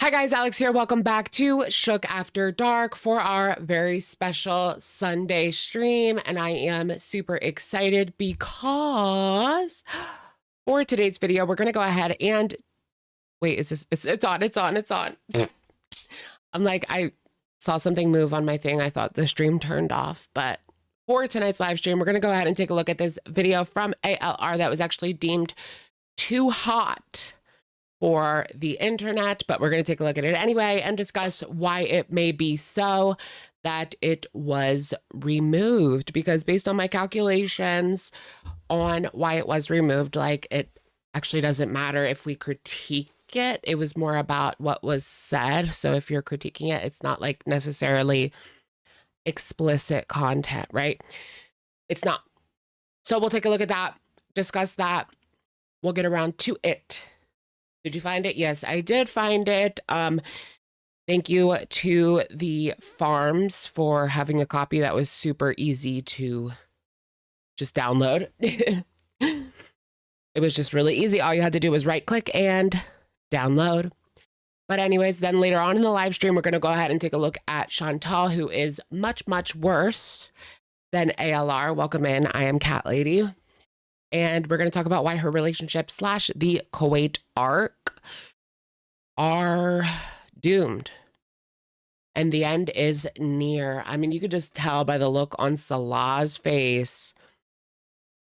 Hi guys, Alex here. Welcome back to Shook After Dark for our very special Sunday stream. And I am super excited because for today's video, we're going to go ahead and wait, is this, it's on. I'm like, I saw something move on my thing. I thought the stream turned off, but for tonight's live stream, we're going to go ahead and take a look at this video from ALR that was actually deemed too hot for the internet, but we're going to take a look at it anyway and discuss why it may be so that it was removed. Because based on my calculations on why it was removed, like, it actually doesn't matter if we critique it. It was more about what was said. So if you're critiquing it, it's not like necessarily explicit content, right? It's not. So we'll take a look at that, discuss that. We'll get around to it. Did you find it? Yes, I did find it. Thank you to the farms for having a copy that was super easy to just download. It was just really easy. All you had to do was right click and download. But anyways, then later on in the live stream, we're going to go ahead and take a look at Chantal, who is much, much worse than ALR. Welcome in. I am Cat Lady. And we're going to talk about why her relationship / the Kuwait arc are doomed. And the end is near. I mean, you could just tell by the look on Salah's face.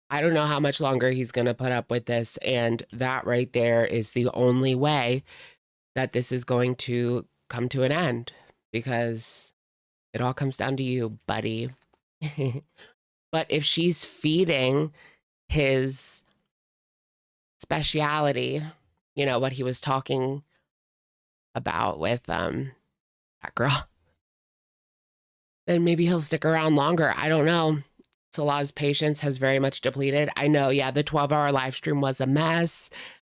I don't know how much longer he's going to put up with this. And that right there is the only way that this is going to come to an end. Because it all comes down to you, buddy. But if she's feeding his speciality, you know, what he was talking about with that girl, then maybe he'll stick around longer. I don't know. Salah's patience has very much depleted. I know, yeah, the 12-hour live stream was a mess.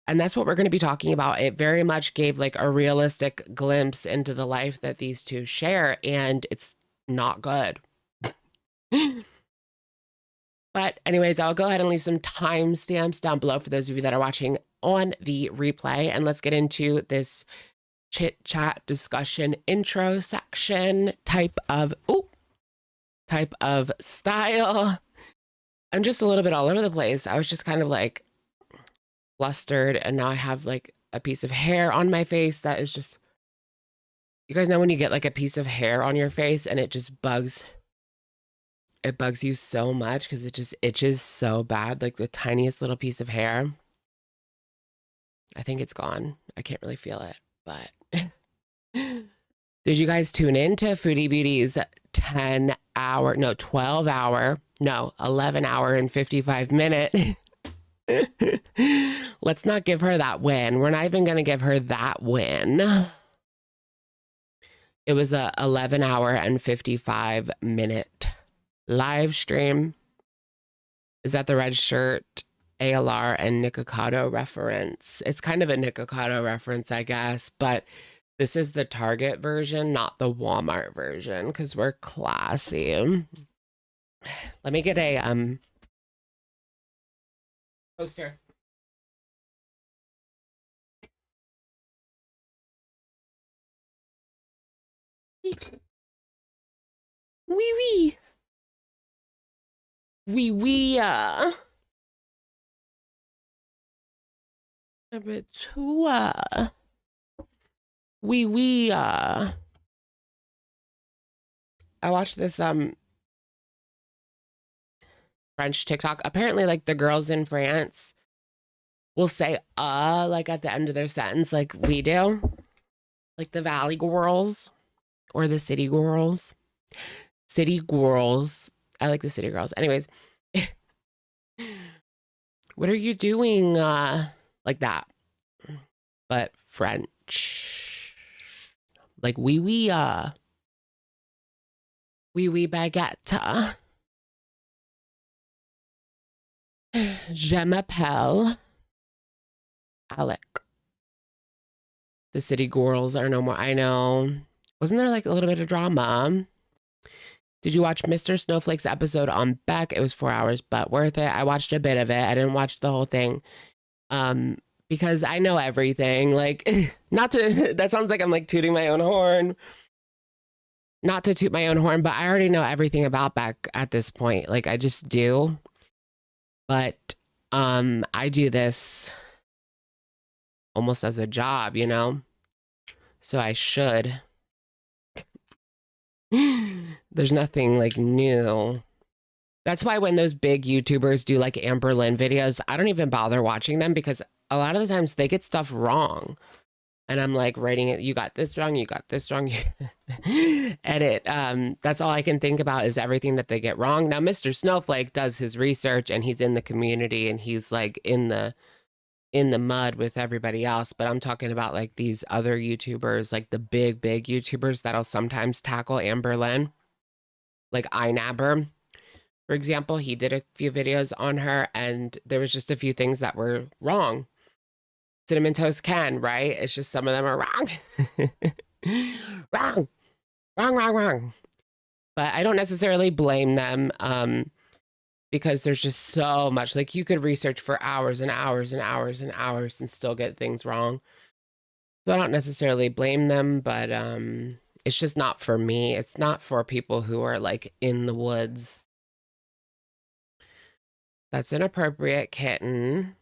And that's what we're going to be talking about. It very much gave like a realistic glimpse into the life that these two share, and it's not good. But anyways, I'll go ahead and leave some timestamps down below for those of you that are watching on the replay. And let's get into this chit chat discussion intro section type of style. I'm just a little bit all over the place. I was just kind of like flustered, and now I have like a piece of hair on my face that is just, you guys know when you get like a piece of hair on your face and it just bugs. It bugs you so much because it just itches so bad, like the tiniest little piece of hair. I think it's gone. I can't really feel it, but did you guys tune in to Foodie Beauty's 11 hour and 55 minute? Let's not give her that win. We're not even going to give her that win. It was a 11 hour and 55 minute live stream. Is that the red shirt, ALR, and Nikocado reference? It's kind of a Nikocado reference, I guess, but this is the Target version, not the Walmart version, because we're classy. Let me get a poster. Wee wee. Wee a bit too I watched this French TikTok. Apparently, like, the girls in France will say like at the end of their sentence, like we do, like the Valley girls or the city girls. I like the city girls. Anyways, what are you doing? Like that, but French, like wee baguette. Je m'appelle Alec. The city girls are no more. I know. Wasn't there like a little bit of drama? Did you watch Mr. Snowflake's episode on Beck? It was 4 hours, but worth it. I watched a bit of it. I didn't watch the whole thing. because I know everything. Like, not to, that sounds like I'm like tooting my own horn. Not to toot my own horn, but I already know everything about Beck at this point. Like, I just do. But I do this almost as a job, you know? So I should. There's nothing like new. That's why when those big YouTubers do like Amberlynn videos, I don't even bother watching them because a lot of the times they get stuff wrong. And I'm like writing it, you got this wrong, you got this wrong. Edit. That's all I can think about is everything that they get wrong. Now, Mr. Snowflake does his research and he's in the community and he's like in the mud with everybody else, but I'm talking about like these other YouTubers, like the big YouTubers that'll sometimes tackle Amberlynn, like iNabber, for example. He did a few videos on her and there was just a few things that were wrong. Cinnamon Toast Ken, right? It's just some of them are wrong. wrong. But I don't necessarily blame them because there's just so much. Like you could research for hours and hours and hours and hours and still get things wrong. So I don't necessarily blame them, but it's just not for me. It's not for people who are like in the woods. That's inappropriate, kitten.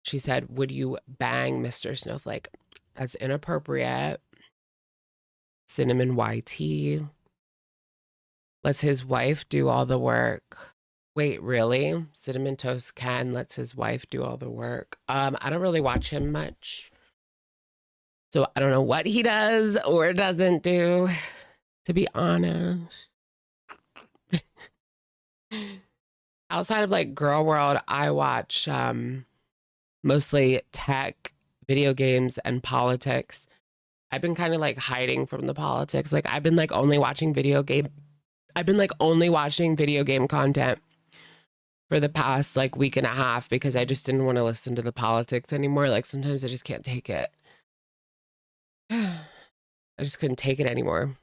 She said, would you bang Mr. Snowflake? That's inappropriate. Cinnamon YT. Lets his wife do all the work. Wait, really? Cinnamon Toast Ken lets his wife do all the work. I don't really watch him much. So I don't know what he does or doesn't do, to be honest. Outside of like Girl World, I watch mostly tech, video games, and politics. I've been kind of like hiding from the politics. Like I've been like only watching video game content for the past like week and a half because I just didn't want to listen to the politics anymore. Like sometimes I just can't take it. I just couldn't take it anymore.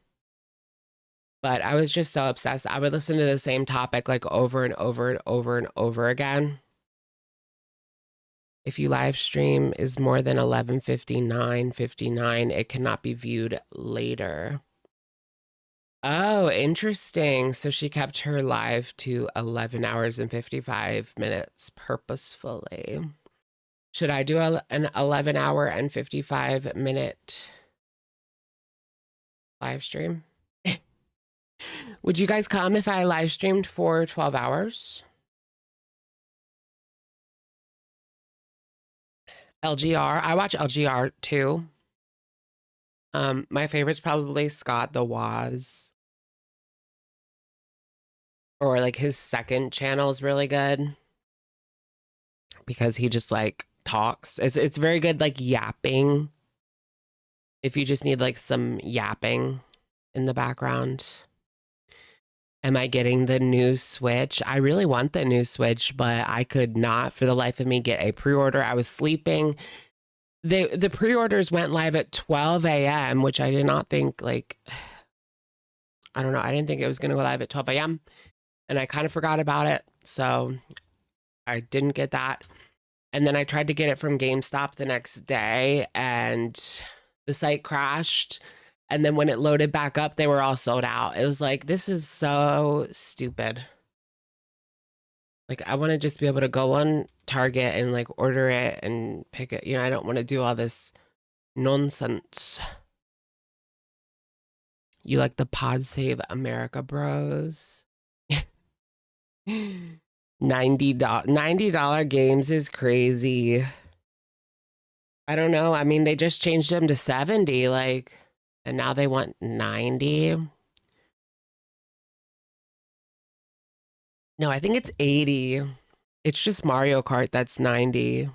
But I was just so obsessed. I would listen to the same topic like over and over and over and over again. If you live stream is more than 11:59, it cannot be viewed later. Oh, interesting. So she kept her live to 11 hours and 55 minutes purposefully. Should I do an 11-hour and 55-minute live stream? Would you guys come if I live streamed for 12 hours? LGR. I watch LGR too. My favorite's probably Scott the Woz. Or like his second channel is really good. Because he just like talks. It's very good like yapping. If you just need like some yapping in the background. Am I getting the new Switch? I really want the new Switch, but I could not for the life of me get a pre-order. I was sleeping. The pre-orders went live at 12 a.m., which I did not think like, I don't know. I didn't think it was going to go live at 12 a.m. And I kind of forgot about it. So I didn't get that. And then I tried to get it from GameStop the next day and the site crashed. And then when it loaded back up, they were all sold out. It was like, this is so stupid. Like, I want to just be able to go on Target and like order it and pick it. You know, I don't want to do all this nonsense. You like the Pod Save America bros? $90 games is crazy. I don't know. I mean, they just changed them to 70, like... And now they want 90. No, I think it's 80. It's just Mario Kart that's 90.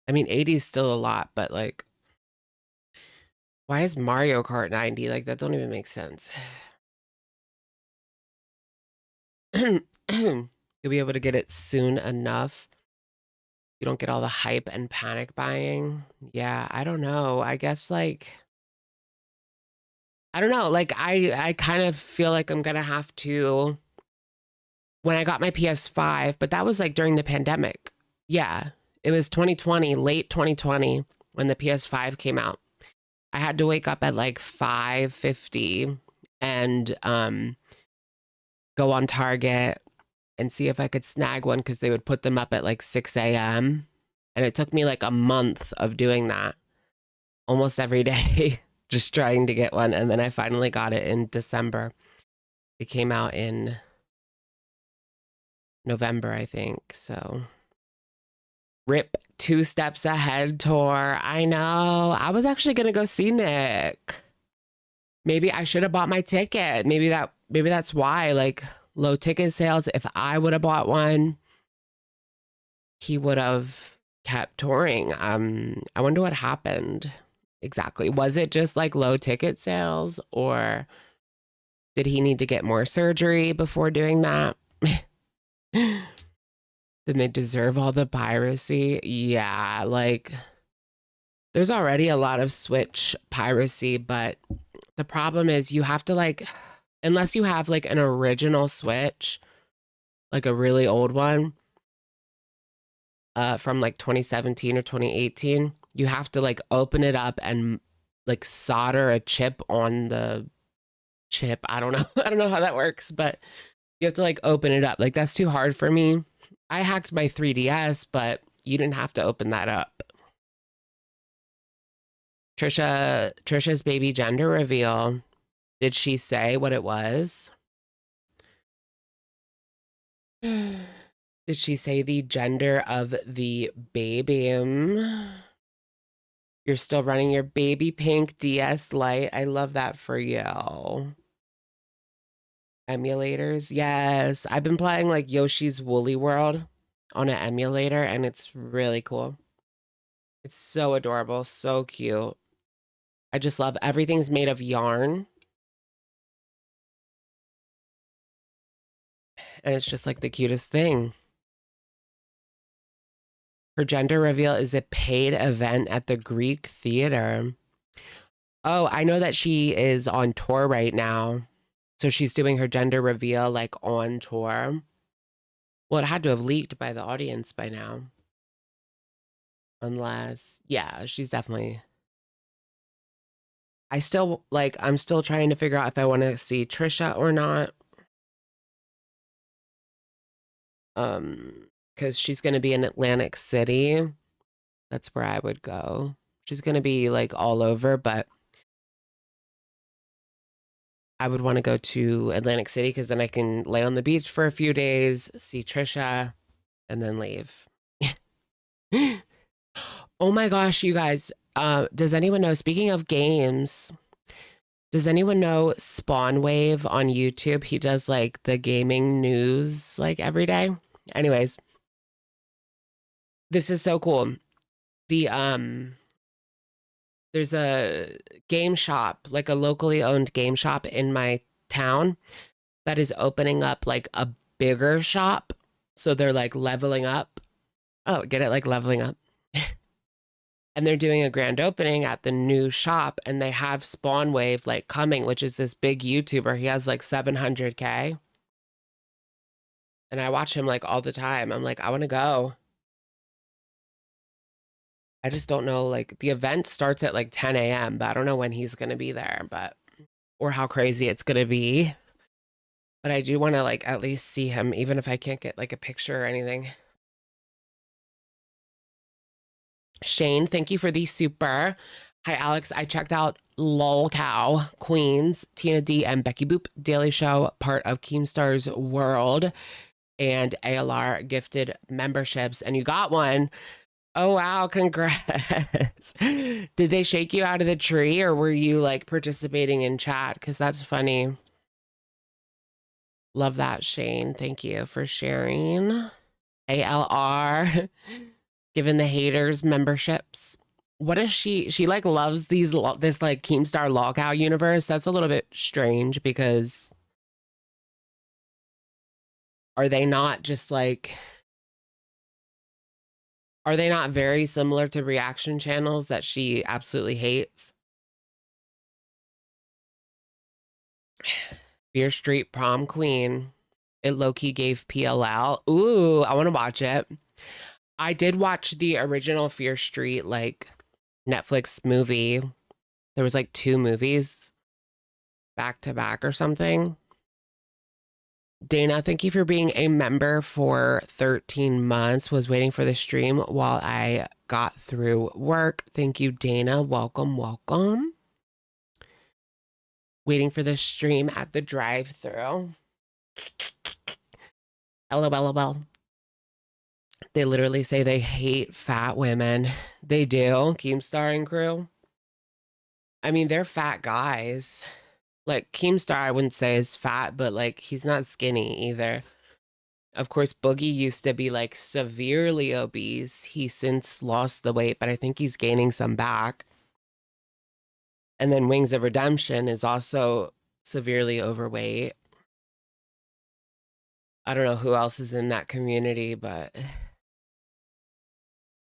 I mean, 80 is still a lot, but like, why is Mario Kart 90? Like, that don't even make sense. You'll be able to get it soon enough. You don't get all the hype and panic buying. Yeah, I don't know. I guess like... I don't know, like I kind of feel like I'm gonna have to, when I got my PS5, but that was like during the pandemic. Yeah, It was 2020, late 2020, when the PS5 came out. I had to wake up at like 5:50 and go on Target and see if I could snag one because they would put them up at like 6 a.m. And it took me like a month of doing that almost every day, just trying to get one. And then I finally got it in December. It came out in November, I think. So rip Two Steps Ahead tour. I know. I was actually going to go see Nick. Maybe I should have bought my ticket. Maybe that's why, like, low ticket sales. If I would have bought one, he would have kept touring. I wonder what happened exactly. Was it just like low ticket sales, or did he need to get more surgery before doing that? Then they deserve all the piracy. Yeah, like there's already a lot of Switch piracy, but the problem is you have to like, unless you have like an original Switch, like a really old one, from like 2017 or 2018, you have to like open it up and like solder a chip on the chip. I don't know. I don't know how that works, but you have to like open it up. Like that's too hard for me. I hacked my 3DS, but you didn't have to open that up. Trisha's baby gender reveal. Did she say what it was? Did she say the gender of the baby? You're still running your baby pink DS Lite. I love that for you. Emulators. Yes. I've been playing like Yoshi's Woolly World on an emulator, and it's really cool. It's so adorable. So cute. I just love everything's made of yarn. And it's just like the cutest thing. Her gender reveal is a paid event at the Greek Theater. Oh, I know that she is on tour right now. So she's doing her gender reveal like on tour. Well, it had to have leaked by the audience by now. Unless, yeah, she's definitely. I'm still trying to figure out if I want to see Trisha or not. Because she's going to be in Atlantic City. That's where I would go. She's going to be like all over, but I would want to go to Atlantic City because then I can lay on the beach for a few days, see Trisha, and then leave. Oh my gosh, you guys. Does anyone know, speaking of games, does anyone know Spawn Wave on YouTube? He does like the gaming news like every day. Anyways, this is so cool. There's a game shop, like a locally owned game shop in my town that is opening up like a bigger shop. So they're like leveling up. Oh, get it? Like leveling up. And they're doing a grand opening at the new shop, and they have Spawn Wave like coming, which is this big YouTuber. He has like 700K. And I watch him like all the time. I'm like, I want to go. I just don't know, like the event starts at like 10 a.m., but I don't know when he's going to be there, or how crazy it's going to be. But I do want to like at least see him, even if I can't get like a picture or anything. Shane, thank you for the super. Hi, Alex. I checked out Lol Cow, Queens, Tina D, and Becky Boop Daily Show, part of Keemstar's World, and ALR gifted memberships, and you got one. Oh, wow. Congrats. Did they shake you out of the tree, or were you like participating in chat? Because that's funny. Love that, Shane. Thank you for sharing. ALR giving the haters memberships. What is she like loves this like Keemstar Lolcow universe. That's a little bit strange because are they not just like, are they not very similar to reaction channels that she absolutely hates? Beer Street Prom Queen. It low-key gave PLL. Ooh, I want to watch it. I did watch the original Fear Street, like Netflix movie. There was like two movies back to back or something. Dana, thank you for being a member for 13 months. Was waiting for the stream while I got through work. Thank you, Dana. Welcome, welcome. Waiting for the stream at the drive-thru. LOL. They literally say they hate fat women. They do. Keemstar and crew. I mean, they're fat guys. Like Keemstar, I wouldn't say is fat, but like he's not skinny either. Of course, Boogie used to be like severely obese. He since lost the weight, but I think he's gaining some back. And then Wings of Redemption is also severely overweight. I don't know who else is in that community, but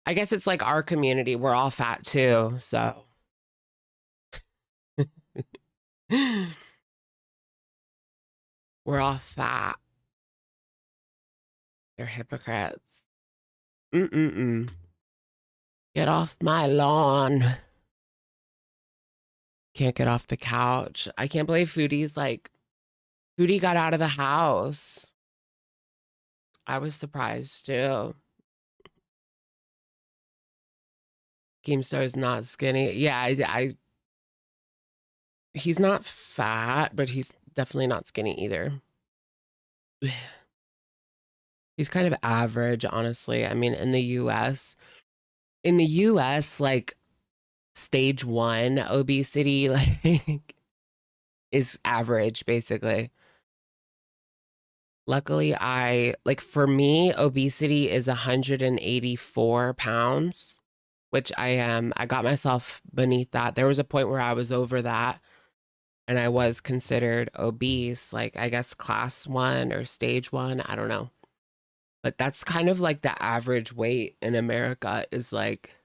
I guess it's like our community. We're all fat too, so. We're all fat. They're hypocrites. Mm-mm-mm. Get off my lawn. Can't get off the couch. I can't believe Foodie got out of the house. I was surprised too. Keemstar is not skinny. Yeah, he's not fat, but he's definitely not skinny either. He's kind of average, honestly. I mean, in the US, like stage 1 obesity, like is average, basically. Luckily, for me, obesity is 184 pounds, which I got myself beneath that. There was a point where I was over that and I was considered obese, like I guess class 1 or stage 1, I don't know. But that's kind of like the average weight in America is like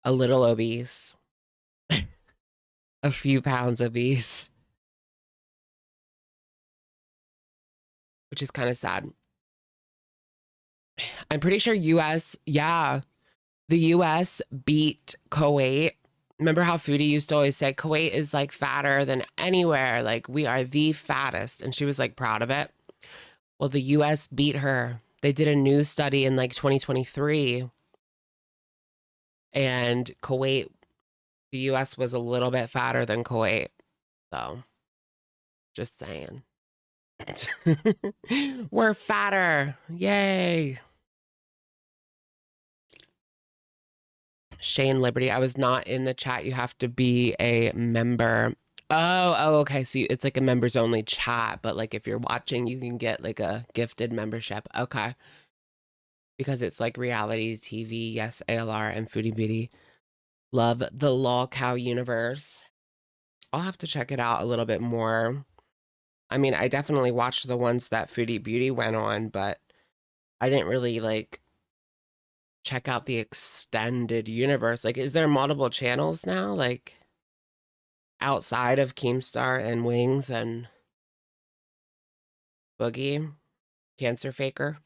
a little obese, a few pounds obese, which is kind of sad. I'm pretty sure yeah, the US beat Kuwait. Remember how Foodie used to always say Kuwait is like fatter than anywhere, like we are the fattest, and she was like proud of it. Well, the US beat her. They did a new study in like 2023, and the US was a little bit fatter than Kuwait. So, just saying. We're fatter. Yay. Shane Liberty, I was not in the chat. You have to be a member. Oh, okay. So it's like a members only chat, but like if you're watching, you can get like a gifted membership. Okay. Because it's like reality TV. Yes, ALR and Foodie Beauty. Love the Lol Cow universe. I'll have to check it out a little bit more. I mean, I definitely watched the ones that Foodie Beauty went on, but I didn't really like check out the extended universe. Like, is there multiple channels now? Like, outside of Keemstar and Wings and Boogie, Cancer Faker?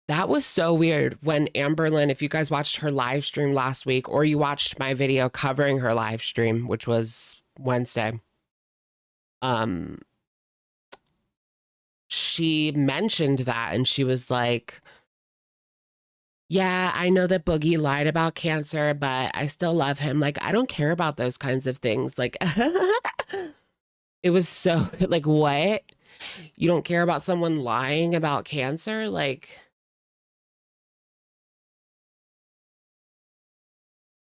That was so weird when Amberlynn, if you guys watched her live stream last week, or you watched my video covering her live stream, which was Wednesday, she mentioned that and she was like, yeah, I know that Boogie lied about cancer, but I still love him. Like, I don't care about those kinds of things. Like, it was so, like, what? You don't care about someone lying about cancer? Like,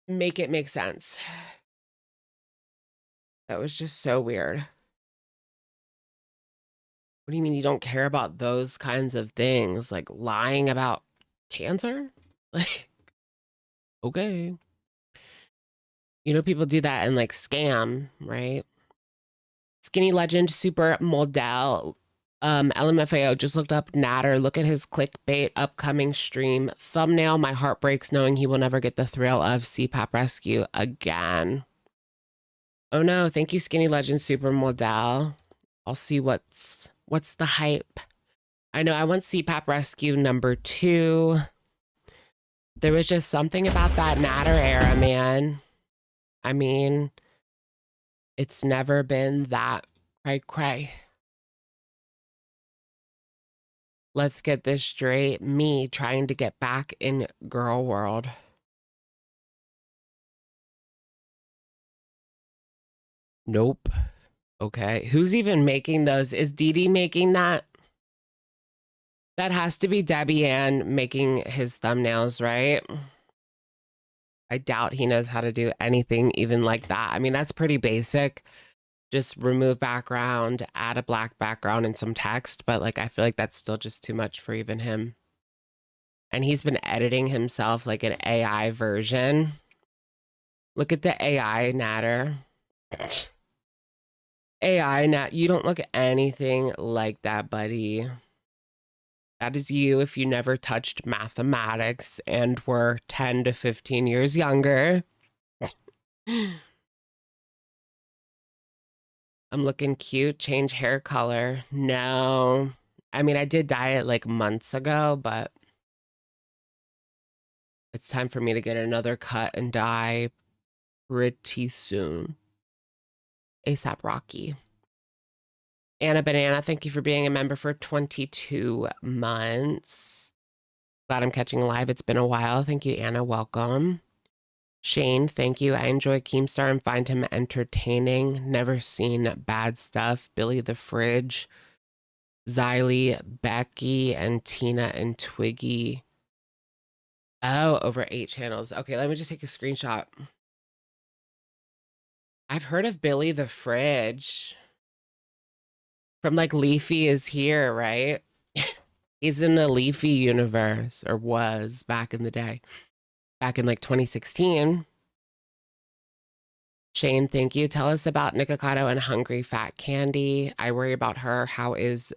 make it make sense. That was just so weird. What do you mean you don't care about those kinds of things? Like, lying about cancer? Like, okay. You know, people do that and like scam, right? Skinny Legend Super Model. LMFAO just looked up Natter. Look at his clickbait upcoming stream thumbnail. My heart breaks knowing he will never get the thrill of CPAP rescue again. Oh no, thank you, Skinny Legend Super Model. I'll see what's the hype. I know I want CPAP Rescue #2. There was just something about that Natter era, man. I mean, it's never been that cray-cray. Let's get this straight. Me trying to get back in girl world. Nope. Okay. Who's even making those? Is Dee Dee making that? That has to be Debbie Ann making his thumbnails, right? I doubt he knows how to do anything even like that. I mean, that's pretty basic. Just remove background, add a black background and some text. But like, I feel like that's still just too much for even him. And he's been editing himself like an AI version. Look at the AI Natter. AI Nat, you don't look anything like that, buddy. That is you if you never touched mathematics and were 10 to 15 years younger. I'm looking cute. Change hair color. No. I mean, I did dye it like months ago, but it's time for me to get another cut and dye pretty soon. ASAP Rocky. Anna Banana, thank you for being a member for 22 months. Glad I'm catching live. It's been a while. Thank you, Anna. Welcome. Shane, thank you. I enjoy Keemstar and find him entertaining. Never seen bad stuff. Billy the Fridge, Xylee, Becky, and Tina and Twiggy. Oh, over 8 channels. Okay, let me just take a screenshot. I've heard of Billy the Fridge. From like Leafy is Here, right? He's in the Leafy universe, or was back in the day. Back in like 2016. Shane, thank you. Tell us about Nikocado and Hungry Fat Candy. I worry about her. How is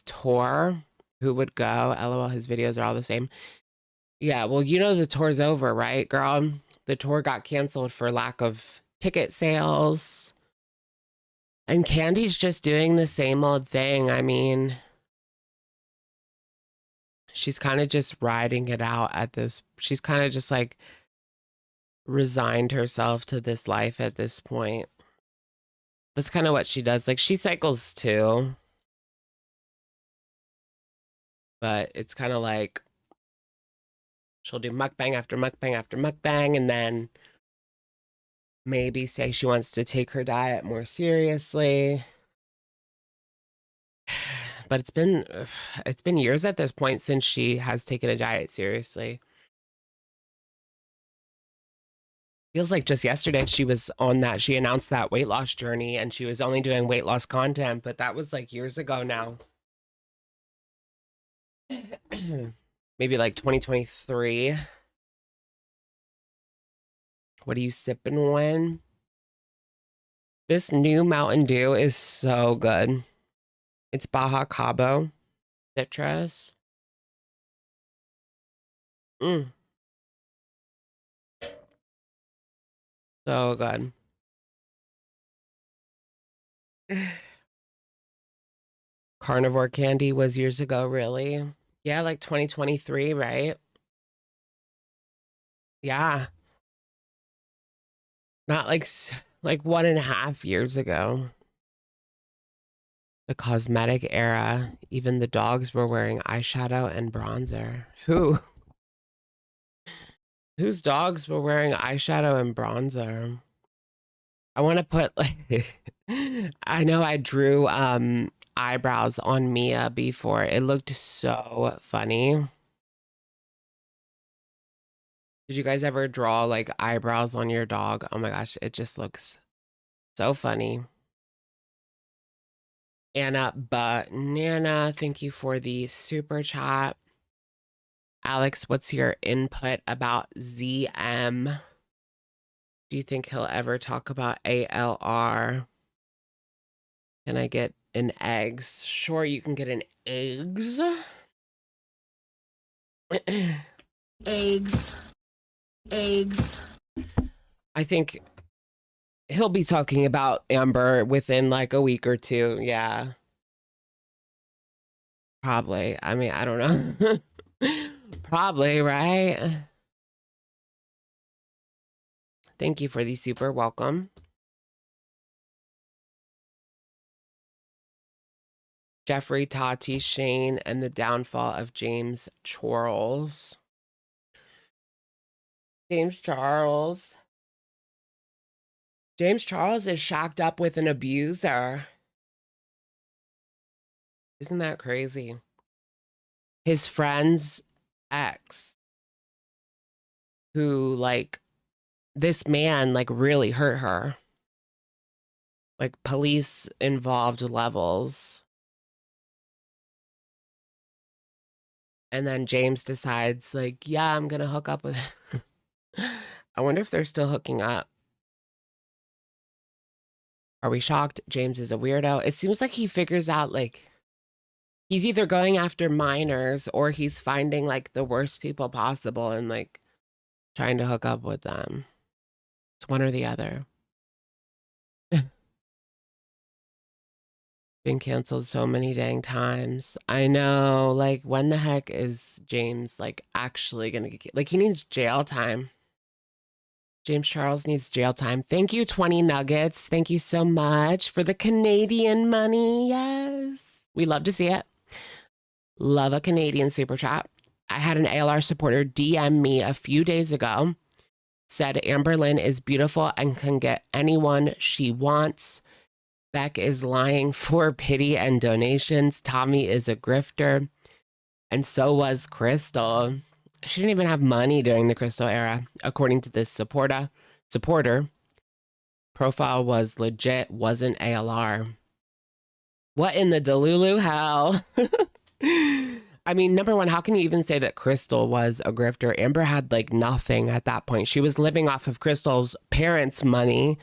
Tor? Who would go? LOL, his videos are all the same. Yeah, well, you know the tour's over, right, girl? The tour got canceled for lack of ticket sales. And Candy's just doing the same old thing. I mean, she's kind of just riding it out at this. She's kind of just like resigned herself to this life at this point. That's kind of what she does. Like, she cycles too. But it's kind of like she'll do mukbang after mukbang after mukbang and then maybe say she wants to take her diet more seriously. But it's been years at this point since she has taken a diet seriously. Feels like just yesterday she was on that. She announced that weight loss journey and she was only doing weight loss content, but that was like years ago now. Maybe like 2023. What are you sipping when? This new Mountain Dew is so good. It's Baja Cabo citrus. Mm, so good. Carnivore candy was years ago, really? Yeah, like 2023, right? Yeah. Not like like 1.5 years ago. The cosmetic era. Even the dogs were wearing eyeshadow and bronzer. Whose dogs were wearing eyeshadow and bronzer? I want to put like I know I drew eyebrows on Mia before. It looked so funny. Did you guys ever draw like eyebrows on your dog? Oh my gosh, it just looks so funny. Anna Banana, thank you for the super chat. Alex, what's your input about ZM? Do you think he'll ever talk about ALR? Can I get an eggs? Sure, you can get an eggs. Eggs. Eggs. I think he'll be talking about Amber within like a week or two. Yeah. Probably. I mean, I don't know. Probably, right? Thank you for the super welcome. Jeffrey, Tati, Shane, and the downfall of James Charles. James Charles. James Charles is shacked up with an abuser. Isn't that crazy? His friend's ex, who, like, this man, like, really hurt her. Like, police involved levels. And then James decides, like, yeah, I'm gonna hook up with. I wonder if they're still hooking up. Are we shocked? James is a weirdo. It seems like he figures out, like, he's either going after minors or he's finding, like, the worst people possible and, like, trying to hook up with them. It's one or the other. Been canceled so many dang times. I know. Like, when the heck is James, like, actually gonna get, like, he needs jail time. James Charles needs jail time. Thank you, 20 nuggets. Thank you so much for the Canadian money. Yes. We love to see it. Love a Canadian super chat. I had an ALR supporter DM me a few days ago. Said Amberlynn is beautiful and can get anyone she wants. Beck is lying for pity and donations. Tommy is a grifter. And so was Crystal. She didn't even have money during the Crystal era, according to this supporter. Profile was legit, wasn't ALR. What in the Delulu hell? I mean, number one, how can you even say that Crystal was a grifter? Amber had like nothing at that point. She was living off of Crystal's parents' money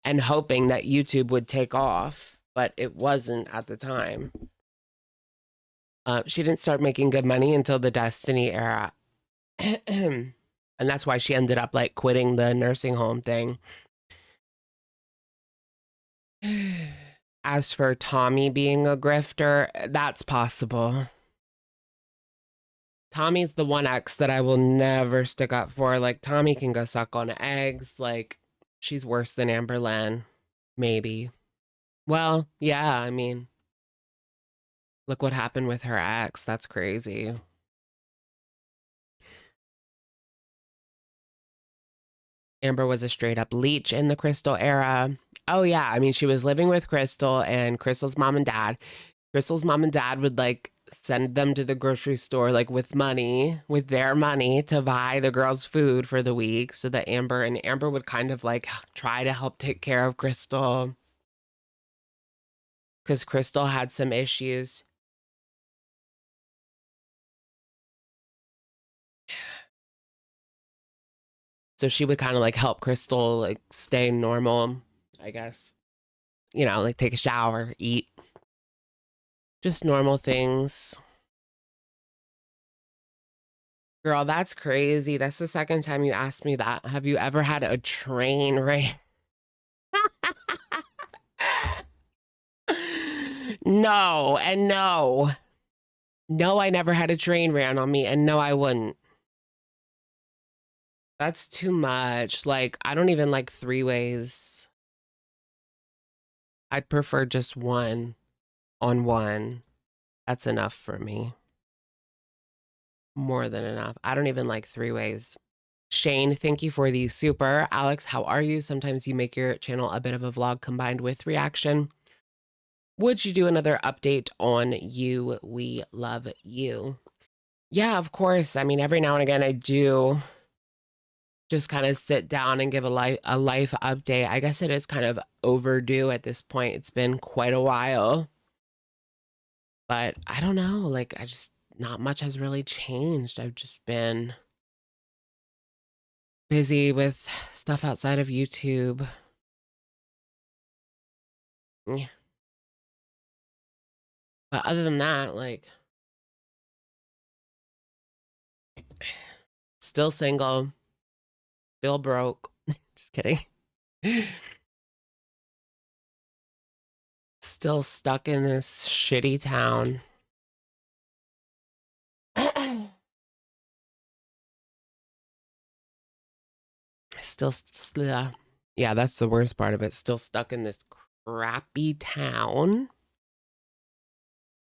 and hoping that YouTube would take off, but it wasn't at the time. She didn't start making good money until the Destiny era. And that's why she ended up like quitting the nursing home thing. As for Tommy being a grifter, that's possible. Tommy's the one ex that I will never stick up for. Like, Tommy can go suck on eggs. Like, she's worse than Amberlynn. Maybe. Well, yeah, I mean, look what happened with her ex. That's crazy. Amber was a straight up leech in the Crystal era. Oh, yeah. I mean, she was living with Crystal and Crystal's mom and dad. Crystal's mom and dad would like send them to the grocery store, like with their money to buy the girls food for the week so that Amber would kind of like try to help take care of Crystal because Crystal had some issues. So she would kind of like help Crystal like stay normal, I guess. You know, like take a shower, eat, just normal things. Girl, that's crazy. That's the second time you asked me that. Have you ever had a train wreck? No, and no. No, I never had a train ran on me, and no, I wouldn't. That's too much. Like, I don't even like three ways. I'd prefer just one on one. That's enough for me. More than enough. I don't even like three ways. Shane, thank you for the super. Alex, how are you? Sometimes you make your channel a bit of a vlog combined with reaction. Would you do another update on you? We love you. Yeah, of course. I mean, every now and again I do just kind of sit down and give a life update. I guess it is kind of overdue at this point. It's been quite a while. But I don't know, like I just not much has really changed. I've just been busy with stuff outside of YouTube. Yeah. But other than that, like still single, still broke. Just kidding. Still stuck in this shitty town. Yeah, that's the worst part of it. Still stuck in this crappy town.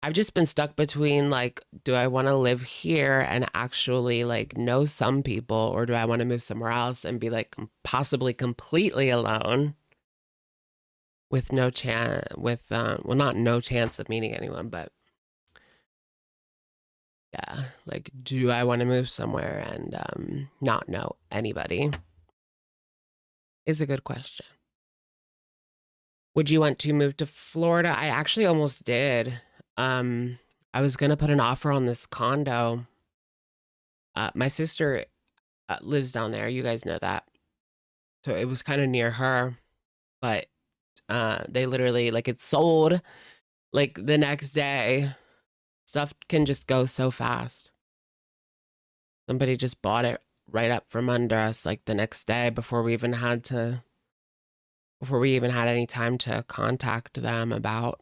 I've just been stuck between like, do I want to live here and actually like know some people, or do I want to move somewhere else and be like possibly completely alone with no chance, well, not no chance of meeting anyone, but yeah, like, do I want to move somewhere and not know anybody? Is a good question. Would you want to move to Florida? I actually almost did. I was gonna put an offer on this condo. My sister lives down there. You guys know that. So it was kind of near her, but they literally like it sold like the next day. Stuff can just go so fast. Somebody just bought it right up from under us like the next day before we even had any time to contact them about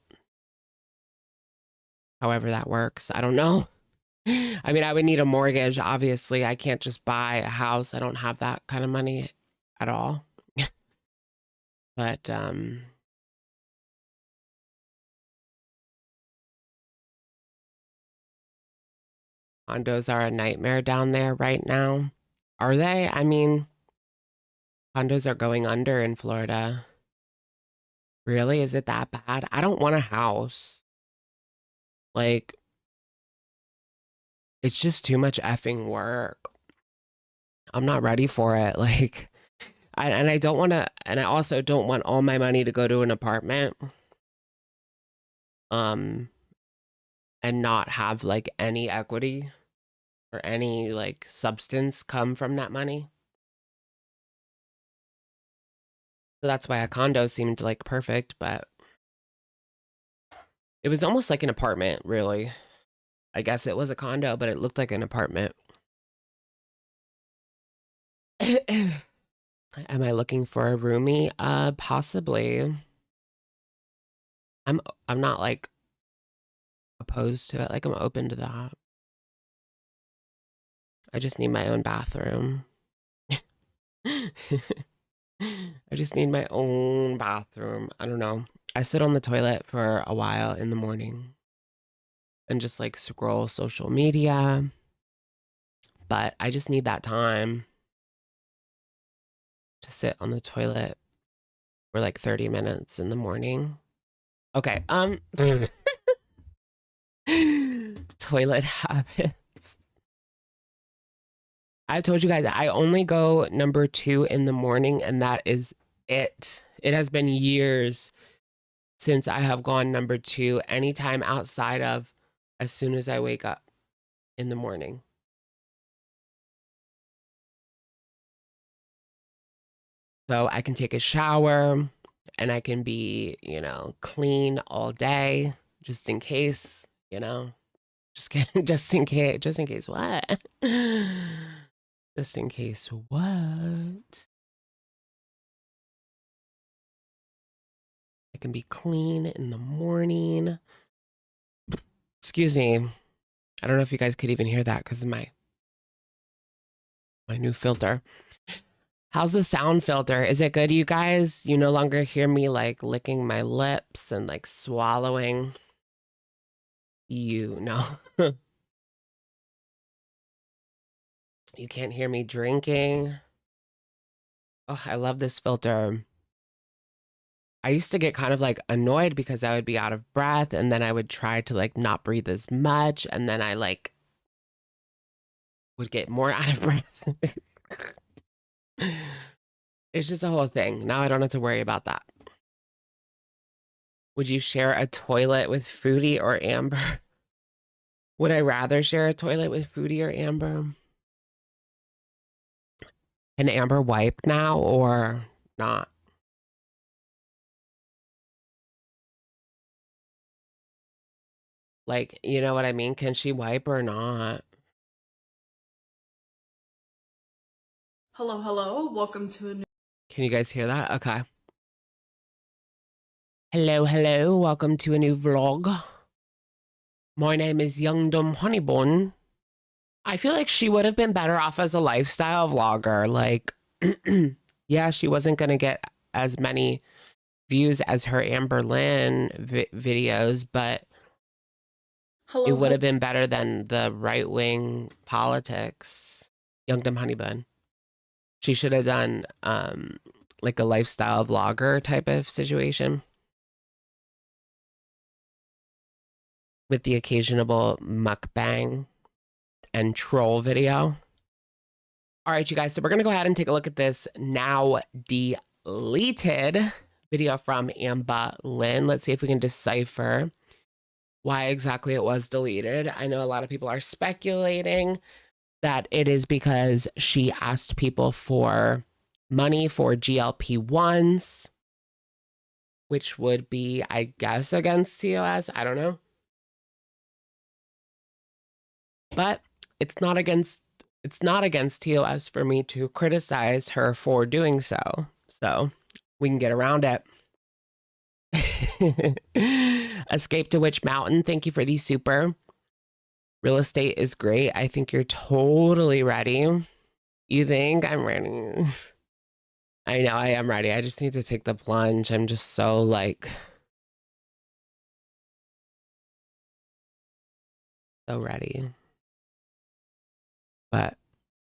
however that works. I don't know. I mean, I would need a mortgage, obviously. I can't just buy a house. I don't have that kind of money at all. But condos are a nightmare down there right now. Are they? I mean, condos are going under in Florida. Really? Is it that bad? I don't want a house. Like, it's just too much effing work. I'm not ready for it. Like, I don't want to, and I also don't want all my money to go to an apartment. And not have like any equity or any like substance come from that money. So that's why a condo seemed like perfect, but it was almost like an apartment, really. I guess it was a condo, but it looked like an apartment. Am I looking for a roomie? Possibly. I'm not like opposed to it. Like I'm open to that. I just need my own bathroom. I just need my own bathroom. I don't know. I sit on the toilet for a while in the morning and just like scroll social media, but I just need that time to sit on the toilet for like 30 minutes in the morning. Okay. Toilet habits. I've told you guys I only go number 2 in the morning, and that is it. It has been years since I have gone number 2 anytime outside of as soon as I wake up in the morning. So I can take a shower and I can be, clean all day just in case, just in case what? Just in case what? I can be clean in the morning. Excuse me. I don't know if you guys could even hear that because of my new filter. How's the sound filter? Is it good, you guys? You no longer hear me like licking my lips and like swallowing. No. You can't hear me drinking. Oh, I love this filter. I used to get kind of like annoyed because I would be out of breath and then I would try to like not breathe as much and then I like would get more out of breath. It's just a whole thing. Now I don't have to worry about that. Would you share a toilet with Foodie or Amber? Would I rather share a toilet with Foodie or Amber? Can Amber wipe now or not? Like, you know what I mean? Can she wipe or not? Hello, hello. Welcome to a new. Can you guys hear that? Okay. Hello, hello. Welcome to a new vlog. My name is Young Dumb Honeybun. I feel like she would have been better off as a lifestyle vlogger. Like, Yeah, she wasn't going to get as many views as her Amberlynn videos, but it would have been better than the right-wing politics. Young Dumb Honey Bun. She should have done like a lifestyle vlogger type of situation with the occasional mukbang and troll video. All right, you guys, so we're going to go ahead and take a look at this now deleted video from Amberlynn. Let's see if we can decipher why exactly it was deleted. I know a lot of people are speculating that it is because she asked people for money for GLP-1s, which would be, I guess, against TOS. I don't know. But it's not against TOS for me to criticize her for doing so. So we can get around it. Escape to Witch Mountain. Thank you for the super. Real estate is great. I think you're totally ready. You think I'm ready? I know I am ready. I just need to take the plunge. I'm just so like so ready. But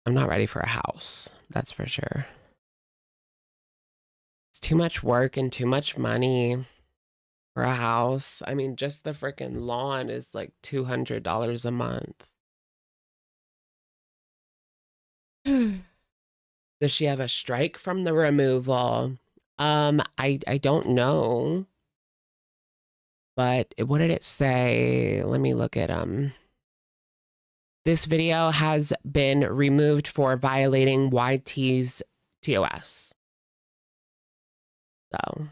I'm not ready for a house. That's for sure. It's too much work and too much money for a house. I mean, just the freaking lawn is like $200 a month. Does she have a strike from the removal? I don't know. But what did it say? Let me look at This video has been removed for violating YT's TOS. So,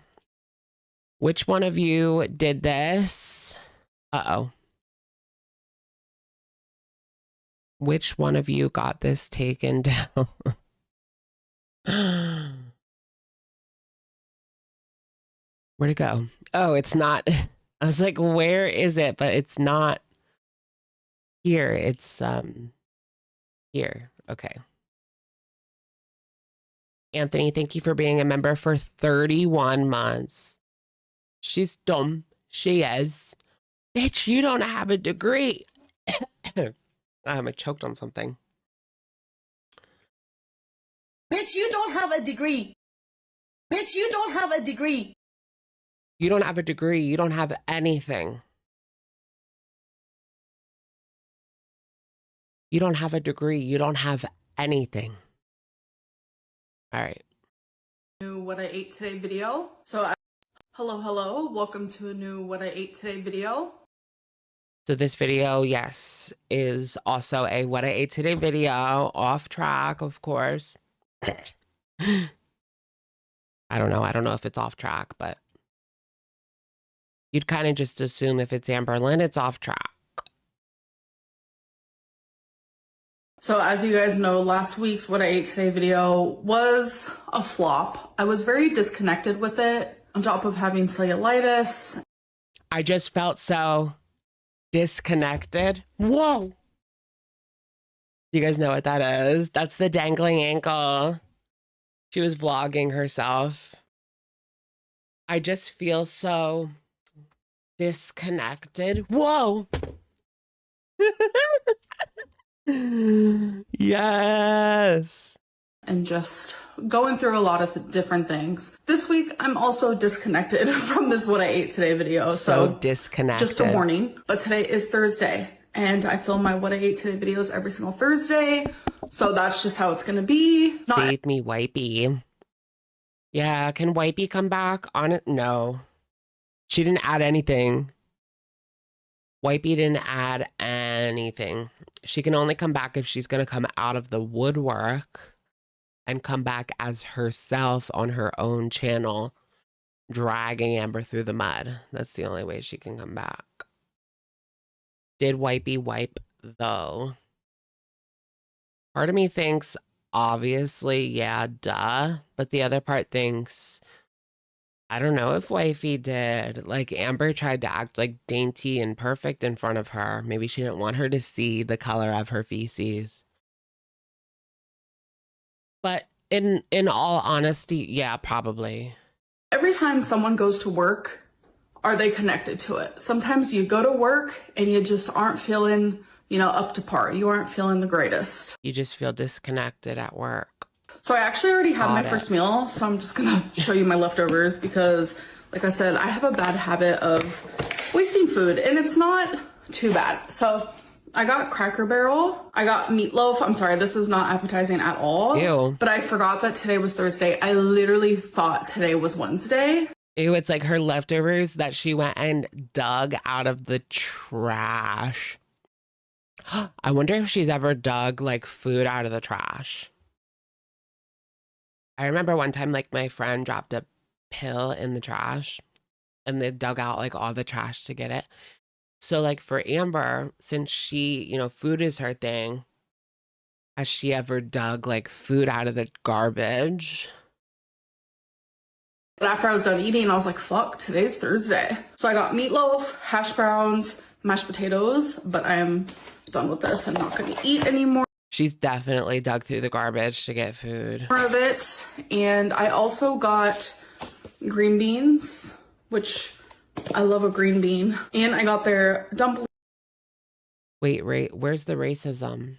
which one of you did this? Uh-oh. Which one of you got this taken down? Where'd it go? Oh, it's not. I was like, where is it? But it's not here. It's here. Okay. Anthony, thank you for being a member for 31 months. She's dumb. She is. Bitch, you don't have a degree. I choked on something. Bitch, you don't have a degree. Bitch, you don't have a degree. You don't have a degree. You don't have anything. You don't have a degree. You don't have anything. All right. New What I Ate Today video. So, hello, welcome to a new What I Ate Today video. So this video, yes, is also a What I Ate Today video, off track, of course. I don't know if it's off track, but you'd kind of just assume if it's Amberlynn, it's off track. So as you guys know, last week's What I Ate Today video was a flop. I was very disconnected with it, on top of having cellulitis. I just felt so disconnected. Whoa. You guys know what that is? That's the dangling ankle. She was vlogging herself. I just feel so disconnected. Whoa. Yes. And just going through a lot of different things. This week, I'm also disconnected from this What I Ate Today video. So disconnected. Just a warning. But today is Thursday, and I film my What I Ate Today videos every single Thursday. So that's just how it's going to be. Save me, Wipey. Yeah, can Wipey come back on it? No. She didn't add anything. Wipey didn't add anything. She can only come back if she's going to come out of the woodwork and come back as herself on her own channel, dragging Amber through the mud. That's the only way she can come back. Did Wipey wipe, though? Part of me thinks, obviously, yeah, duh. But the other part thinks, I don't know if Wifey did. Like, Amber tried to act like dainty and perfect in front of her. Maybe she didn't want her to see the color of her feces. But In all honesty, yeah, probably. Every time someone goes to work, are they connected to it? Sometimes you go to work and you just aren't feeling, up to par. You aren't feeling the greatest. You just feel disconnected at work. So I actually already had my first meal, so I'm just gonna show you my leftovers because, like I said, I have a bad habit of wasting food, and it's not too bad. So I got Cracker Barrel. I got meatloaf. I'm sorry, this is not appetizing at all. Ew. But I forgot that today was Thursday. I literally thought today was Wednesday. Ew, it's like her leftovers that she went and dug out of the trash. I wonder if she's ever dug like food out of the trash. I remember one time like my friend dropped a pill in the trash and they dug out like all the trash to get it. So like for Amber, since she, food is her thing, has she ever dug like food out of the garbage? But after I was done eating, I was like, fuck, today's Thursday. So I got meatloaf, hash browns, mashed potatoes, but I'm done with this. I'm not going to eat anymore. She's definitely dug through the garbage to get food. More of it. And I also got green beans, which I love a green bean. And I got their dumplings. Wait, where's the racism?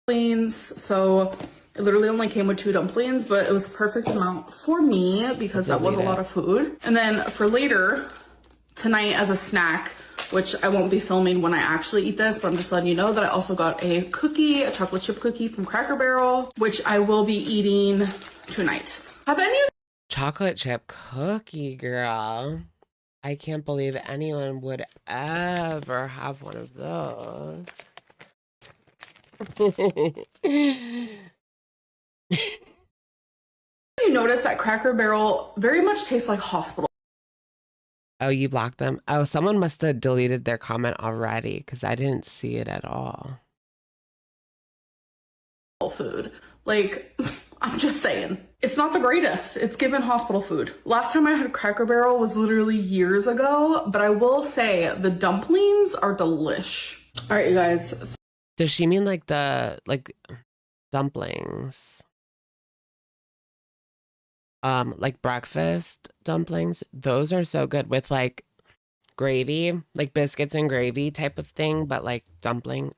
So it literally only came with 2 dumplings, but it was a perfect amount for me because that was a lot of food. And then for later, tonight as a snack, which I won't be filming when I actually eat this, but I'm just letting you know that I also got a cookie, a chocolate chip cookie from Cracker Barrel, which I will be eating tonight. Have any of Chocolate chip cookie, girl. I can't believe anyone would ever have one of those. you notice that Cracker Barrel very much tastes like hospital Oh, you blocked them? Oh, someone must have deleted their comment already because I didn't see it at all. food. Like, I'm just saying. It's not the greatest. It's given hospital food. Last time I had Cracker Barrel was literally years ago, but I will say the dumplings are delish. All right, you guys. Does she mean like dumplings? Like breakfast dumplings? Those are so good with like gravy, like biscuits and gravy type of thing, but like dumpling.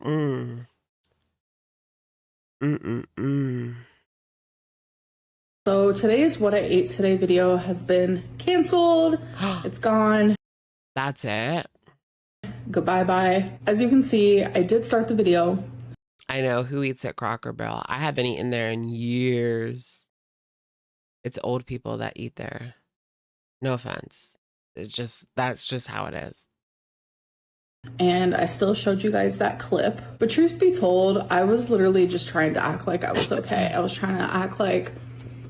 So today's What I Ate Today video has been canceled. It's gone. That's it. Goodbye bye. As you can see, I did start the video. I know who eats at Cracker Barrel. I haven't eaten there in years. It's old people that eat there. No offense. That's just how it is. And I still showed you guys that clip. But truth be told, I was literally just trying to act like I was okay. I was trying to act like,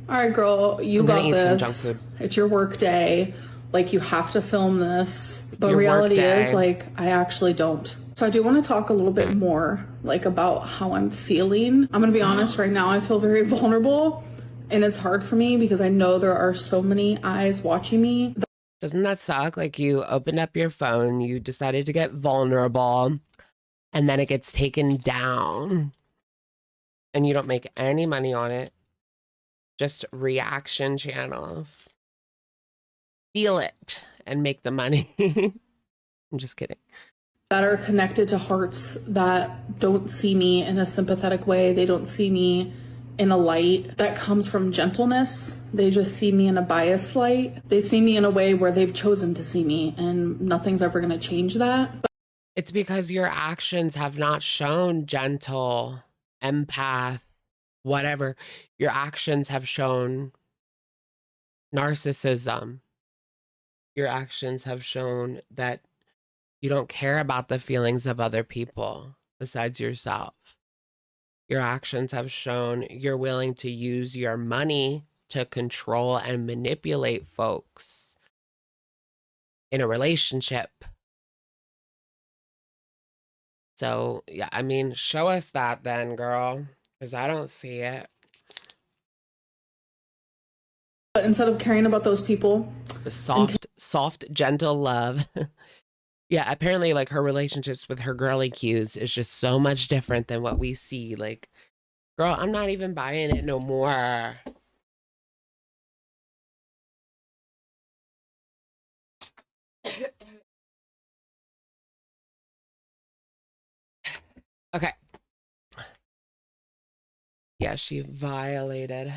all right, girl, you got this. It's your work day. Like, you have to film this. But reality is, like, I actually don't. So I do want to talk a little bit more, like, about how I'm feeling. I'm going to be honest, right now I feel very vulnerable. And it's hard for me because I know there are so many eyes watching me. Doesn't that suck? Like, you opened up your phone, you decided to get vulnerable, and then it gets taken down. And you don't make any money on it. Just reaction channels. Steal it and make the money. I'm just kidding. That are connected to hearts that don't see me in a sympathetic way. They don't see me in a light that comes from gentleness. They just see me in a biased light. They see me in a way where they've chosen to see me, and nothing's ever going to change that. It's because your actions have not shown gentle, empath, whatever. Your actions have shown narcissism. Your actions have shown that you don't care about the feelings of other people besides yourself. Your actions have shown you're willing to use your money to control and manipulate folks in a relationship. So, yeah, I mean, show us that then, girl, because I don't see it. But instead of caring about those people, The soft, gentle love. Yeah, apparently, like, her relationships with her girly cues is just so much different than what we see. Like, Girl, I'm not even buying it no more. Okay. Yeah, she violated.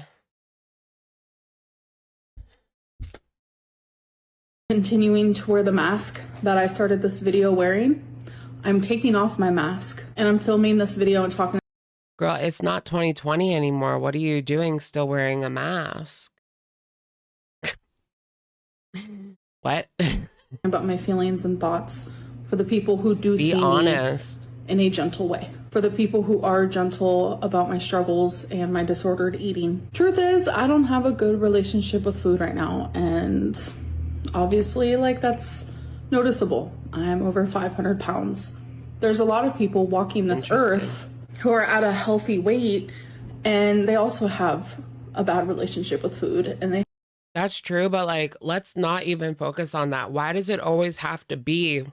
Continuing to wear the mask that I started this video wearing. I'm taking off my mask and I'm filming this video and talking. Girl, it's not 2020 anymore. What are you doing still wearing a mask? What? About my feelings and thoughts for the people who do Be see honest. me in a gentle way. For the people who are gentle about my struggles and my disordered eating. Truth is, I don't have a good relationship with food right now, and obviously, like, that's noticeable. I'm over 500 pounds. There's a lot of people walking this earth who are at a healthy weight, and they also have a bad relationship with food, and they. That's true, but like, let's not even focus on that. Why does it always have to be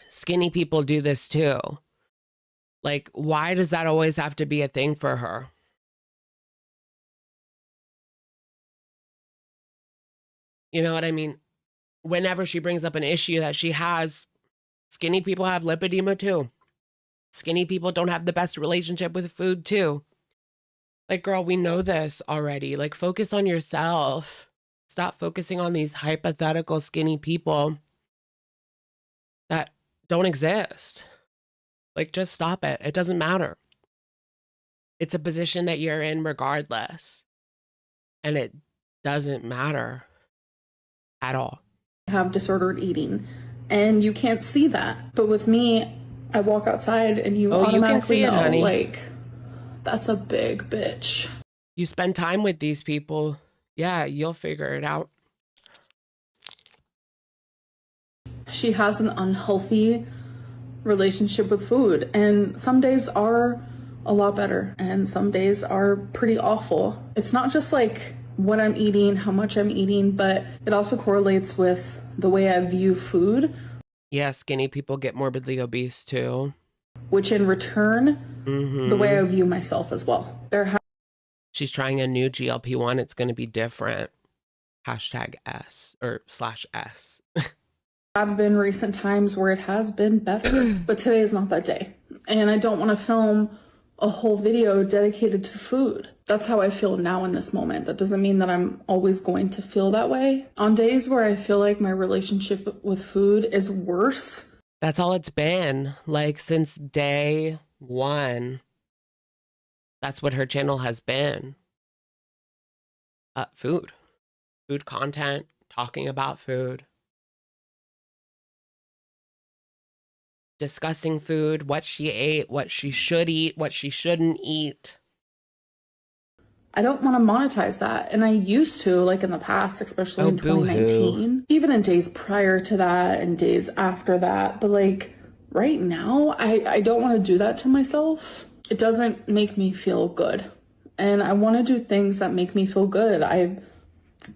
skinny people do this too? Like, why does that always have to be a thing for her? You know what I mean? Whenever she brings up an issue that she has, skinny people have lipedema too. Skinny people don't have the best relationship with food too. Like, girl, we know this already. Like, focus on yourself. Stop focusing on these hypothetical skinny people that don't exist. Like, just stop it. It doesn't matter. It's a position that you're in regardless. And it doesn't matter at all. Have disordered eating, and you can't see that. But with me, I walk outside and you automatically can see it, know, honey. like, that's a big bitch. You spend time with these people, yeah, you'll figure it out. She has an unhealthy relationship with food, and some days are a lot better and some days are pretty awful. It's not just like what I'm eating, how much I'm eating, but it also correlates with the way I view food. Yeah, skinny people get morbidly obese too. Which in return, the way I view myself as well. She's trying a new GLP-1. It's going to be different. Hashtag S or /S. Have been recent times where it has been better, but today is not that day. And I don't want to film a whole video dedicated to food. That's how I feel now in this moment. That doesn't mean that I'm always going to feel that way. On days where I feel like my relationship with food is worse. That's all it's been, like, since day one. That's what her channel has been. Food content, talking about food, discussing food, what she ate, what she should eat, what she shouldn't eat. I don't want to monetize that. And I used to, like in the past, especially in 2019, even in days prior to that and days after that. But like right now, I don't want to do that to myself. It doesn't make me feel good. And I want to do things that make me feel good.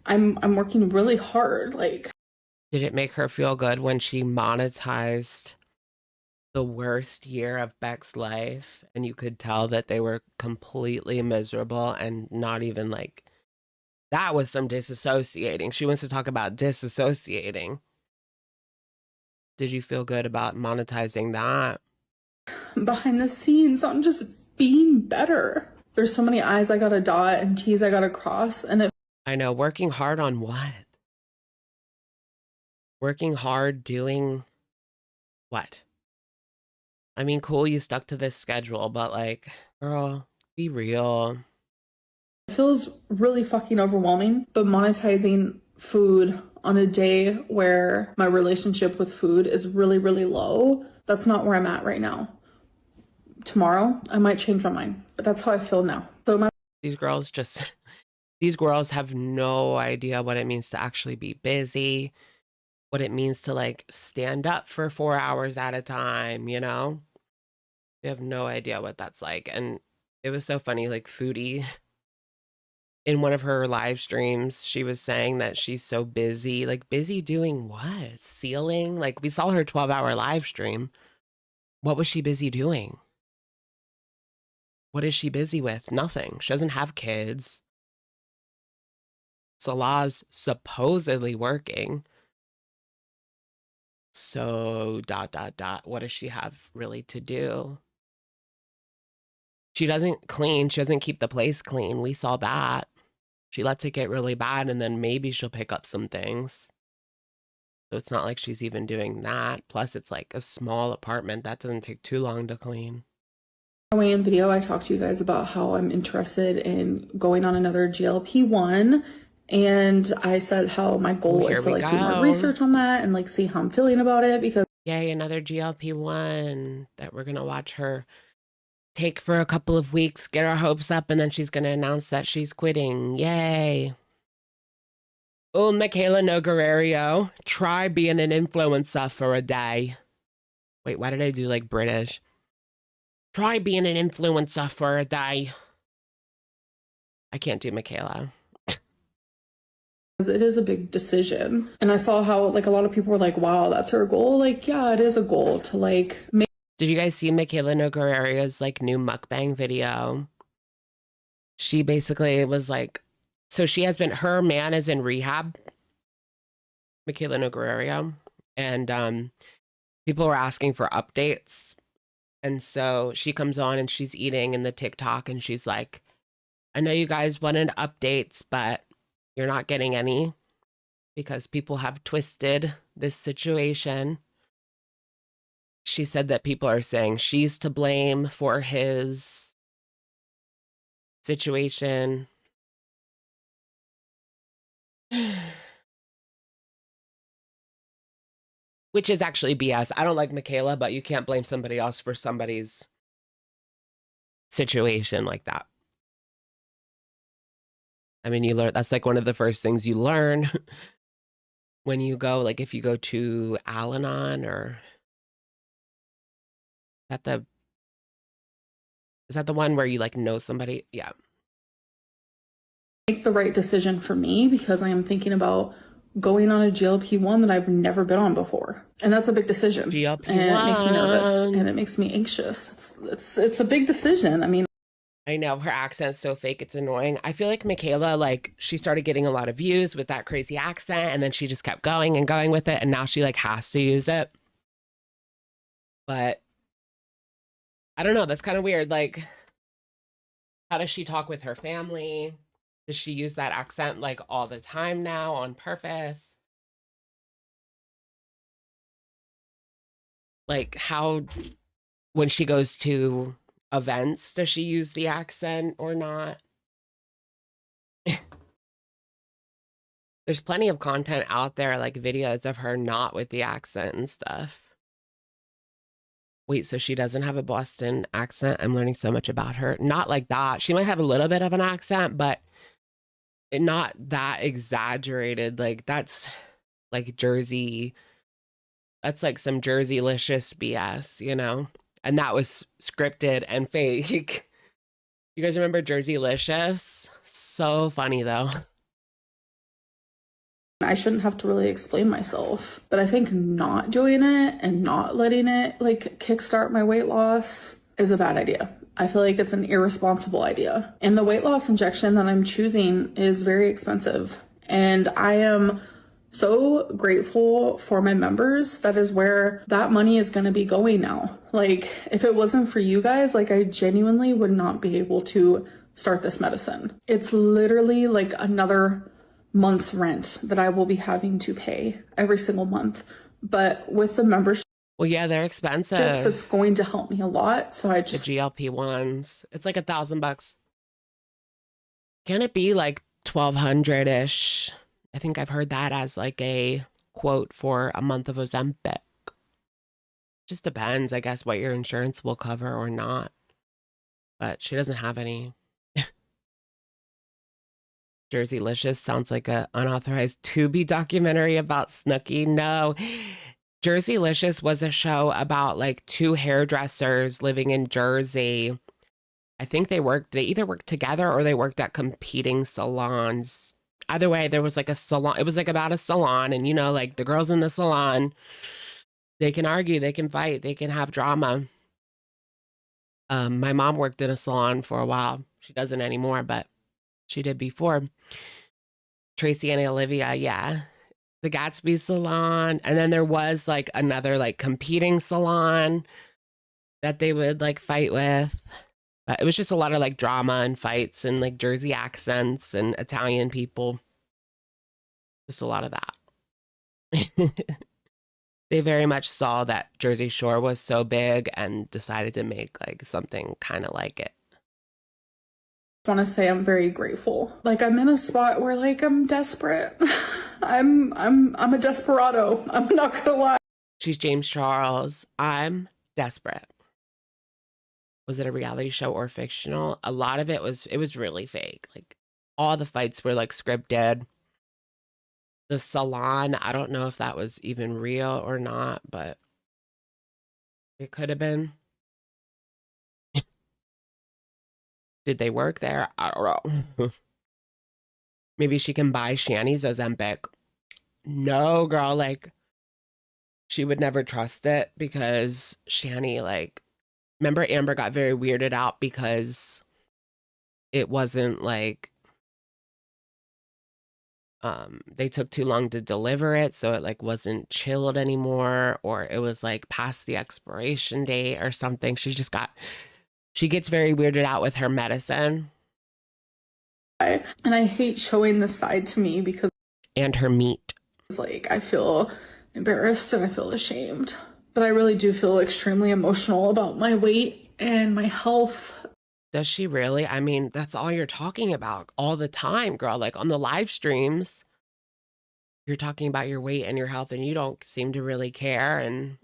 I'm working really hard. Like, did it make her feel good when she monetized the worst year of Beck's life, and you could tell that they were completely miserable and not even like, that was some disassociating. She wants to talk about disassociating. Did you feel good about monetizing that? Behind the scenes, I'm just being better. There's so many I's I gotta dot and T's I gotta cross, and I know, working hard on what? Working hard doing what? I mean, cool, you stuck to this schedule, but like, girl, be real. It feels really fucking overwhelming, but monetizing food on a day where my relationship with food is really, really low, that's not where I'm at right now. Tomorrow, I might change my mind, but that's how I feel now. So these girls have no idea what it means to actually be busy, what it means to like stand up for 4 hours at a time, you know? They have no idea what that's like. And it was so funny, like Foodie, in one of her live streams, she was saying that she's so busy. Like, busy doing what? Sealing? Like, we saw her 12-hour live stream. What was she busy doing? What is she busy with? Nothing. She doesn't have kids. Salah's supposedly working. So, ... What does she have really to do? She doesn't clean. She doesn't keep the place clean. We saw that. She lets it get really bad, and then maybe she'll pick up some things. So it's not like she's even doing that. Plus, it's like a small apartment. That doesn't take too long to clean. In video, I talked to you guys about how I'm interested in going on another GLP-1. And I said how my goal is to like do more research on that and like see how I'm feeling about it, because yay, another GLP-1 that we're gonna watch her take for a couple of weeks, get our hopes up, and then she's gonna announce that she's quitting. Yay. Oh, Michaela Nogueirario, try being an influencer for a day. Wait, why did I do like British? Try being an influencer for a day. I can't do Michaela. It is a big decision. And I saw how like a lot of people were like, wow, that's her goal. Like, yeah, it is a goal to like make. Did you guys see Michaela Nogueiraria's like new mukbang video? She basically was like, so she has been, her man is in rehab, Michaela Nogueirario, and people were asking for updates. And so she comes on and she's eating in the TikTok and she's like, I know you guys wanted updates, but you're not getting any because people have twisted this situation. She said that people are saying she's to blame for his situation. Which is actually BS. I don't like Michaela, but you can't blame somebody else for somebody's situation like that. I mean, you learn, that's like one of the first things you learn when you go, like if you go to Al-Anon or is that the one where you like know somebody? Yeah. Make the right decision for me because I am thinking about going on a GLP-1 that I've never been on before. And that's a big decision. GLP-1. And it makes me nervous and it makes me anxious. It's a big decision. I mean, I know her accent's so fake, it's annoying. I feel like Michaela, like she started getting a lot of views with that crazy accent and then she just kept going and going with it. And now she like has to use it. But I don't know. That's kind of weird. Like, how does she talk with her family? Does she use that accent like all the time now on purpose? Like how, when she goes to events, does she use the accent or not? There's plenty of content out there, like videos of her not with the accent and stuff. Wait, so she doesn't have a Boston accent? I'm learning so much about her. Not like that. She might have a little bit of an accent, but not that exaggerated. Like that's like Jersey. That's like some Jersey-licious BS, you know? And that was scripted and fake. You guys remember Jersey-licious? So funny though. I shouldn't have to really explain myself, but I think not doing it and not letting it like kickstart my weight loss is a bad idea. I feel like it's an irresponsible idea. And the weight loss injection that I'm choosing is very expensive. And I am so grateful for my members. That is where that money is going to be going now. Like if it wasn't for you guys, like I genuinely would not be able to start this medicine. It's literally like another month's rent that I will be having to pay every single month. But with the membership, well, yeah, they're expensive. It's going to help me a lot. So I just the GLP-1s. It's like $1,000. Can it be like 1,200-ish? I think I've heard that as like a quote for a month of Ozempic. Just depends, I guess, what your insurance will cover or not. But she doesn't have any. Jersey-licious sounds like a unauthorized Tubi documentary about Snooki. No. Jersey-licious was a show about like two hairdressers living in Jersey. I think they either worked together or they worked at competing salons. Either way, there was like a salon. It was like about a salon, and you know, like the girls in the salon, they can argue, they can fight, they can have drama. My mom worked in a salon for a while. She doesn't anymore, but she did before. Tracy and Olivia, yeah. The Gatsby salon. And then there was like another like competing salon that they would like fight with. But it was just a lot of like drama and fights and like Jersey accents and Italian people. Just a lot of that. They very much saw that Jersey Shore was so big and decided to make like something kind of like it. I want to say I'm very grateful. Like I'm in a spot where like I'm desperate. I'm a desperado. I'm not gonna lie. She's James Charles. I'm desperate. Was it a reality show or fictional? A lot of it was really fake. Like all the fights were like scripted. The salon, I don't know if that was even real or not, but it could have been. Did they work there? I don't know. Maybe she can buy Shani's Ozempic. No, girl, like she would never trust it because Shani, like, remember Amber got very weirded out because it wasn't like they took too long to deliver it, so it like wasn't chilled anymore, or it was like past the expiration date or something. She gets very weirded out with her medicine. And I hate showing this side to me because and her meat. Like I feel embarrassed and I feel ashamed. But I really do feel extremely emotional about my weight and my health. Does she really? I mean, that's all you're talking about all the time, girl. Like on the live streams, you're talking about your weight and your health and you don't seem to really care. And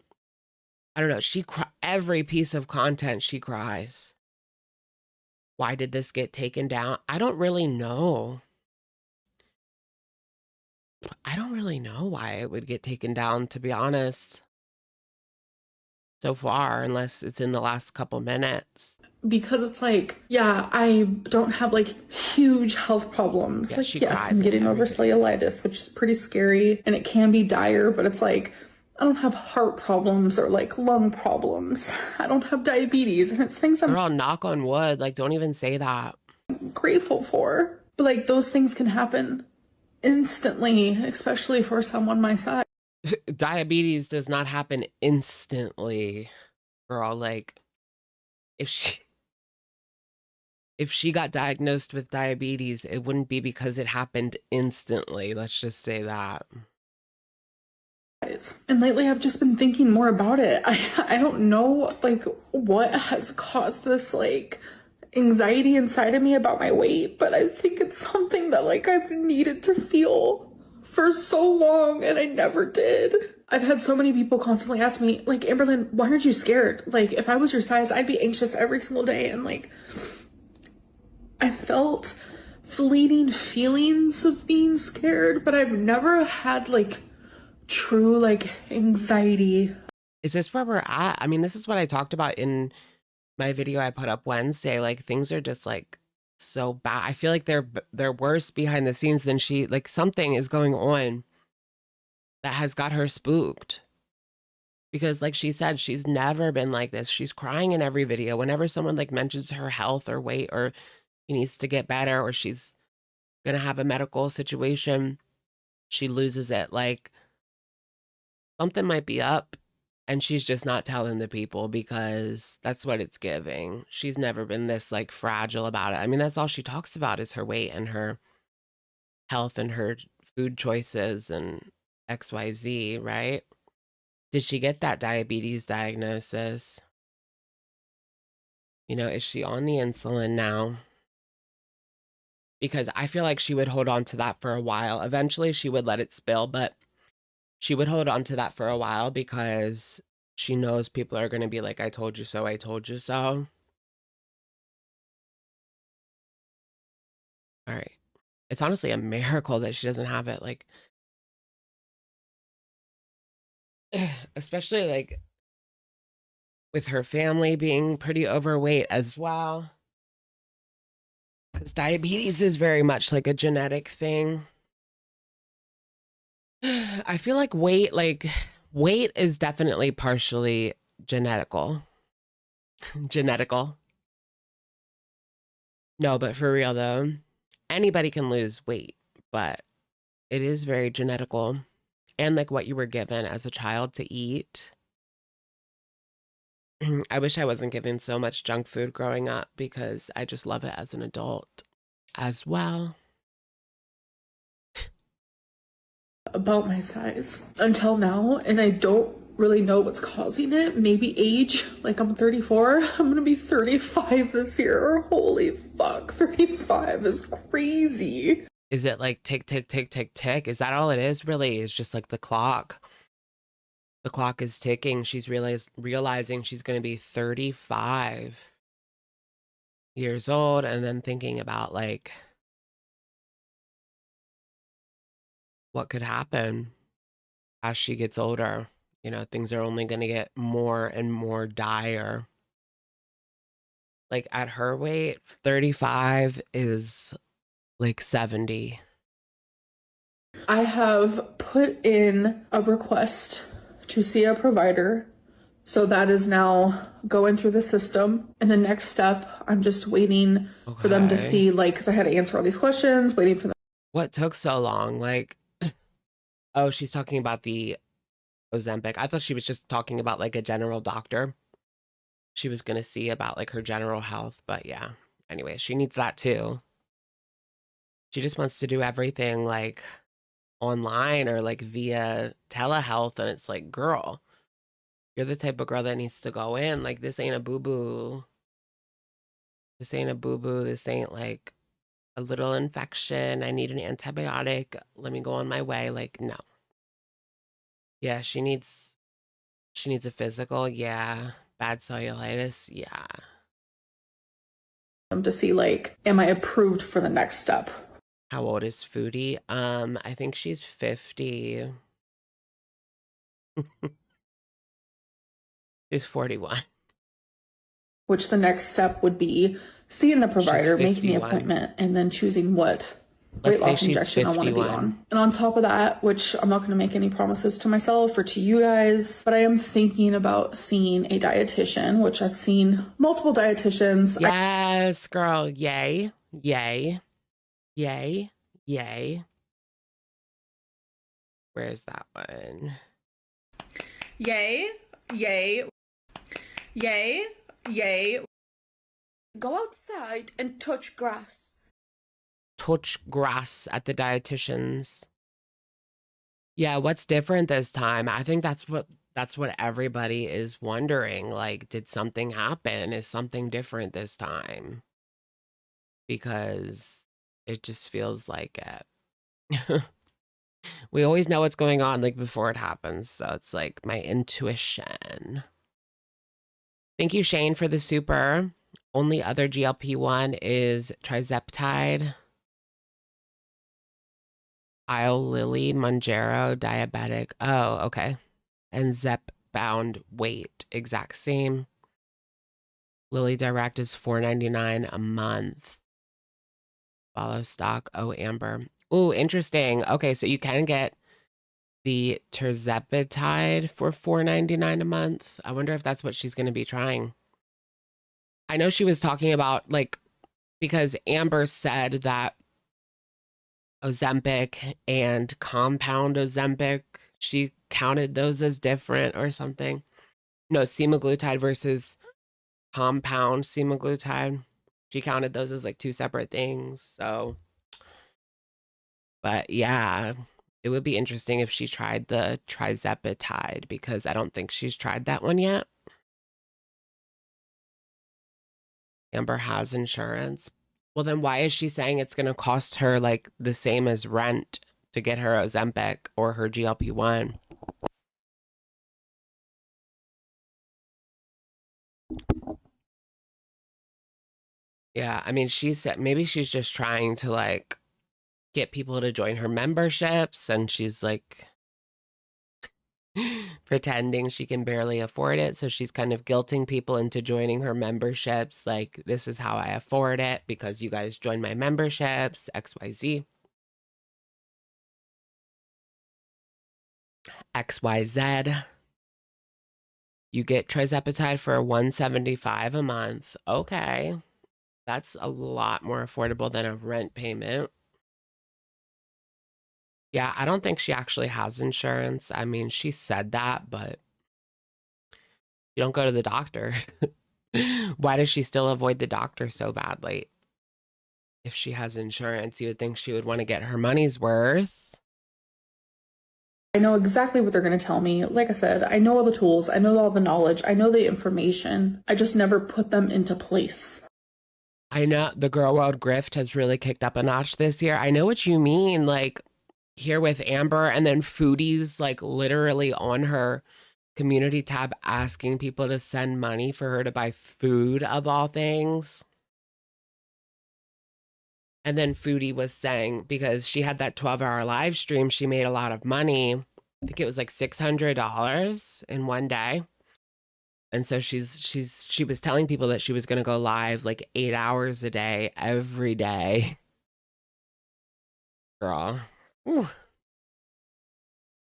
I don't know, every piece of content she cries. Why did this get taken down? I don't really know. I don't really know why it would get taken down, to be honest. So far, unless it's in the last couple minutes. Because it's like, yeah, I don't have like huge health problems. Yeah, like, yes, I'm getting over cellulitis, which is pretty scary and it can be dire, but it's like, I don't have heart problems or like lung problems. I don't have diabetes, and it's things I'm Girl, knock on wood. Like, don't even say that. Grateful for. But like, those things can happen instantly, especially for someone my size. Diabetes does not happen instantly, girl. Like, if she got diagnosed with diabetes, it wouldn't be because it happened instantly. Let's just say that. And lately I've just been thinking more about it. I don't know like what has caused this like anxiety inside of me about my weight, but I think it's something that like I've needed to feel for so long and I never did. I've had so many people constantly ask me like, Amberlynn, why aren't you scared? Like if I was your size, I'd be anxious every single day. And like I felt fleeting feelings of being scared, but I've never had like true like anxiety. Is this where we're at? I mean, this is what I talked about in my video I put up Wednesday. Like things are just like so bad. I feel like they're worse behind the scenes than like something is going on that has got her spooked. Because like she said, she's never been like this. She's crying in every video. Whenever someone like mentions her health or weight or he needs to get better or she's gonna have a medical situation, she loses it. Like something might be up and she's just not telling the people because that's what it's giving. She's never been this like fragile about it. I mean, that's all she talks about is her weight and her health and her food choices and XYZ, right? Did she get that diabetes diagnosis? You know, is she on the insulin now? Because I feel like she would hold on to that for a while. Eventually she would let it spill, but she would hold on to that for a while because she knows people are going to be like, I told you so, I told you so. All right. It's honestly a miracle that she doesn't have it. Like, especially like with her family being pretty overweight as well. Because diabetes is very much like a genetic thing. I feel like weight is definitely partially genetical. Genetical. No, but for real though, anybody can lose weight, but it is very genetical. And like what you were given as a child to eat. I wish I wasn't given so much junk food growing up because I just love it as an adult as well. About my size until now, and I don't really know what's causing it. Maybe age. Like, I'm 34. I'm gonna be 35 this year. Holy fuck, 35 is crazy. Is it like tick, tick, tick, tick, tick? Is that all it is? Really, it's just like the clock. The clock is ticking. She's realizing she's going to be 35 years old, and then thinking about like what could happen as she gets older. You know, things are only going to get more and more dire. Like at her weight, 35 is like 70. I have put in a request to see a provider. So that is now going through the system. And the next step, I'm just waiting for them to see, like, because I had to answer all these questions, waiting for them. What took so long? Like, oh, she's talking about the Ozempic. I thought she was just talking about like a general doctor. She was going to see about like her general health. But yeah, anyway, she needs that too. She just wants to do everything like online or like via telehealth. And it's like, girl, you're the type of girl that needs to go in. Like, this ain't a boo-boo. This ain't a boo-boo. This ain't like a little infection. I need an antibiotic. Let me go on my way. Like, no. Yeah, she needs a physical. Yeah. Bad cellulitis. Yeah. To see, like, am I approved for the next step? How old is Foodie? I think she's 50. She's 41. Which the next step would be seeing the provider, making the appointment, and then choosing what weight loss injection I want to be on. And on top of that, which I'm not going to make any promises to myself or to you guys, but I am thinking about seeing a dietitian, which I've seen multiple dietitians. Yes, girl. Yay. Yay. Yay. Yay. Where's that one? Yay. Yay. Yay. Yay. Go outside and touch grass. Touch grass at the dietitian's. Yeah, what's different this time? I think that's what everybody is wondering. Like, did something happen? Is something different this time? Because it just feels like it. We always know what's going on like before it happens. So it's like my intuition. Thank you, Shane, for the super. Only other GLP-1 is trizeptide, Lily, Mounjaro, diabetic. Oh, okay. And Zepbound weight, exact same. Lily Direct is $4.99 a month. Follow stock. Oh, Amber. Ooh, interesting. Okay, so you can get the tirzepatide for $4.99 a month. I wonder if that's what she's going to be trying. I know she was talking about, like, because Amber said that Ozempic and compound Ozempic, she counted those as different or something. No, semaglutide versus compound semaglutide. She counted those as like two separate things. So, but yeah, it would be interesting if she tried the trizepatide because I don't think she's tried that one yet. Amber has insurance. Well, then why is she saying it's going to cost her like the same as rent to get her Ozempic or her GLP-1? Yeah, I mean, she said maybe she's just trying to like get people to join her memberships, and she's like pretending she can barely afford it. So she's kind of guilting people into joining her memberships. Like, this is how I afford it because you guys join my memberships, XYZ. XYZ. You get trizepatide for $175 a month. Okay. That's a lot more affordable than a rent payment. Yeah, I don't think she actually has insurance. I mean, she said that, but you don't go to the doctor. Why does she still avoid the doctor so badly? If she has insurance, you would think she would want to get her money's worth. I know exactly what they're going to tell me. Like I said, I know all the tools, I know all the knowledge, I know the information. I just never put them into place. I know the girl world grift has really kicked up a notch this year. I know what you mean. Like here with Amber, and then Foodie's like literally on her community tab asking people to send money for her to buy food, of all things. And then Foodie was saying, because she had that 12-hour live stream, she made a lot of money. I think it was like $600 in one day. And so she was telling people that she was going to go live like 8 hours a day, every day. Girl. Ooh.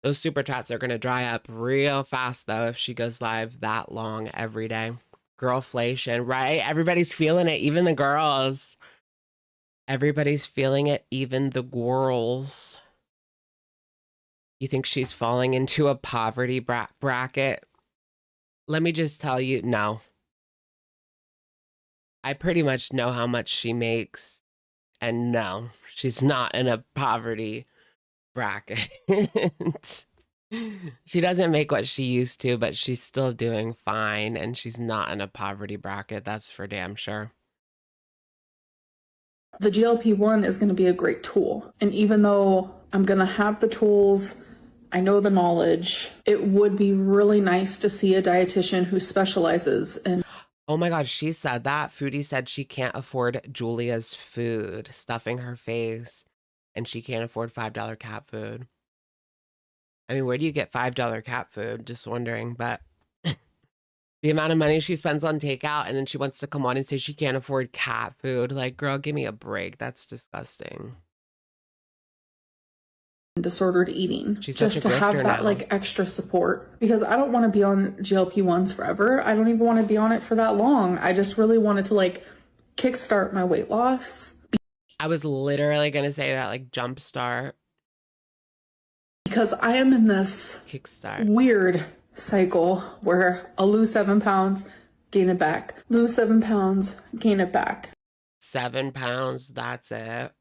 Those super chats are going to dry up real fast, though, if she goes live that long every day. Girlflation, right? Everybody's feeling it, even the girls. Everybody's feeling it, even the girls. You think she's falling into a poverty bracket? Let me just tell you, no. I pretty much know how much she makes, and no, she's not in a poverty bracket. She doesn't make what she used to, but she's still doing fine, and she's not in a poverty bracket, that's for damn sure. The GLP-1 is going to be a great tool, and even though I'm going to have the tools, I know the knowledge, it would be really nice to see a dietitian who specializes in... Oh my God, she said that. Foodie said she can't afford Julia's food, stuffing her face, and she can't afford $5 cat food. I mean, where do you get $5 cat food? Just wondering, but the amount of money she spends on takeout, and then she wants to come on and say she can't afford cat food. Like, girl, give me a break. That's disgusting. Disordered eating. She's just to have that now. like extra support, because I don't want to be on GLP-1s forever. I don't even want to be on it for that long. I just really wanted to like kickstart my weight loss. I was literally going to say that, like jumpstart. Because I am in this weird cycle where I'll lose 7 pounds, gain it back. Lose 7 pounds, gain it back. 7 pounds, that's it.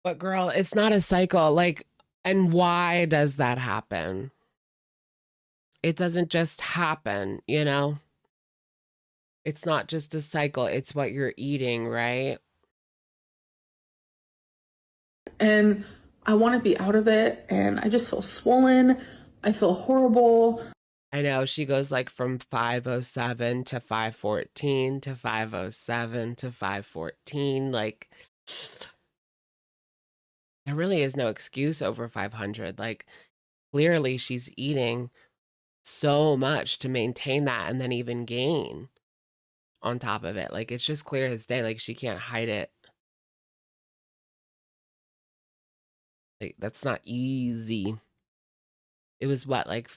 But girl, it's not a cycle. Like, and why does that happen? It doesn't just happen, you know? It's not just a cycle. It's what you're eating, right? And I want to be out of it, and I just feel swollen. I feel horrible. I know, she goes like from 507 to 514 to 507 to 514. Like, there really is no excuse over 500. Like, clearly she's eating so much to maintain that and then even gain on top of it. Like, it's just clear as day. Like, she can't hide it. Like, that's not easy. It was what, like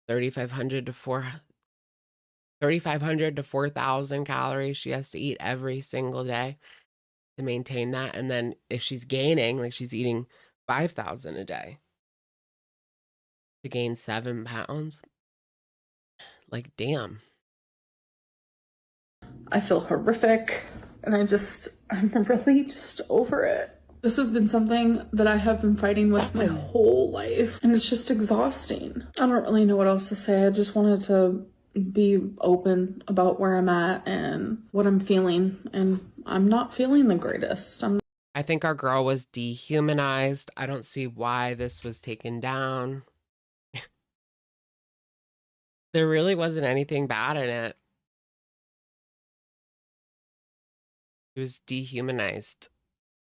3,500 to 4,000 calories she has to eat every single day to maintain that. And then if she's gaining, like she's eating 5,000 a day to gain 7 pounds. Like, damn. I feel horrific, and I'm really just over it. This has been something that I have been fighting with my whole life, and it's just exhausting. I don't really know what else to say. I just wanted to be open about where I'm at and what I'm feeling, and I'm not feeling the greatest. I think our girl was dehumanized. I don't see why this was taken down. There really wasn't anything bad in it. It was dehumanized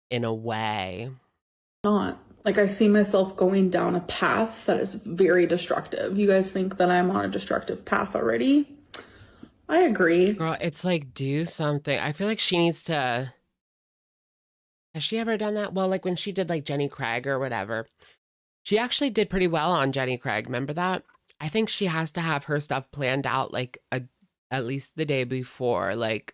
in a way. Not. Like, I see myself going down a path that is very destructive. You guys think that I'm on a destructive path already? I agree. Girl, it's like, do something. I feel like she needs to... Has she ever done that? Well, like when she did like Jenny Craig or whatever. She actually did pretty well on Jenny Craig. Remember that? I think she has to have her stuff planned out like at least the day before, like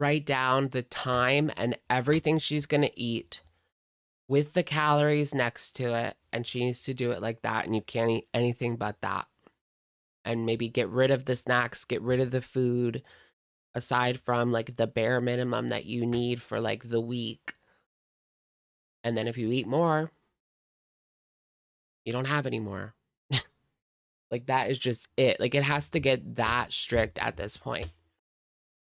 write down the time and everything she's going to eat with the calories next to it. And she needs to do it like that. And you can't eat anything but that. And maybe get rid of the snacks, get rid of the food aside from like the bare minimum that you need for like the week. And then if you eat more, you don't have any more. Like that is just it. Like it has to get that strict at this point.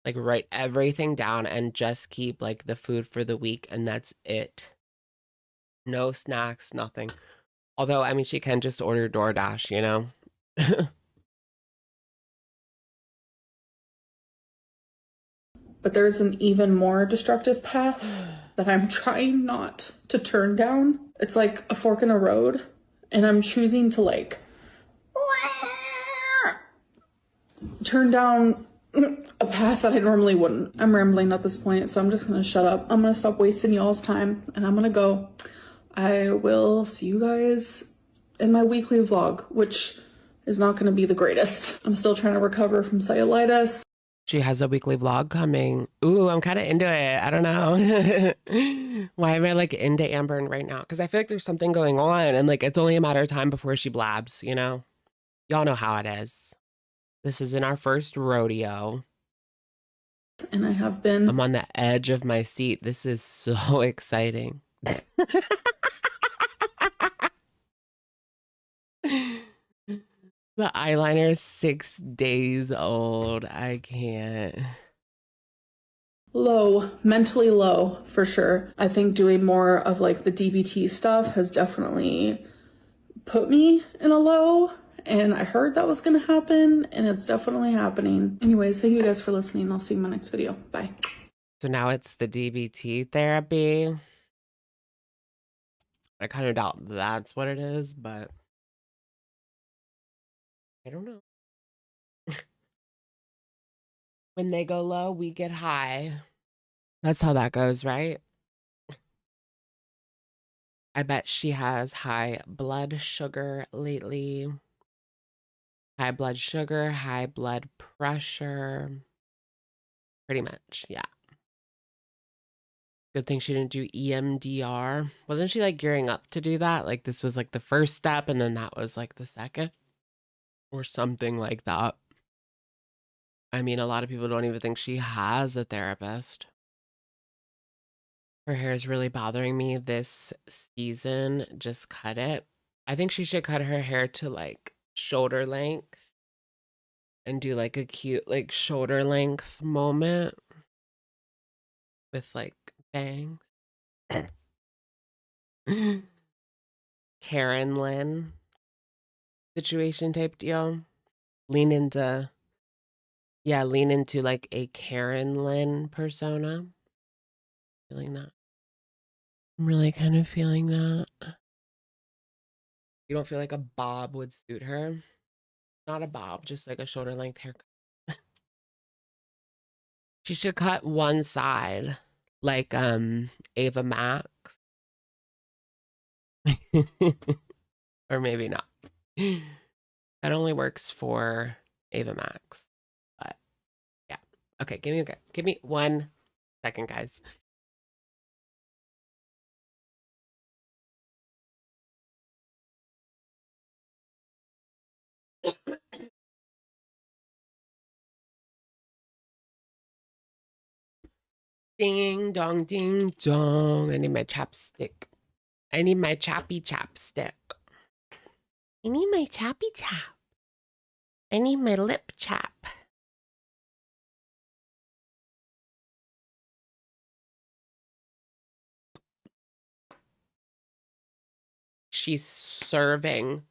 Like write everything down and just keep like the food for the week and that's it. No snacks, nothing. Although, I mean, she can just order DoorDash, you know? But there's an even more destructive path that I'm trying not to turn down. It's like a fork in a road, and I'm choosing to like turn down a path that I normally wouldn't. I'm rambling at this point, so I'm just gonna shut up. I'm gonna stop wasting y'all's time, and I'm gonna go. I will see you guys in my weekly vlog, which is not gonna be the greatest. I'm still trying to recover from cellulitis. She has a weekly vlog coming. Ooh, I'm kind of into it. I don't know. Why am I like into Amberlynn right now? Because I feel like there's something going on and like it's only a matter of time before she blabs, you know? Y'all know how it is. This isn't our first rodeo. And I have been. I'm on the edge of my seat. This is so exciting. The eyeliner is 6 days old. I can't. Low, mentally low for sure. I think doing more of like the DBT stuff has definitely put me in a low, and I heard that was gonna happen, and it's definitely happening. Anyways, thank you guys for listening. I'll see you in my next video. Bye. So now it's the DBT therapy. I kind of doubt that's what it is, but I don't know. When they go low, we get high. That's how that goes, right? I bet she has high blood sugar lately. High blood sugar, high blood pressure. Pretty much, yeah. Good thing she didn't do EMDR. Wasn't she like gearing up to do that? Like this was like the first step and then that was like the second? Or something like that. I mean, a lot of people don't even think she has a therapist. Her hair is really bothering me this season. Just cut it. I think she should cut her hair to like shoulder length and do like a cute like shoulder length moment with like bangs. Karen Lynn situation type deal. Lean into like a Karen Lynn persona. Feeling that. I'm really kind of feeling that. You don't feel like a bob would suit her? Not a bob, just like a shoulder length haircut. She should cut one side, like Ava Max. Or maybe not. That only works for Ava Max. But yeah. Okay, give me 1 second, guys. Ding dong, ding dong. I need my chapstick. I need my chappy chapstick. I need my chappy chap. I need my lip chap. She's serving.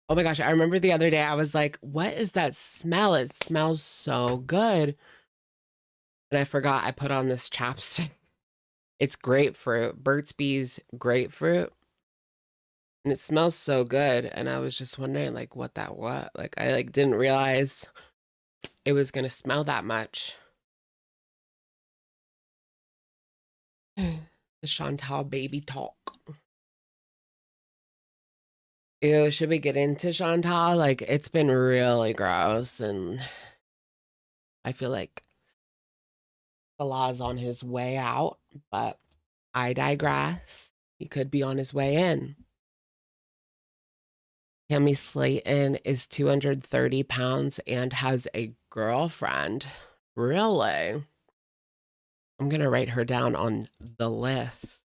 Oh my gosh, I remember the other day I was like, what is that smell? It smells so good. And I forgot I put on this chapstick. It's grapefruit, Burt's Bees grapefruit. And it smells so good. And I was just wondering like what that was. Like I like didn't realize it was gonna smell that much. The Chantal baby talk. Ew, should we get into Chantal? Like, it's been really gross, and I feel like the law's on his way out, but I digress. He could be on his way in. Tammy Slayton is 230 pounds and has a girlfriend. Really? I'm going to write her down on the list.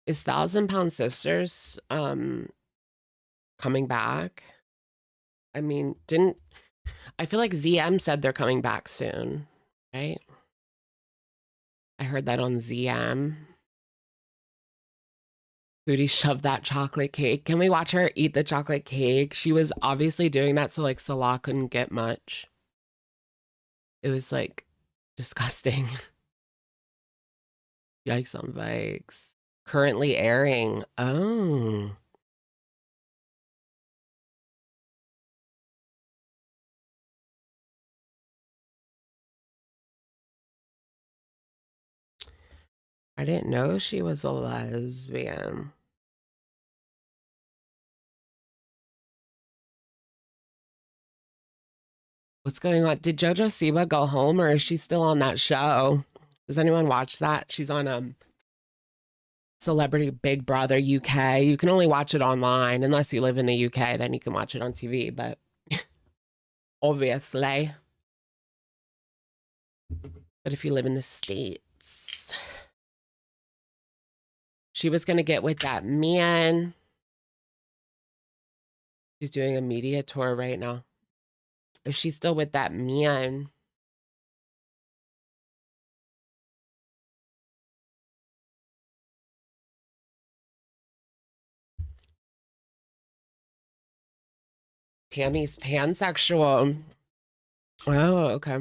Is 1,000 Pound Sisters coming back? I mean, I feel like ZM said they're coming back soon, right? I heard that on ZM. Foodie shoved that chocolate cake. Can we watch her eat the chocolate cake? She was obviously doing that so like Salah couldn't get much. It was like disgusting. Yikes on bikes. Currently airing. Oh. I didn't know she was a lesbian. What's going on? Did JoJo Siwa go home or is she still on that show? Does anyone watch that? She's on Celebrity Big Brother UK. You can only watch it online unless you live in the UK, then you can watch it on TV, but obviously. But if you live in the States, she was going to get with that man. She's doing a media tour right now. Is she still with that man? Tammy's pansexual. Oh, okay.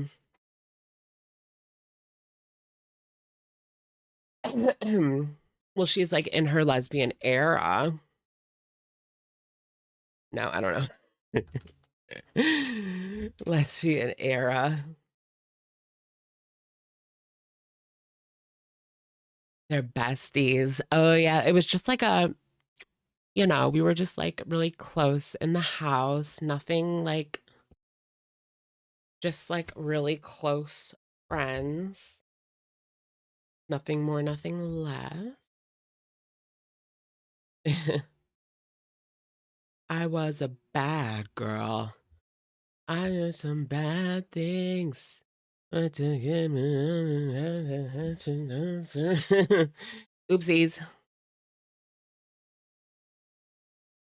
Well, she's like in her lesbian era. No, I don't know. Lesbian era. They're besties. Oh, yeah. It was just like we were just like really close in the house. Nothing like, just like really close friends. Nothing more, nothing less. I was a bad girl. I did some bad things. Oopsies.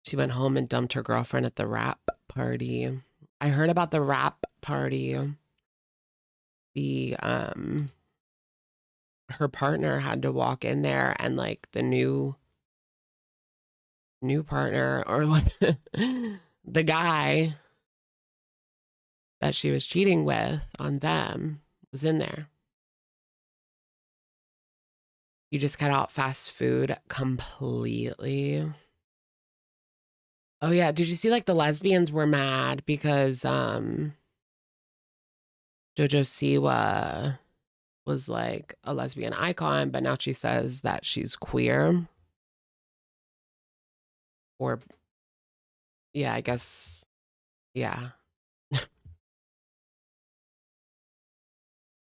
She went home and dumped her girlfriend at the wrap party. I heard about the wrap party. The her partner had to walk in there and like the new partner or what the guy that she was cheating with on them was in there. You just cut out fast food completely. Oh yeah, did you see like the lesbians were mad because JoJo Siwa was like a lesbian icon, but now she says that she's queer. Or yeah, I guess yeah.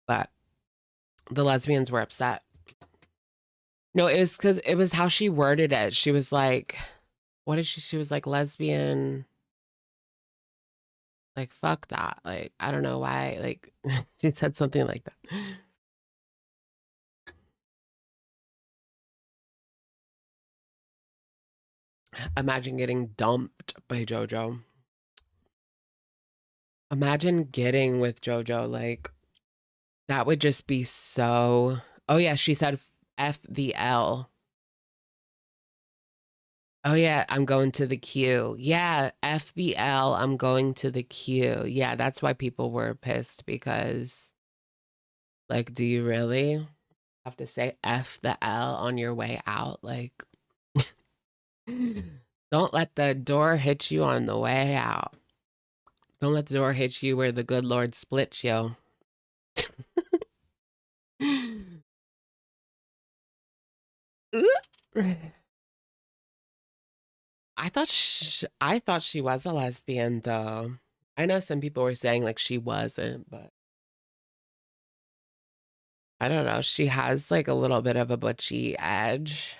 But the lesbians were upset. No, it was because it was how she worded it. She was like, what did she was like lesbian, like fuck that. Like, I don't know why. Like she said something like that. Imagine getting dumped by JoJo. Imagine getting with JoJo. Like, that would just be so. Oh, yeah. She said F the L. Oh, yeah. I'm going to the queue. Yeah. F the L. I'm going to the queue. Yeah. That's why people were pissed because, like, do you really have to say F the L on your way out? Like, don't let the door hit you on the way out. Don't let the door hit you where the good Lord splits you. I thought she was a lesbian though. I know some people were saying like she wasn't, but I don't know. She has like a little bit of a butchy edge.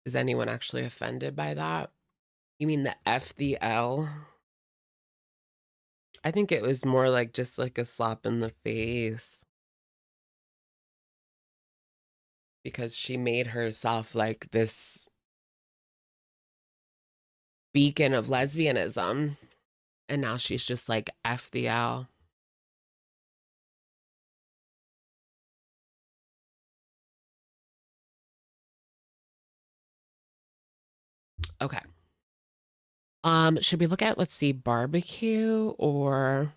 Is anyone actually offended by that? You mean the F the L? I think it was more like just like a slap in the face because she made herself like this beacon of lesbianism and now she's just like F the L. Okay. Should we look at, let's see, barbecue or,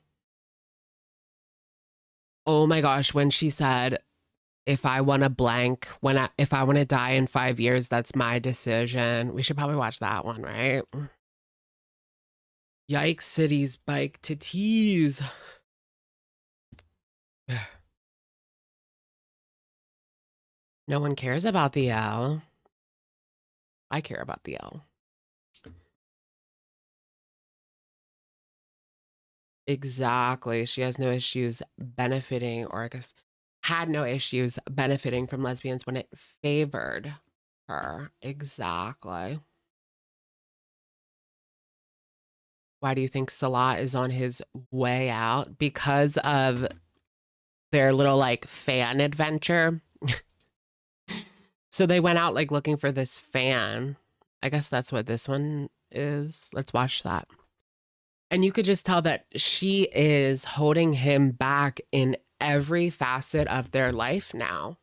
oh my gosh, when she said, if I want to blank, if I want to die in 5 years, that's my decision. We should probably watch that one, right? Yikes City's bike to tease. No one cares about the L. I care about the L. Exactly. She has no issues benefiting, or I guess had no issues benefiting from lesbians when it favored her. Exactly. Why do you think Salah is on his way out? Because of their little like fan adventure. So they went out like looking for this fan. I guess that's what this one is. Let's watch that. And you could just tell that she is holding him back in every facet of their life now.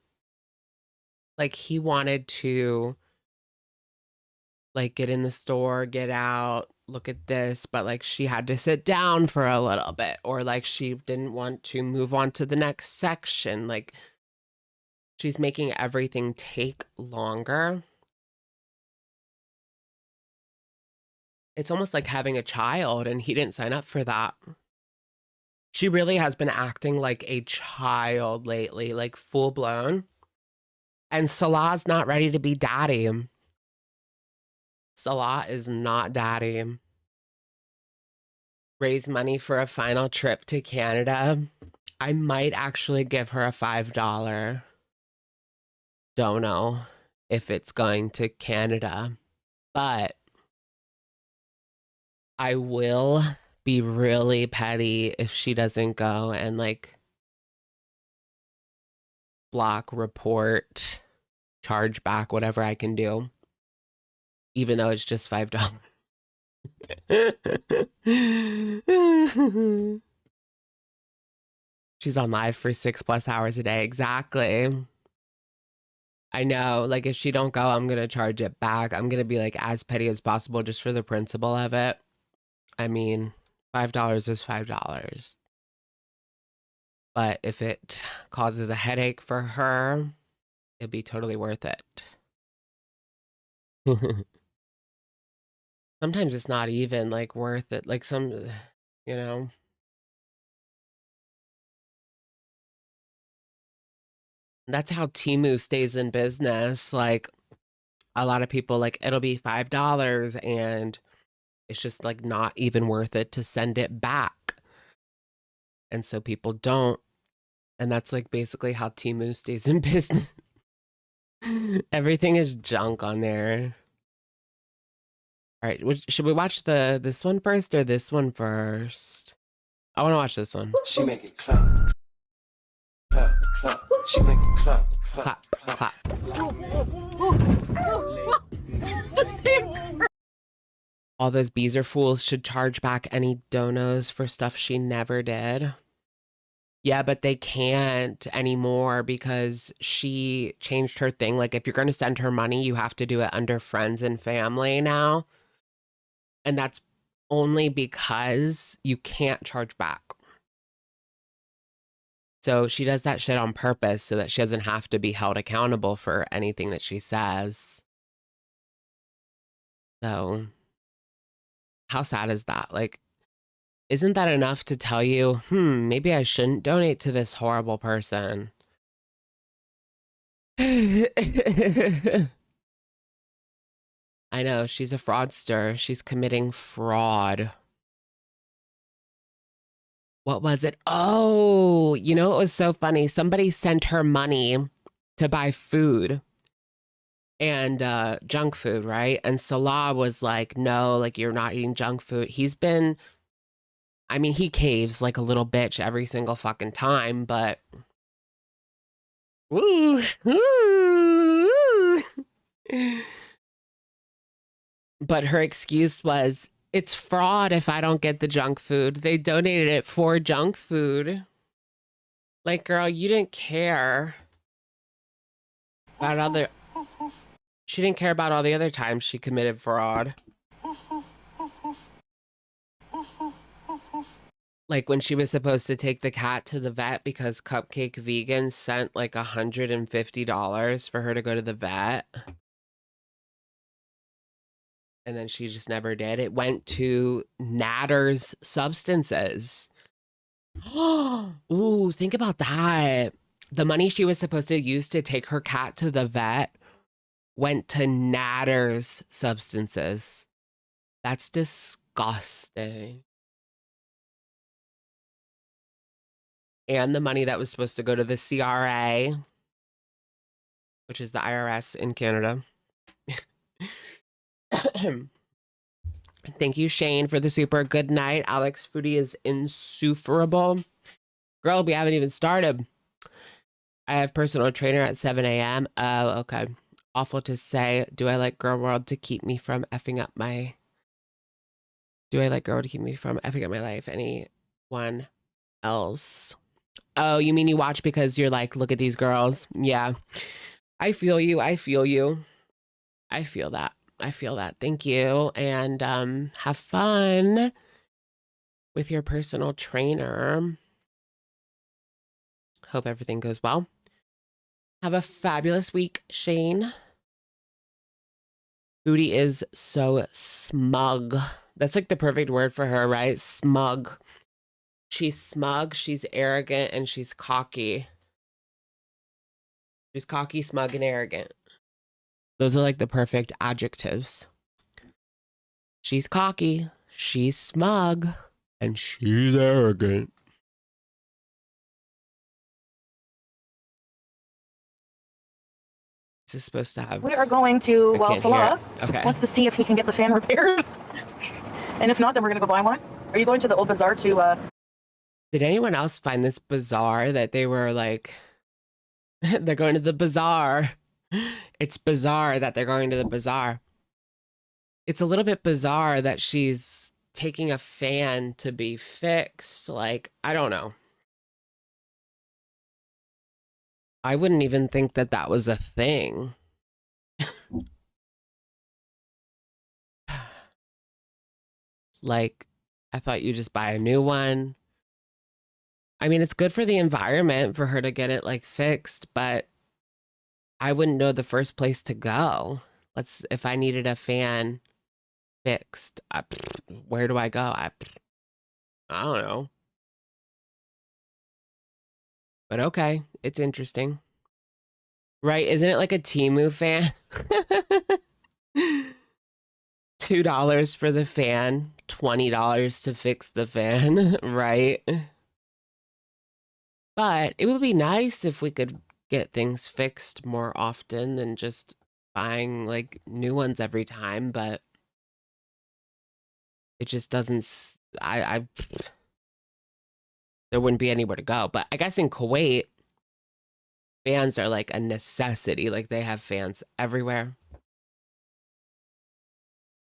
Like he wanted to like get in the store, get out, look at this, but like she had to sit down for a little bit, or like she didn't want to move on to the next section. Like she's making everything take longer. It's almost like having a child, and he didn't sign up for that. She really has been acting like a child lately, like full blown. And Salah's not ready to be daddy. Salah is not daddy. Raise money for a final trip to Canada. I might actually give her a $5. Don't know if it's going to Canada, but I will be really petty if she doesn't go and like block, report, charge back, whatever I can do, even though it's just $5. She's on live for 6+ hours a day. Exactly. I know, like if she don't go, I'm gonna charge it back. I'm gonna be like as petty as possible just for the principle of it. I mean, $5 is $5. But if it causes a headache for her, it'd be totally worth it. Sometimes it's not even like worth it. Like some, you know. That's how Timu stays in business. Like a lot of people like it'll be $5 and it's just like not even worth it to send it back. And so people don't. And that's like basically how Timu stays in business. Everything is junk on there. All right, should we watch this one first or this one first? I want to watch this one. She make it clap, clap, clap. She make it clap, Clap, clap. All those beezer fools should charge back any donos for stuff she never did. Yeah, but they can't anymore because she changed her thing. Like if you're going to send her money, you have to do it under friends and family now. And that's only because you can't charge back. So she does that shit on purpose so that she doesn't have to be held accountable for anything that she says. So how sad is that? Like isn't that enough to tell you, maybe I shouldn't donate to this horrible person? I know, she's a fraudster. She's committing fraud. What was it? Oh, you know, it was so funny. Somebody sent her money to buy food and junk food, right? And Salah was like, no, like, you're not eating junk food. He caves like a little bitch every single fucking time, but woo, woo. But her excuse was, it's fraud if I don't get the junk food. They donated it for junk food. Like, girl, you didn't care about she didn't care about all the other times she committed fraud. Like when she was supposed to take the cat to the vet because Cupcake Vegan sent like $150 for her to go to the vet. And then she just never did. It went to Natter's Substances. Ooh, think about that. The money she was supposed to use to take her cat to the vet went to Natter's Substances. That's disgusting. And the money that was supposed to go to the CRA, which is the IRS in Canada. Thank you, Shane, for the super good night. Alex Foodie is insufferable. Girl, we haven't even started. I have personal trainer at 7 a.m. Oh, okay. Awful to say. Do I like Girl World to keep me from effing up my... Do I like Girl World to keep me from effing up my life? Anyone else? Oh, you mean you watch because you're like, look at these girls? Yeah. I feel you. I feel you. I feel that. I feel that. Thank you. And have fun with your personal trainer. Hope everything goes well. Have a fabulous week, Shane. Foodie is so smug. That's like the perfect word for her, right? Smug. She's smug, she's arrogant, and she's cocky. She's cocky, smug, and arrogant. Those are like the perfect adjectives. She's cocky, she's smug, and she's arrogant. This is supposed to have... We are going to, well, Salah wants to see if he can get the fan repaired. And if not, then we're going to go buy one. Are you going to the old bazaar to... Did anyone else find this bizarre that they were like, they're going to the bazaar? It's bizarre that they're going to the bazaar. It's a little bit bizarre that she's taking a fan to be fixed. Like, I don't know. I wouldn't even think that that was a thing. Like, I thought you just buy a new one. I mean, it's good for the environment for her to get it like fixed, but I wouldn't know the first place to go. If I needed a fan fixed, where do I go? I don't know. But okay, it's interesting. Right? Isn't it like a Temu fan? $2 for the fan, $20 to fix the fan, right? But it would be nice if we could get things fixed more often than just buying like new ones every time, but it just doesn't, there wouldn't be anywhere to go. But I guess in Kuwait, fans are like a necessity. Like they have fans everywhere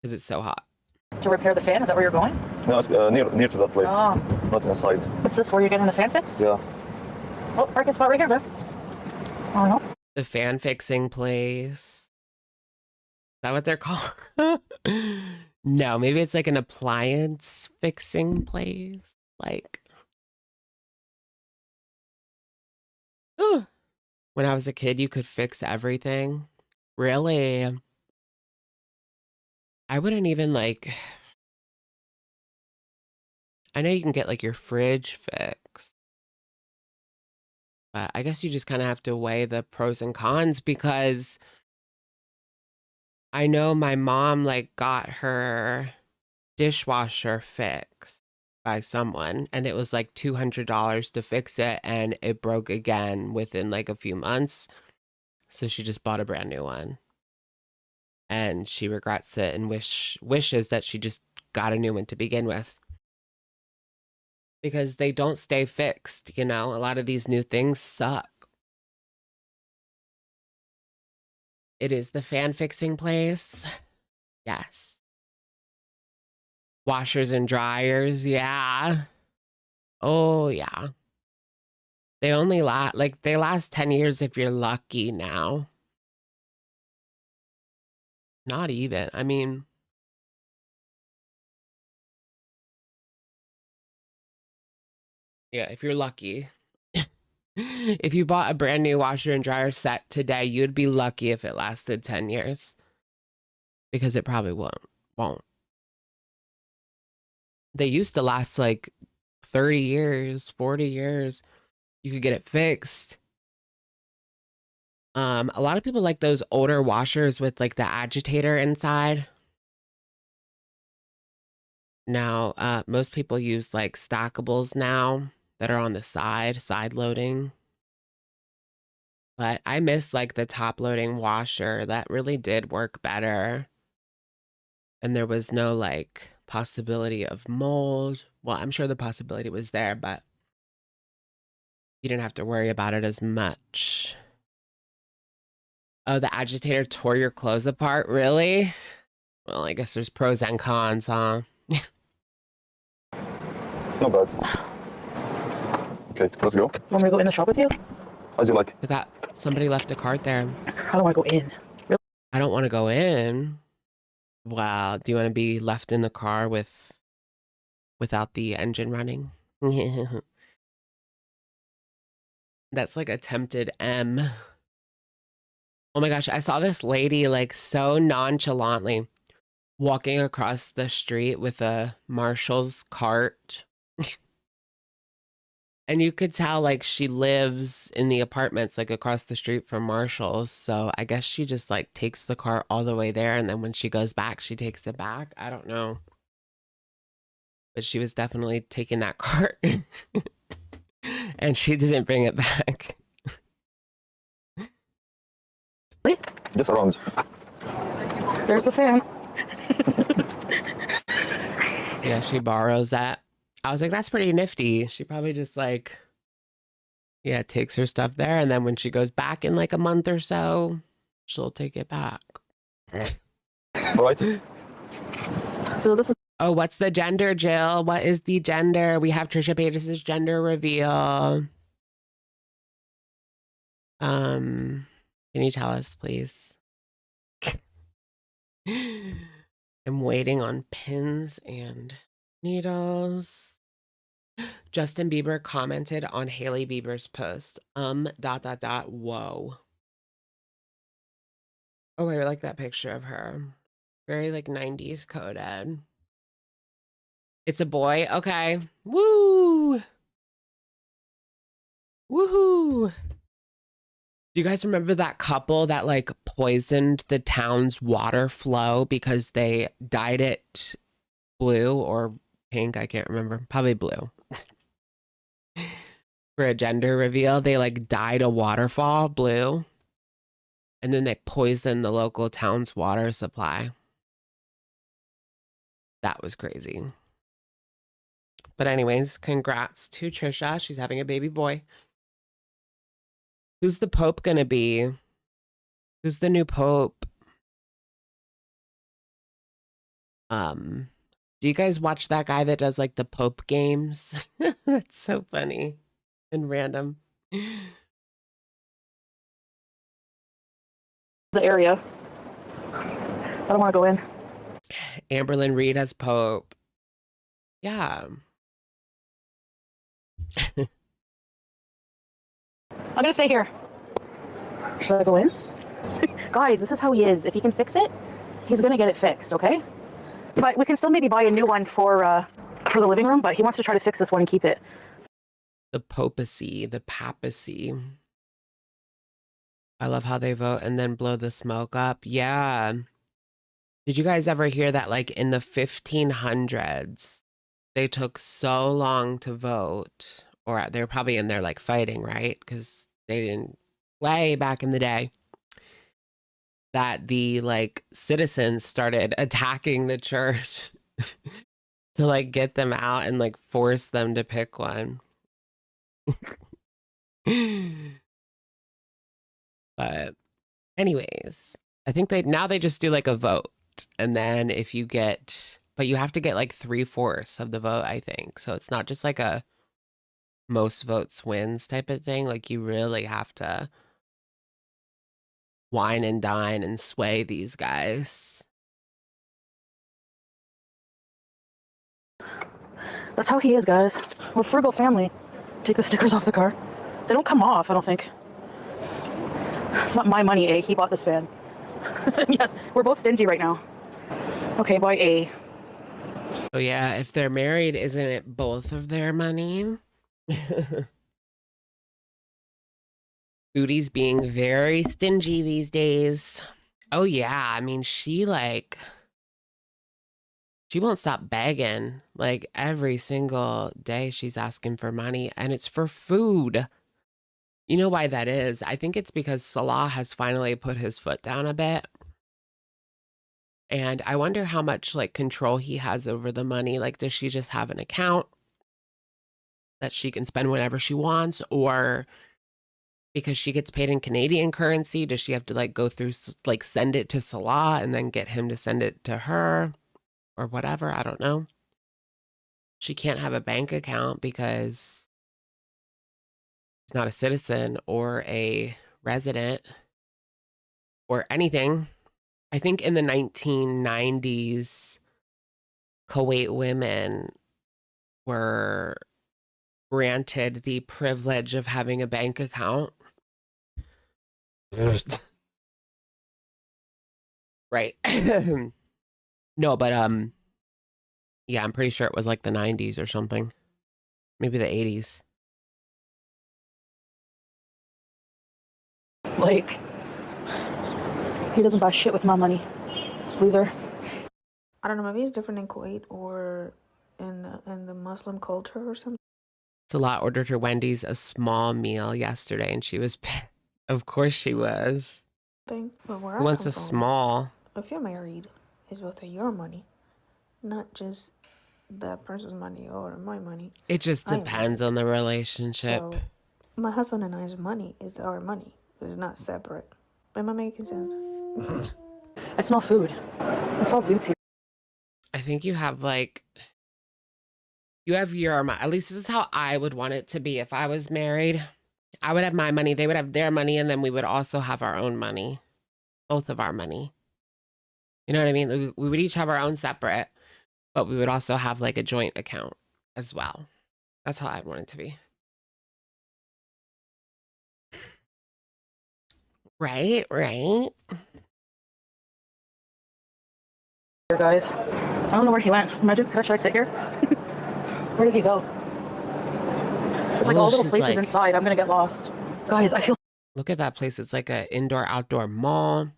because it's so hot. To repair the fan? Is that where you're going? No, it's near to that place. Oh. Not inside. What's this, where you're getting the fan fixed? Yeah. Oh, parking spot right here, then. Oh, no. The fan fixing place. Is that what they're called? No, maybe it's like an appliance fixing place. Like, when I was a kid, you could fix everything. Really? I wouldn't even like, I know you can get like your fridge fixed, but I guess you just kind of have to weigh the pros and cons because I know my mom like got her dishwasher fixed by someone and it was like $200 to fix it and it broke again within like a few months. So she just bought a brand new one. And she regrets it and wishes that she just got a new one to begin with. Because they don't stay fixed, you know? A lot of these new things suck. It is the fan fixing place. Yes. Washers and dryers, yeah. Oh, yeah. They only last, like, they last 10 years if you're lucky now. Not even. I mean, yeah, if you're lucky. If you bought a brand new washer and dryer set today, you'd be lucky if it lasted 10 years. Because it probably won't. They used to last like 30 years, 40 years. You could get it fixed. A lot of people like those older washers with like the agitator inside. Now, most people use like stackables now that are on the side loading. But I miss like the top loading washer. That really did work better. And there was no like possibility of mold. Well, I'm sure the possibility was there, but you didn't have to worry about it as much. Oh, the agitator tore your clothes apart? Really? Well, I guess there's pros and cons, huh? Not bad. Okay, let's go. Want me to go in the shop with you? As you like. That somebody left a cart there. I don't want to go in. Really? I don't want to go in. Wow. Do you want to be left in the car without the engine running? That's like attempted M. Oh my gosh, I saw this lady like so nonchalantly walking across the street with a Marshall's cart. And you could tell like she lives in the apartments like across the street from Marshall's. So I guess she just like takes the cart all the way there. And then when she goes back, she takes it back. I don't know. But she was definitely taking that cart. And she didn't bring it back. Wait. Just around. There's the fan. Yeah, she borrows that. I was like, that's pretty nifty. She probably just like, yeah, takes her stuff there. And then when she goes back in like a month or so, she'll take it back. All right. So this is. Oh, what's the gender, Jill? What is the gender? We have Trisha Paytas' gender reveal. Can you tell us, please? I'm waiting on pins and needles. Justin Bieber commented on Hailey Bieber's post. Whoa. Oh, I like that picture of her. Very like 90s coded. It's a boy. Okay. Woo. Woohoo. Do you guys remember that couple that like poisoned the town's water flow because they dyed it blue or pink? I can't remember. Probably blue. For a gender reveal, they like dyed a waterfall blue. And then they poisoned the local town's water supply. That was crazy. But anyways, congrats to Trisha. She's having a baby boy. Who's the Pope gonna be? Who's the new Pope? Do you guys watch that guy that does like the Pope games? That's so funny and random. The area. I don't want to go in. Amberlynn Reid as Pope. Yeah. I'm gonna stay here. Should I go in? Guys, this is how he is. If he can fix it, he's gonna get it fixed, okay? But we can still maybe buy a new one for for the living room, but he wants to try to fix this one and keep it. The papacy. I love how they vote and then blow the smoke up. Yeah. Did you guys ever hear that, like, in the 1500s, they took so long to vote, or they're probably in there, like, fighting, right? Because they didn't, way back in the day, that the, like, citizens started attacking the church to, like, get them out and, like, force them to pick one. But anyways, I think they just do, like, a vote. And then if you get, but you have to get like 3/4 of the vote, I think. So it's not just like a most votes wins type of thing. Like, you really have to wine and dine and sway these guys. That's how he is, guys. We're a frugal family. Take the stickers off the car. They don't come off, I don't think. It's not my money, A. He bought this van. Yes, we're both stingy right now. Okay, boy, A. Oh yeah, if they're married, isn't it both of their money? Foodie's being very stingy these days. Oh yeah, I mean, she won't stop begging. Like, every single day she's asking for money, and it's for food. You know why that is? I think it's because Salah has finally put his foot down a bit. And I wonder how much, like, control he has over the money. Like, does she just have an account that she can spend whenever she wants? Or because she gets paid in Canadian currency, does she have to, like, go through, like, send it to Salah and then get him to send it to her? Or whatever, I don't know. She can't have a bank account because she's not a citizen or a resident or anything. I think in the 1990s, Kuwait women were granted the privilege of having a bank account. Right. No, but yeah, I'm pretty sure it was like the 90s or something. Maybe the 80s. Like, he doesn't buy shit with my money. Loser. I don't know, maybe it's different in Kuwait or in the Muslim culture or something. Salah ordered her Wendy's a small meal yesterday, and she was pissed. Of course she was. But where Who I wants come a from, small? if you're married, it's both of your money, not just that person's money or my money. It just depends on the relationship. So, my husband and I's money is our money. It's not separate. Am I making sense? I smell food. It's all dudes here. I think you have like, you have your money. At least this is how I would want it to be if I was married. I would have my money, they would have their money, and then we would also have our own money. Both of our money. You know what I mean? We would each have our own separate, but we would also have like a joint account as well. That's how I'd want it to be. Right? Here, guys. I don't know where he went. Imagine, should I sit here? Where did he go? It's like all little places like, inside. I'm gonna get lost. Guys, I feel... Look at that place. It's like an indoor-outdoor mall.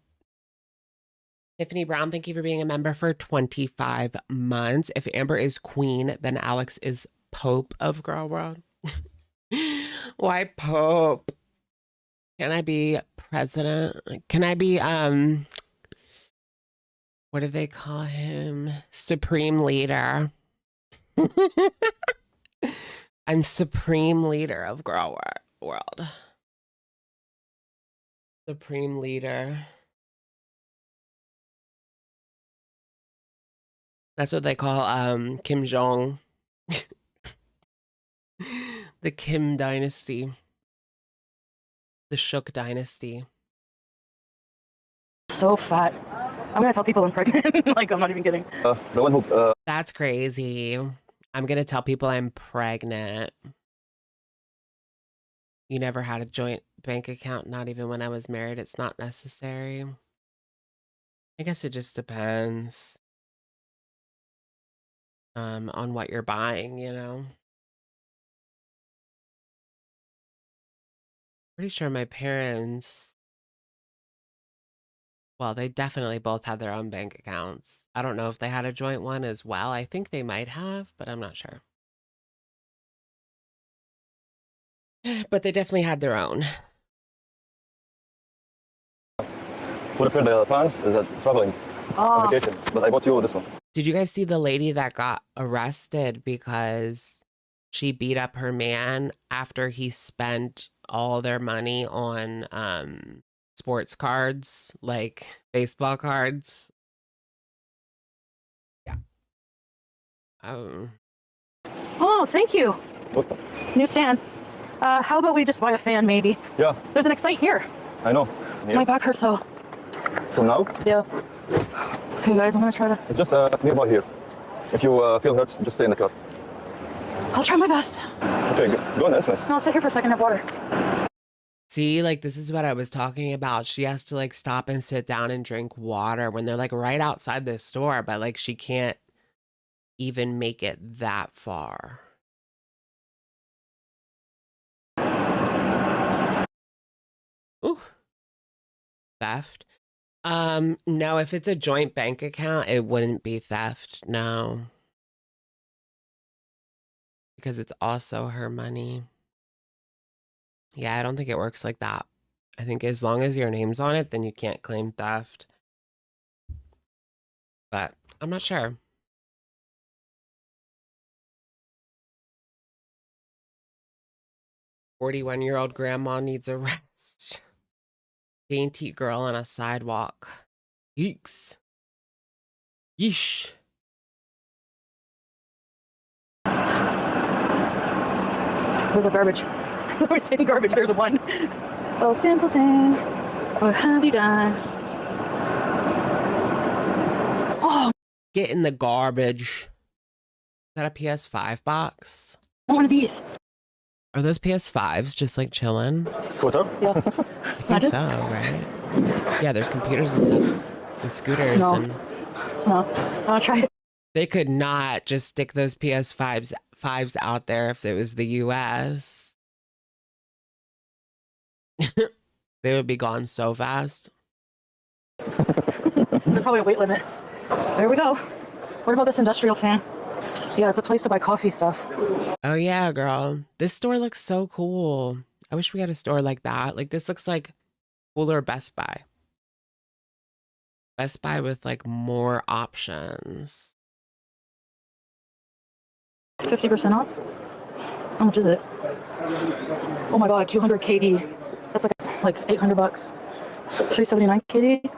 Tiffany Brown, thank you for being a member for 25 months. If Amber is queen, then Alex is Pope of Girl World. Why Pope? Can I be president? Can I be, what do they call him? Supreme leader. I'm supreme leader of Girl World. Supreme leader. That's what they call Kim Jong. The Kim dynasty. The Shook dynasty. So fat. I'm gonna tell people I'm pregnant. Like, I'm not even kidding. No one who, That's crazy. I'm gonna tell people I'm pregnant. You never had a joint bank account, not even when I was married. It's not necessary. I guess it just depends. on what you're buying, you know. Pretty sure my parents, well, they definitely both had their own bank accounts. I don't know if they had a joint one as well. I think they might have, but I'm not sure. But they definitely had their own. Who repaired the fans is a traveling application, but I bought you this one. Did you guys see the lady that got arrested because she beat up her man after he spent all their money on sports cards, like baseball cards? Yeah. Oh, thank you. Welcome. New stand. How about we just buy a fan, maybe? Yeah, There's an Excite here. I know. My Here. back hurts though. So now, Yeah. Okay, guys, I'm gonna try to. it's just nearby here. If you feel hurt, just stay in the car. I'll try my best. Okay, go on the entrance. No, I'll sit here for a second and have water. See, like, this is what I was talking about. She has to, like, stop and sit down and drink water when they're, like, right outside the store, but, like, she can't even make it that far. Ooh. Theft. No, if it's a joint bank account, it wouldn't be theft, no. Because it's also her money. Yeah, I don't think it works like that. I think as long as your name's on it, then you can't claim theft. But I'm not sure. "41-year-old grandma needs a rest. Dainty girl on a sidewalk. Yeeks. Yeesh." There's a garbage. We're saying garbage. There's a one. Oh, simple thing. What have you done? Oh, Get in the garbage. Is that a PS5 box? one of these. Are those PS5s just like chilling? Scooter? Yeah. I think so, right? Yeah, there's computers and stuff. And scooters No. and No, I'll try it. they could not just stick those PS5s out there if it was the US. They would be gone so fast. There's probably a weight limit. There we go. What about this industrial fan? Yeah, it's a place to buy coffee stuff. Oh yeah, girl. This store looks so cool. I wish we had a store like that. Like this looks like cooler Best Buy. Best Buy with like more options. 50% off? How much is it? Oh my god, 200 KD. That's like 800 bucks. 379 KD?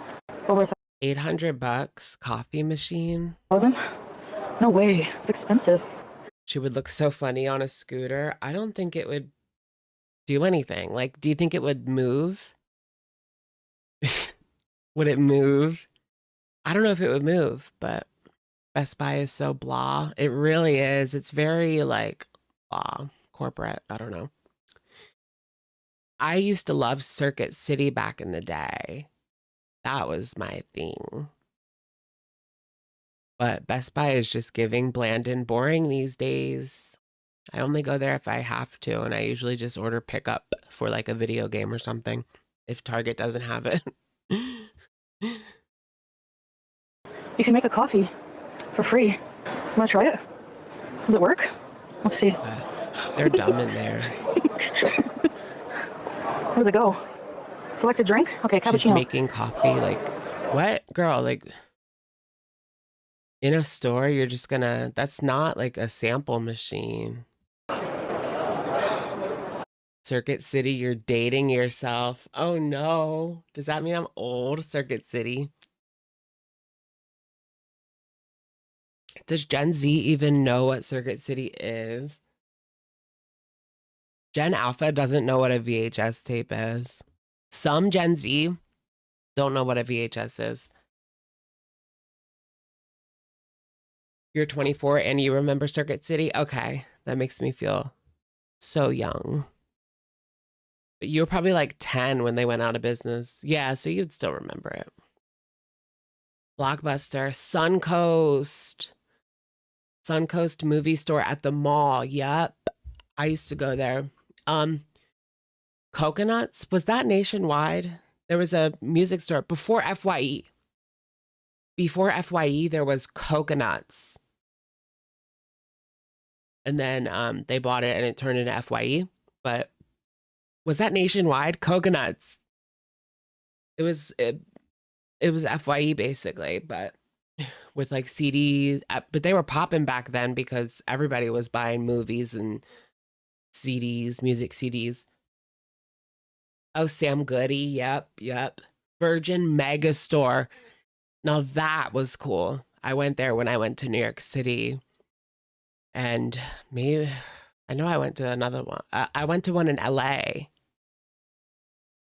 Over $800 coffee machine. 1,000? No way. It's expensive. She would look so funny on a scooter. I don't think it would do anything. Like, do you think it would move? Would it move? I don't know if it would move, but Best Buy is so blah. It really is. It's very like blah, corporate. I don't know. I used to love Circuit City back in the day. That was my thing. But Best Buy is just giving bland and boring these days. I only go there if I have to, and I usually just order pickup for like a video game or something if Target doesn't have it. You can make a coffee for free. Wanna try it? Does it work? Let's see. They're dumb in there. Where does it go? Select a drink? Okay, She's cappuccino. making coffee. Like, what? Girl, like, in a store, you're just gonna, that's not like a sample machine. Circuit City, you're dating yourself. Oh no. Does that mean I'm old, Circuit City? Does Gen Z even know what Circuit City is? Gen Alpha doesn't know what a VHS tape is. Some Gen Z don't know what a VHS is. You're 24 and you remember Circuit City? Okay, that makes me feel so young. But you were probably like 10 when they went out of business. Yeah, so you'd still remember it. Blockbuster, Suncoast. Suncoast movie store at the mall. Yep. I used to go there. Coconuts, was that nationwide? There was a music store before FYE. Before FYE, there was Coconuts. And then they bought it and it turned into FYE. But was that nationwide? Coconuts. It was FYE basically, but with like CDs. But they were popping back then because everybody was buying movies and CDs, music CDs. Oh, Sam Goody. Yep. Virgin Megastore. Now that was cool. I went there when I went to New York City. And maybe, I know I went to another one. I went to one in LA.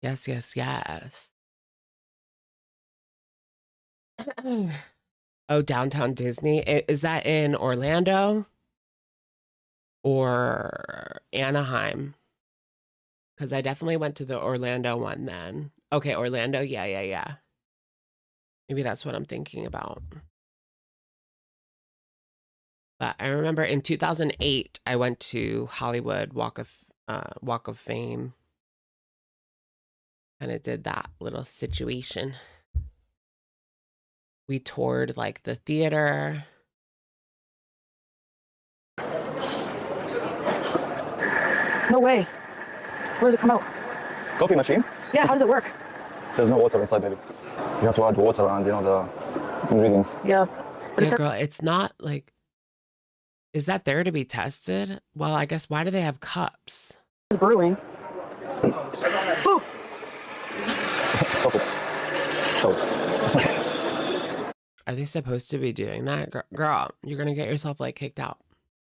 Yes. Oh, Downtown Disney. Is that in Orlando or Anaheim? Because I definitely went to the Orlando one then. Okay, Orlando. Yeah. Maybe that's what I'm thinking about. But I remember in 2008, I went to Hollywood Walk of Fame. And it did that little situation. We toured like the theater. No way. Where does it come out? Coffee machine? Yeah, how does it work? There's no water inside, maybe. You have to add water and, the ingredients. Yeah. But Yeah, girl, it's not like, is that there to be tested? Well, I guess why do they have cups? it's brewing. Ooh. Stop it. Close. Are they supposed to be doing that? Girl, you're going to get yourself like kicked out.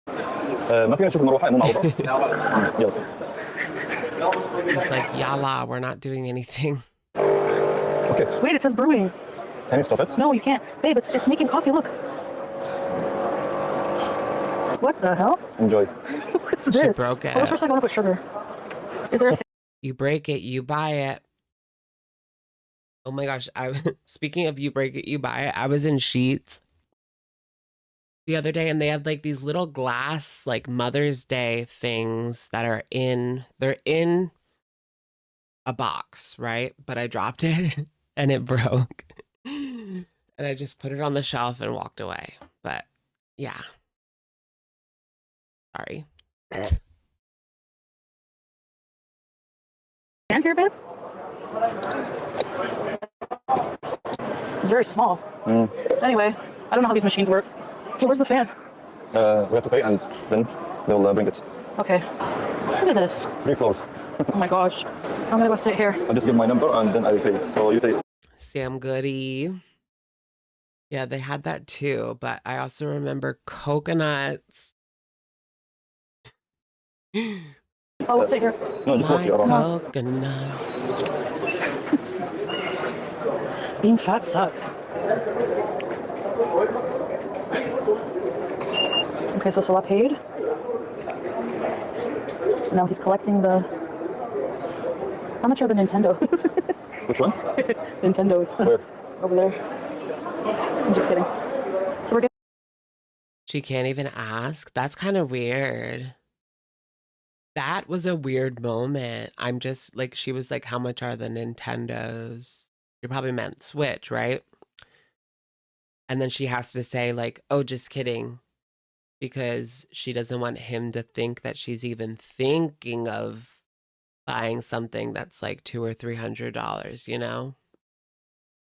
ما فينا نشوف المروحة مو معروفة. يلا. It's like, yalla, we're not doing anything. Okay. Wait, it says brewing. Can you stop it? No, you can't. Babe, it's making coffee, look. What the hell? Enjoy. What's She this? broke it. Oh, first I want to put sugar. Is there a You break it, you buy it. Oh my gosh, speaking of you break it, you buy it, I was in Sheetz the other day and they had like these little glass like Mother's Day things that are they're in a box, right? But I dropped it and it broke. And I just put it on the shelf and walked away. But yeah. Sorry. fan here, babe? It's very small. Anyway, I don't know how these machines work. Okay, where's the fan? We have to pay and then they'll bring it. Okay. Look at this. 3 floors. Oh my gosh. I'm gonna go sit here. I'll just give my number and then I'll pay. So you say. Sam Goody. Yeah, they had that too, but I also remember coconuts. Oh, we'll sit here. No, just walk My here around. coconut. Being fat sucks. Okay, so Salah paid. Now he's collecting the... How much are the Nintendos? Which one? Nintendos. Where? Over there. I'm just kidding. So we're getting... She can't even ask. That's kind of weird. That was a weird moment. I'm just like, she was like, how much are the Nintendos? You probably meant Switch, right? And then she has to say like, oh, just kidding. Because she doesn't want him to think that she's even thinking of buying something that's like $200 or $300, you know?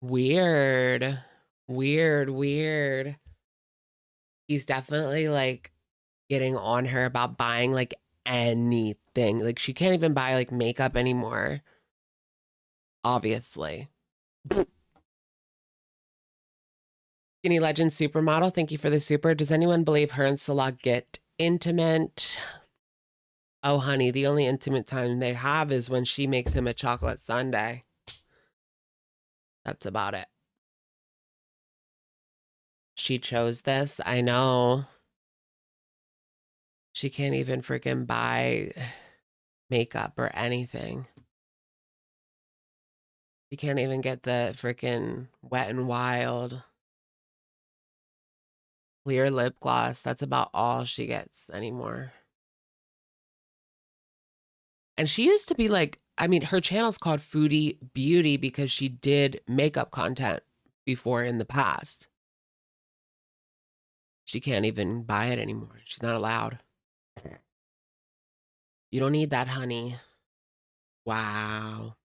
Weird. He's definitely like getting on her about buying like anything. Like she can't even buy like makeup anymore. Obviously. Skinny Legend Supermodel, thank you for the super. Does anyone believe her and Salah get intimate? Oh, honey, the only intimate time they have is when she makes him a chocolate sundae. That's about it. She chose this. I know. She can't even freaking buy makeup or anything. She can't even get the freaking Wet and Wild clear lip gloss. That's about all she gets anymore. And she used to be like, I mean, her channel's called Foodie Beauty because she did makeup content before in the past. She can't even buy it anymore. She's not allowed. You don't need that, honey. Wow.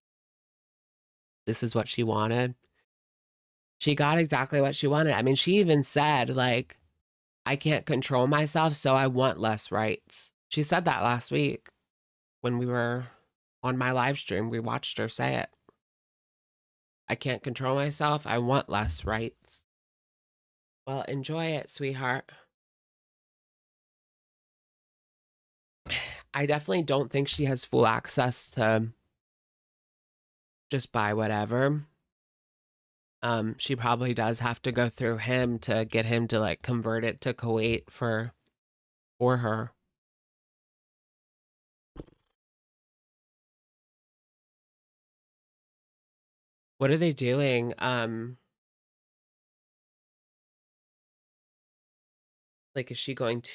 This is what she wanted. She got exactly what she wanted. I mean, she even said, like, I can't control myself, so I want less rights. She said that last week when we were on my live stream. We watched her say it. I can't control myself. I want less rights. Well, enjoy it, sweetheart. I definitely don't think she has full access to just buy whatever. She probably does have to go through him to get him to like convert it to Kuwait for her. What are they doing? Like, is she going to,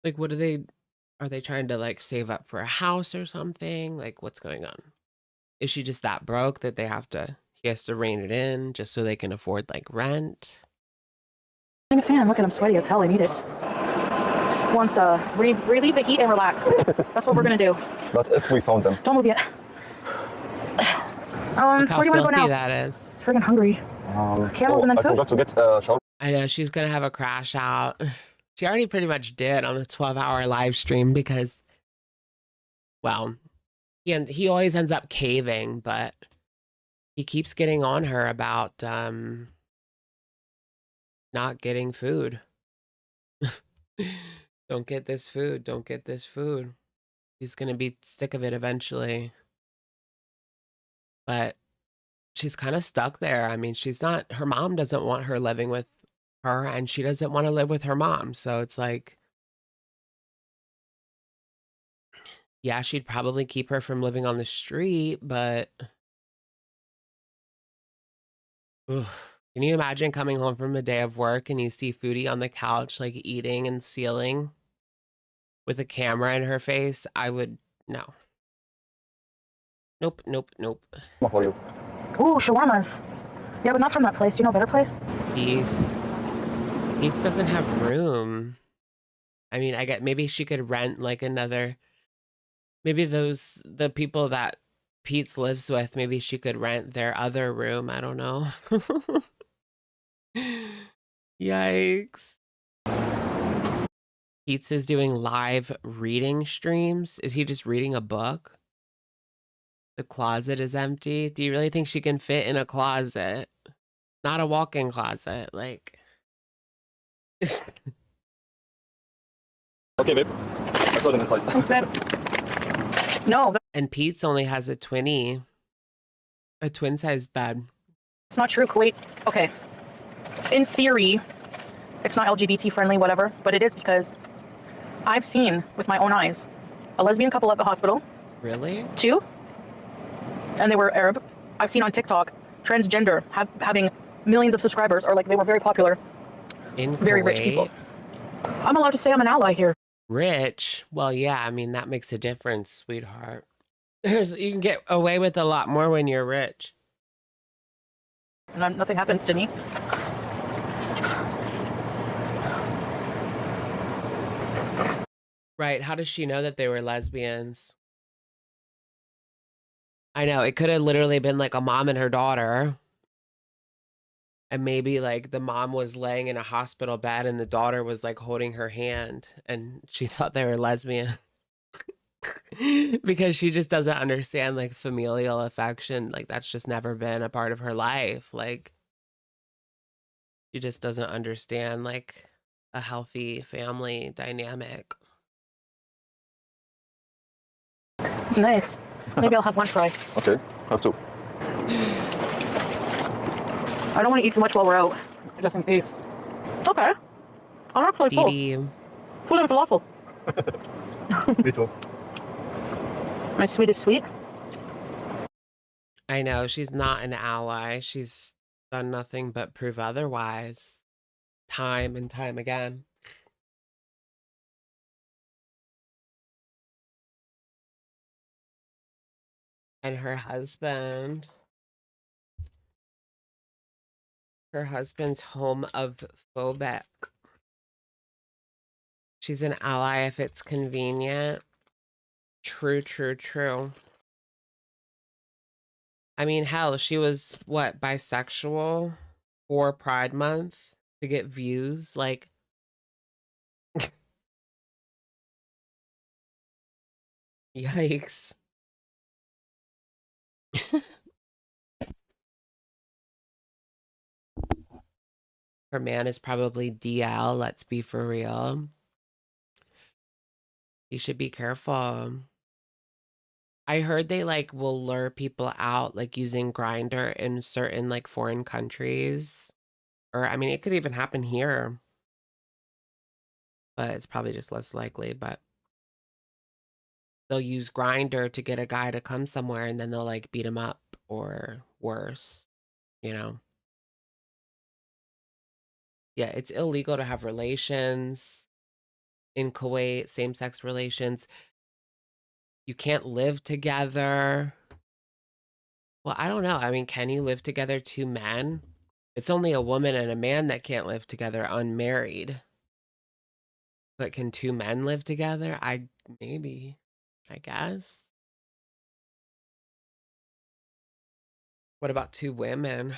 like, what are they trying to like save up for a house or something? Like, what's going on? Is she just that broke that he has to rein it in just so they can afford like rent? I'm a fan. Look at him, sweaty as hell. I need it. Once relieve the heat and relax. That's what we're gonna do. But if we found them. Don't move yet. Look how where do you want to go now? that is. Just friggin' hungry. Camels and then I food. forgot to get a shower. I know she's gonna have a crash out. She already pretty much did on a 12-hour live stream because, well, he always ends up caving, but he keeps getting on her about not getting food. Don't get this food. Don't get this food. He's gonna be sick of it eventually. But she's kind of stuck there. I mean, her mom doesn't want her living with her, and she doesn't want to live with her mom. So it's like, yeah, she'd probably keep her from living on the street, but ugh. Can you imagine coming home from a day of work and you see Foodie on the couch, like eating and sealing with a camera in her face? I would, no. Nope, nope, nope. For you. Ooh, shawarmas. Yeah, but not from that place. You know a better place? Peace doesn't have room. I mean, I get maybe she could rent like another, maybe the people that Pete's lives with, maybe she could rent their other room. I don't know. Yikes. Pete's is doing live reading streams. Is he just reading a book? The closet is empty. Do you really think she can fit in a closet? Not a walk-in closet, like. Okay, babe. I saw them inside. No. And Pete's only has a twin-sized bed. It's not true, Kuwait. Okay. In theory, it's not LGBT friendly, whatever, but it is because I've seen with my own eyes a lesbian couple at the hospital. Really? 2. And they were Arab. I've seen on TikTok transgender having millions of subscribers, or like they were very popular. In very Kuwait? rich people. I'm allowed to say I'm an ally here. Rich? Well, yeah, I mean, that makes a difference, sweetheart. You can get away with a lot more when you're rich. And nothing happens to me. Right, how does she know that they were lesbians? I know, it could have literally been like a mom and her daughter. And maybe like the mom was laying in a hospital bed and the daughter was like holding her hand and she thought they were lesbian. Because she just doesn't understand like familial affection. Like that's just never been a part of her life. Like she just doesn't understand like a healthy family dynamic. Nice. Maybe I'll have one fry. Okay, have 2. I don't want to eat too much while we're out, just in case. Okay. I'm actually full. Food and falafel. Me too. My sweet is sweet. I know, she's not an ally. She's done nothing but prove otherwise. time and time again. And her husband's homophobic. She's an ally if it's convenient. True, true, true. I mean, hell, she was, what, bisexual for Pride Month to get views? Like, yikes. Her man is probably DL, let's be for real. You should be careful. I heard they like will lure people out like using Grindr in certain like foreign countries. Or I mean it could even happen here. But it's probably just less likely, but they'll use Grindr to get a guy to come somewhere and then they'll like beat him up or worse, you know. Yeah, it's illegal to have relations in Kuwait, same-sex relations. You can't live together. Well, I don't know. I mean, can you live together, two men? It's only a woman and a man that can't live together unmarried. But can two men live together? Maybe, I guess. What about two women?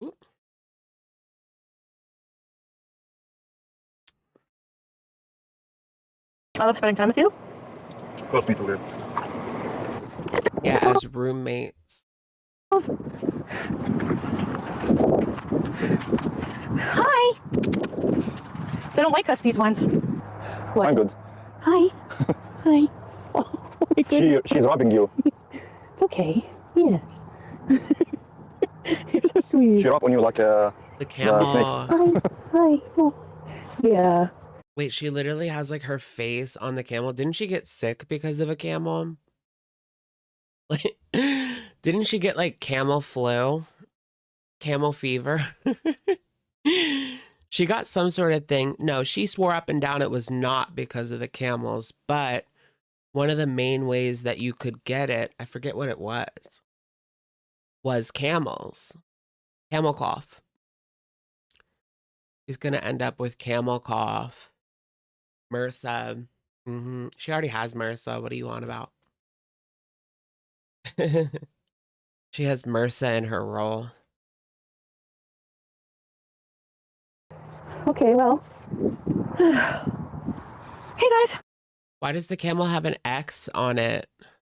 Ooh. I love spending time with you. Of course, me too, dear. Yeah, as roommates. Hi. They don't like us, these ones. What? I'm good. Hi. Hi. Oh my goodness. She's robbing you. It's okay. Yes. You're so sweet. She rub on you like The camel. snakes. Hi. Hi. Oh. Yeah. Wait, she literally has like her face on the camel. Didn't she get sick because of a camel? Like, didn't she get like camel flu? Camel fever? She got some sort of thing. No, she swore up and down it was not because of the camels, but one of the main ways that you could get it, I forget what it was camels. Camel cough. She's going to end up with camel cough. MRSA. She already has MRSA. What do you want about? She has MRSA in her role. Okay, well. Hey, guys. Why does the camel have an X on it?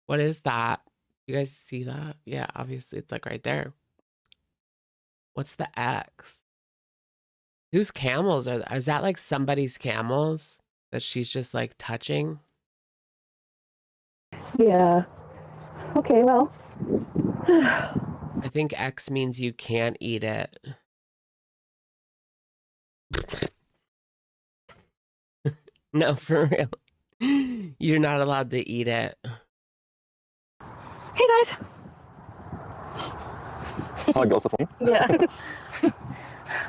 What is that? You guys see that? Yeah, obviously it's like right there. What's the X? Whose camels are that? Is that like somebody's camels that she's just like touching? Yeah. Okay, well. I think X means you can't eat it. No, for real. You're not allowed to eat it. Hey, guys. Hug also for me. Yeah.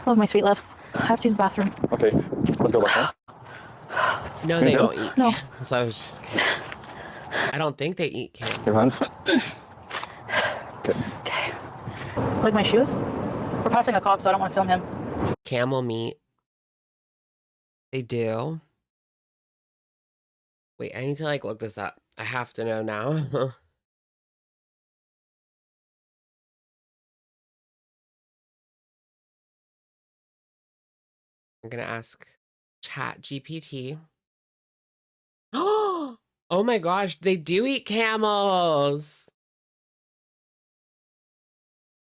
Love my sweet love. I have to use the bathroom. Okay, let's go back home. No, Can they you don't tell? eat. No. So I was just kidding. I don't think they eat camel. Your hand. Okay. Okay. Like my shoes? We're passing a cop, so I don't want to film him. Camel meat. They do. Wait, I need to like look this up. I have to know now. I'm gonna ask Chat GPT. Oh my gosh, they do eat camels.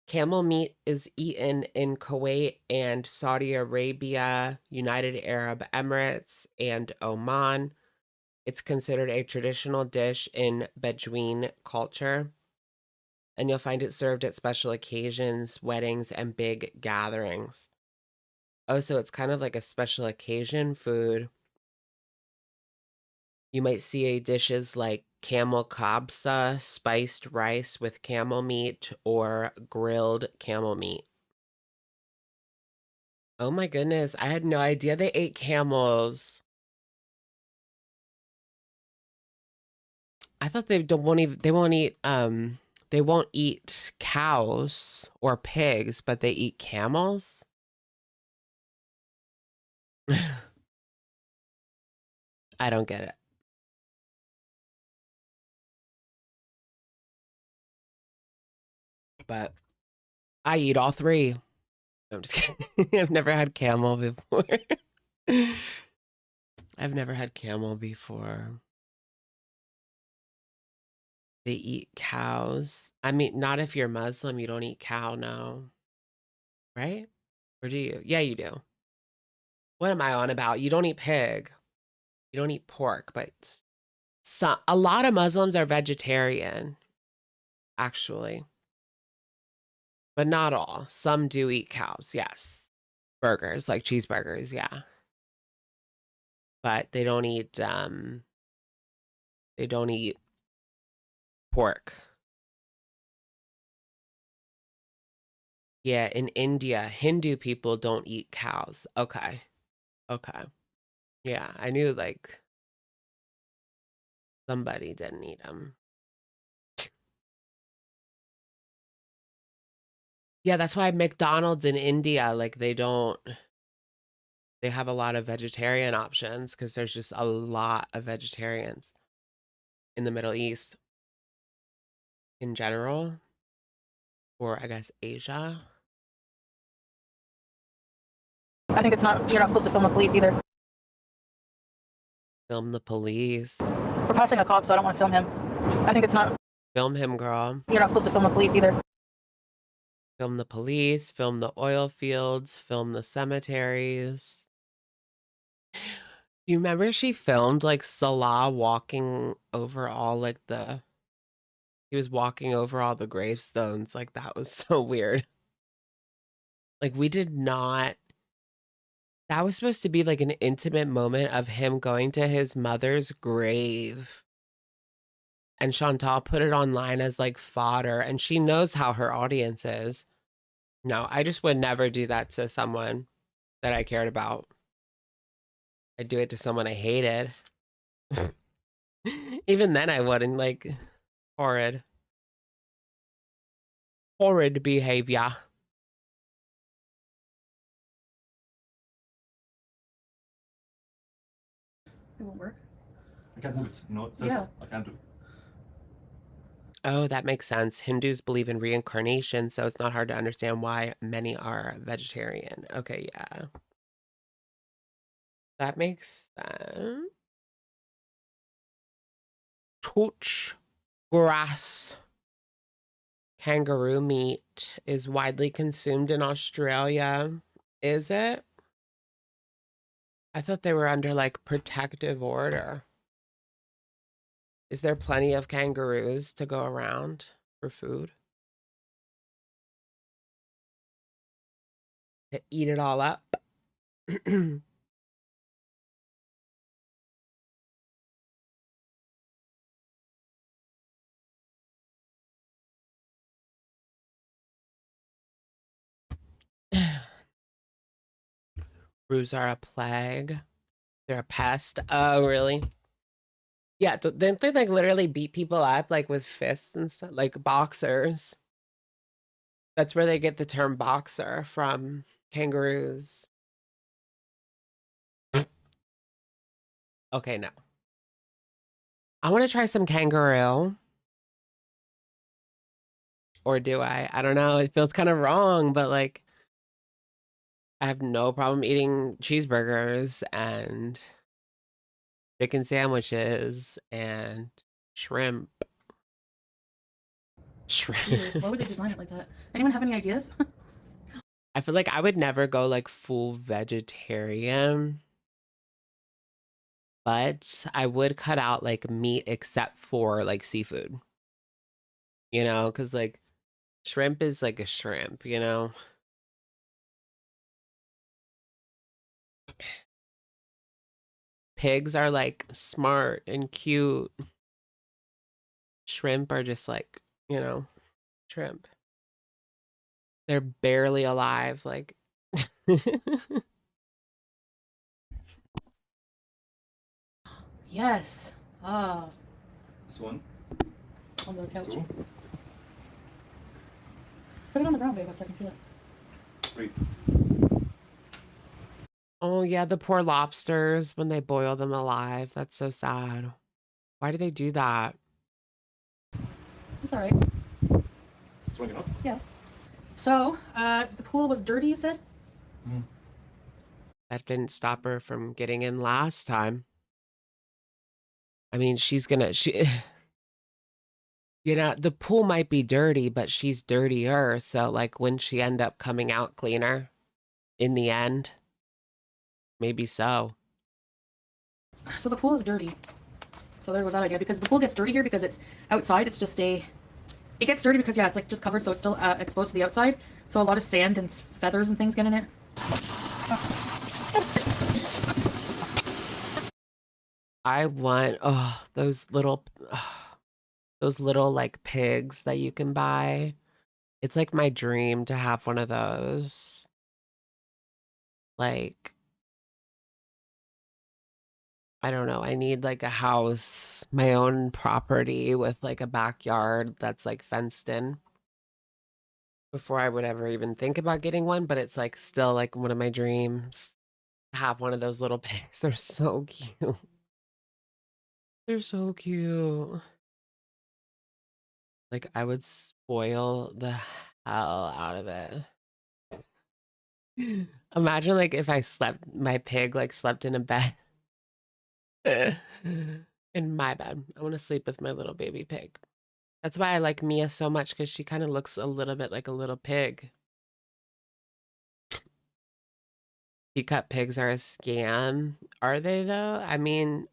Camel meat is eaten in Kuwait and Saudi Arabia, United Arab Emirates, and Oman. It's considered a traditional dish in Bedouin culture, and you'll find it served at special occasions, weddings, and big gatherings. Oh, so it's kind of like a special occasion food. You might see dishes like camel kabsa, spiced rice with camel meat, or grilled camel meat. Oh my goodness. I had no idea they ate camels. I thought they won't eat cows or pigs, but they eat camels. I don't get it. But I eat all three. No, I'm just kidding. I've never had camel before. I've never had camel before. They eat cows. I mean, not if you're Muslim, you don't eat cow, no. Right? Or do you? Yeah, you do. What am I on about? You don't eat pig. You don't eat pork, but a lot of Muslims are vegetarian, actually. But not all. Some do eat cows, yes. Burgers, like cheeseburgers, yeah. But they don't eat pork. Yeah, in India, Hindu people don't eat cows. Okay. Okay. Yeah, I knew like somebody didn't eat them. Yeah, that's why McDonald's in India, like they have a lot of vegetarian options because there's just a lot of vegetarians in the Middle East in general, or I guess Asia. I think you're not supposed to film the police either. Film the police. We're passing a cop, so I don't want to film him. I think it's not. Film him, girl. You're not supposed to film the police either. Film the police, film the oil fields, film the cemeteries. You remember she filmed like Salah walking over all like he was walking over all the gravestones. Like that was so weird. Like we did not, that was supposed to be like an intimate moment of him going to his mother's grave. And Chantal put it online as like fodder, and she knows how her audience is. No, I just would never do that to someone that I cared about. I'd do it to someone I hated. Even then I wouldn't, like, horrid. Horrid behavior. It won't work. I can't move it, you know? Yeah. I can't do it. Oh, that makes sense. Hindus believe in reincarnation, so it's not hard to understand why many are vegetarian. Okay, yeah. That makes sense. Touch grass. Kangaroo meat is widely consumed in Australia. Is it? I thought they were under like protective order. Is there plenty of kangaroos to go around for food? To eat it all up? Roos are a plague. They're a pest. Oh, really? Yeah, didn't they like literally beat people up like with fists and stuff? Like boxers. That's where they get the term boxer from, kangaroos. Okay, no. I want to try some kangaroo. Or do I? I don't know. It feels kind of wrong, but like I have no problem eating cheeseburgers and chicken sandwiches and shrimp. Shrimp. Why would they design it like that? Anyone have any ideas? I feel like I would never go like full vegetarian, but I would cut out like meat except for like seafood, you know, because like shrimp is like a shrimp, you know? Pigs are like smart and cute. Shrimp are just like, you know, shrimp. They're barely alive. Like, Yes. Ah. This one. On the couch. Two. Put it on the ground, babe, so I can feel it. 3. Oh, yeah, the poor lobsters when they boil them alive. That's so sad. Why do they do that? It's all right. Strong enough? Yeah. So, the pool was dirty, you said? That didn't stop her from getting in last time. I mean, the pool might be dirty, but she's dirtier. So, like, wouldn't she end up coming out cleaner in the end? Maybe so. So the pool is dirty. So there was that idea, because the pool gets dirty here because it's outside. It's just it gets dirty because, yeah, it's like just covered, so it's still exposed to the outside. So a lot of sand and feathers and things get in it. I want those little like pigs that you can buy. It's like my dream to have one of those. Like, I don't know. I need like a house, my own property with like a backyard that's like fenced in before I would ever even think about getting one. But it's like still like one of my dreams to have one of those little pigs. They're so cute. They're so cute. Like, I would spoil the hell out of it. Imagine like if my pig like slept in a bed. In my bed. I want to sleep with my little baby pig. That's why I like Mia so much, because she kind of looks a little bit like a little pig. Teacup pigs are a scam. Are they though? I mean,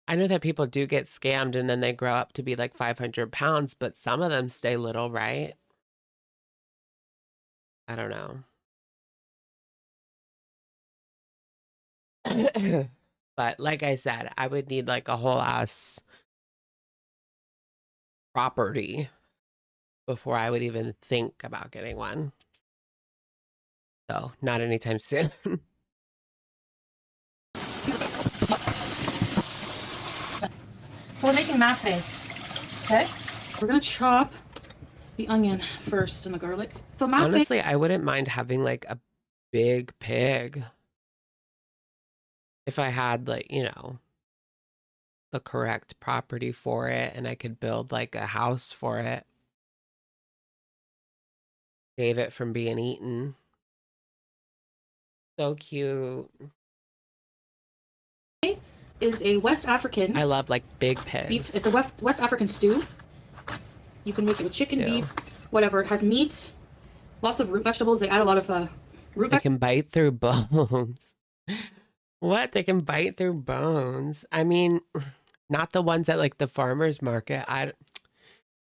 I know that people do get scammed and then they grow up to be like 500 pounds, but some of them stay little, right? I don't know. But like I said, I would need like a whole ass property before I would even think about getting one. So, not anytime soon. So we're making mate. Okay? We're gonna chop the onion first and the garlic. So mate. Honestly, I wouldn't mind having like a big pig. If I had like, you know, the correct property for it and I could build like a house for it. Save it from being eaten. So cute. Is a West African. I love like big pigs. Beef. It's a West African stew. You can make it with chicken, beef, whatever. It has meat, lots of root vegetables. They add a lot of root. They can bite through bones. What? They can bite through bones? I mean, not the ones at like the farmer's market. Did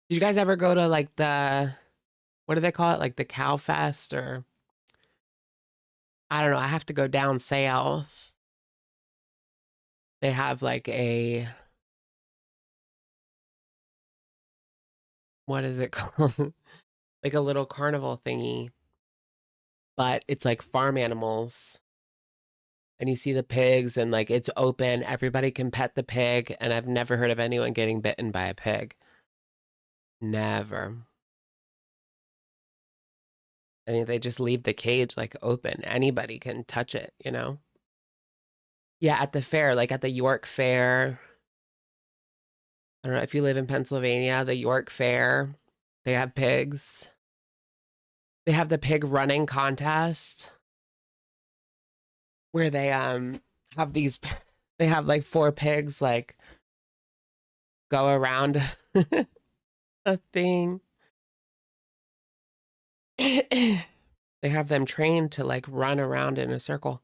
you guys ever go to like what do they call it? Like the Cow Fest, or I don't know. I have to go down south. They have like what is it called? Like a little carnival thingy, but it's like farm animals. And you see the pigs and like it's open. Everybody can pet the pig. And I've never heard of anyone getting bitten by a pig. Never. I mean, they just leave the cage like open. Anybody can touch it, you know? Yeah, at the fair, like at the York Fair. I don't know if you live in Pennsylvania, the York Fair, they have pigs. They have the pig running contest where they have they have like 4 pigs like go around a thing. They have them trained to like run around in a circle.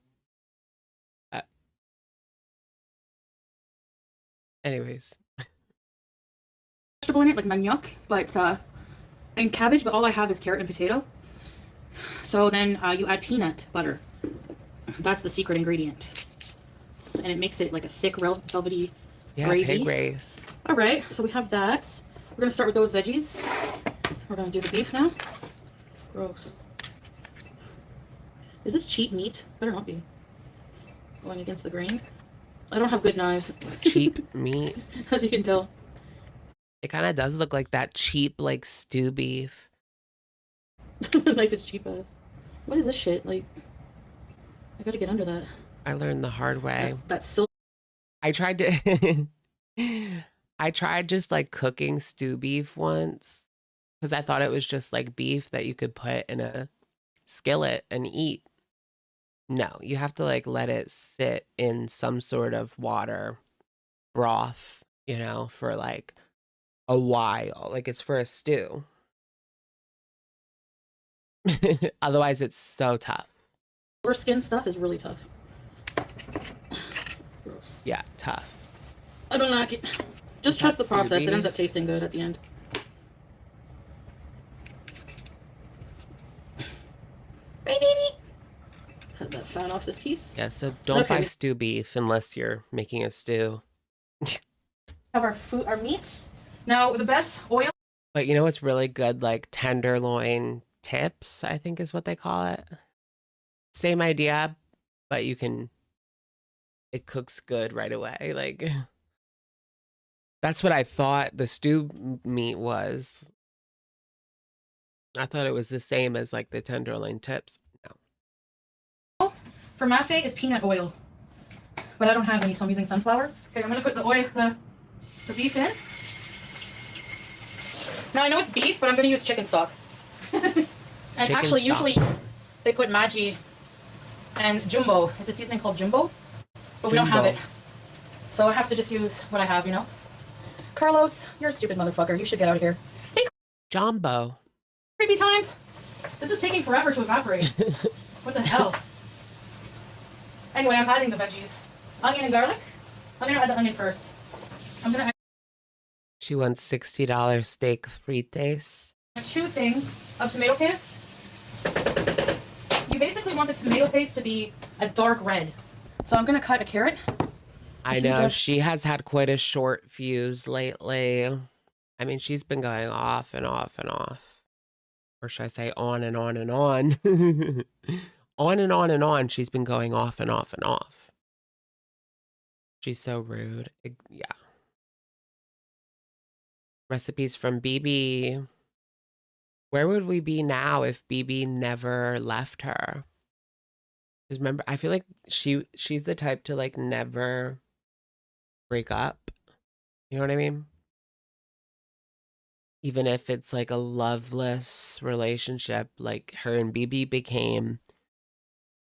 Anyways. Vegetable in it, like manioc, but and cabbage, but all I have is carrot and potato. So then you add peanut butter. That's the secret ingredient. And it makes it like a thick, velvety gravy. Pig race. All right, so we have that. We're gonna start with those veggies. We're gonna do the beef now. Gross. Is this cheap meat? Better not be. Going against the grain. I don't have good knives. Cheap meat. As you can tell. It kind of does look like that cheap, like, stew beef. The knife is cheap ass. What is this shit? Like, I gotta get under that. I learned the hard way. That's still. I tried to. I tried just like cooking stew beef once because I thought it was just like beef that you could put in a skillet and eat. No, you have to like let it sit in some sort of water broth, you know, for like a while. Like it's for a stew. Otherwise, it's so tough. Foreskin stuff is really tough. Gross. Yeah, tough. I don't like it. Just trust the process. It ends up tasting good at the end. Hey, baby. Cut that fat off this piece. Yeah, so don't buy stew beef unless you're making a stew. Have our meats. Now, the best oil. But you know what's really good? Like tenderloin tips, I think is what they call it. Same idea, but it cooks good right away. Like, that's what I thought the stew meat was. I thought it was the same as like the tenderloin tips. No. For mafe is peanut oil, but I don't have any, so I'm using sunflower. Okay, I'm gonna put the beef in. Now I know it's beef, but I'm gonna use chicken stock. And chicken actually, stock. Usually they put Maggi and jumbo. It's a seasoning called jumbo, but we don't have it, so I have to just use what I have, you know. Carlos, you're a stupid motherfucker. You should get out of here. Hey, Jumbo. Creepy times. This is taking forever to evaporate. What the hell? Anyway, I'm adding the veggies. Onion and garlic. I'm gonna add the onion first. I'm gonna add. She wants $60 steak frites. 2 things of tomato paste. You basically want the tomato paste to be a dark red. So I'm gonna cut a carrot. I know, she has had quite a short fuse lately. I mean, she's been going off and off and off. Or should I say on and on and on? On and on and on, she's been going off and off and off. She's so rude. Yeah. Recipes from BB. Where would we be now if BB never left her? Because remember, I feel like she's the type to like never break up. You know what I mean? Even if it's like a loveless relationship, like her and BB became,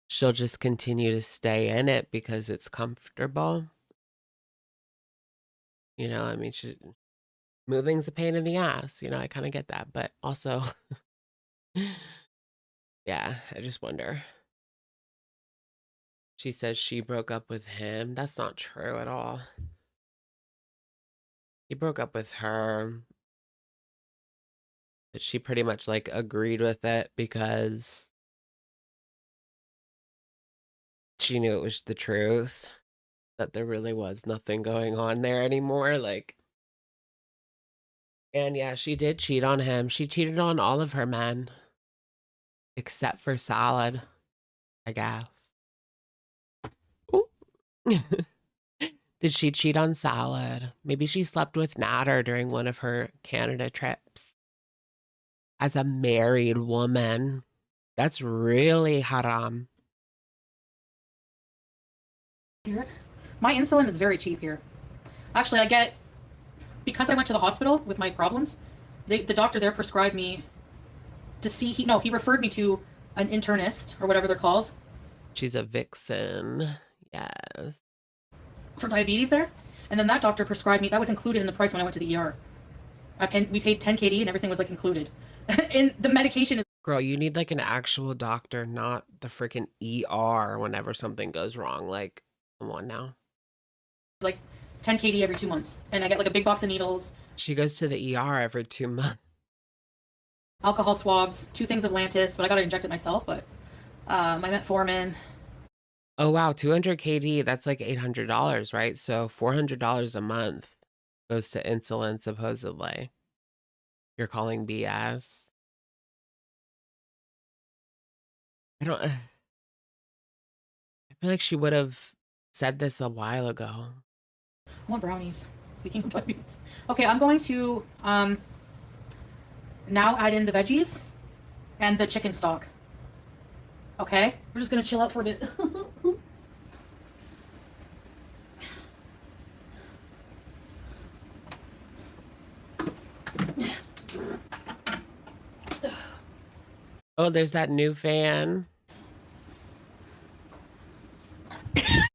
she'll just continue to stay in it because it's comfortable. You know, I mean, moving's a pain in the ass. You know, I kind of get that. But also, yeah, I just wonder. She says she broke up with him. That's not true at all. He broke up with her. But she pretty much like agreed with it because she knew it was the truth. That there really was nothing going on there anymore. Like, and yeah, she did cheat on him. She cheated on all of her men. Except for Salad, I guess. Did she cheat on Salad? Maybe she slept with Natter during one of her Canada trips. As a married woman. That's really haram. My insulin is very cheap here. Actually, because I went to the hospital with my problems, the doctor there prescribed me to see, he referred me to an internist or whatever they're called. She's a vixen. Yes. For diabetes there. And then that doctor prescribed me, that was included in the price when I went to the ER. We paid 10 KD and everything was like included. And the medication is. Girl, you need like an actual doctor, not the freaking ER whenever something goes wrong. Like, come on now. Like 10 KD every 2 months. And I get like a big box of needles. She goes to the ER every 2 months. Alcohol swabs, 2 things of Lantus, but I got to inject it myself, but my metformin. Oh, wow. 200 KD, that's like $800, right? So $400 a month goes to insulin, supposedly. You're calling BS? feel like she would have said this a while ago. I want brownies. Speaking of diabetes. Okay, I'm going to now add in the veggies and the chicken stock. Okay, we're just gonna chill out for a bit. Oh, there's that new fan.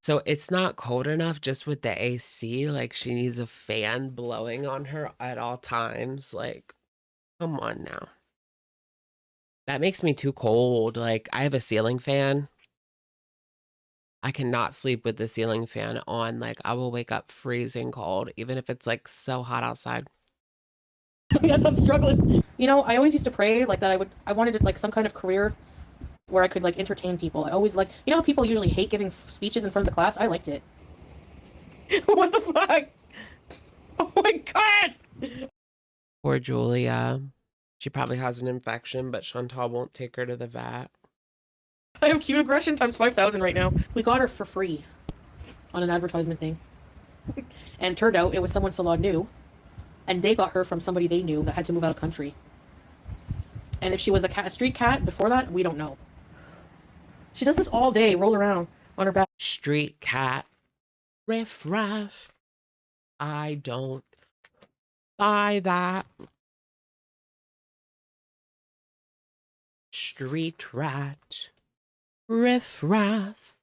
So it's not cold enough just with the AC. Like, she needs a fan blowing on her at all times. Like, come on now. That makes me too cold. Like, I have a ceiling fan. I cannot sleep with the ceiling fan on. Like, I will wake up freezing cold, even if it's like so hot outside. Yes, I'm struggling. You know, I always used to pray like that I wanted like some kind of career where I could like entertain people. I always like, you know how people usually hate giving speeches in front of the class? I liked it. What the fuck? Oh my god! Poor Julia. She probably has an infection, but Chantal won't take her to the vet. I have cute aggression times 5,000 right now. We got her for free on an advertisement thing. And turned out it was someone Salon knew. And they got her from somebody they knew that had to move out of country. And if she was a street cat before that, we don't know. She does this all day, rolls around on her back. Street cat. Riff raff. I don't buy that. Street rat. Riff raff.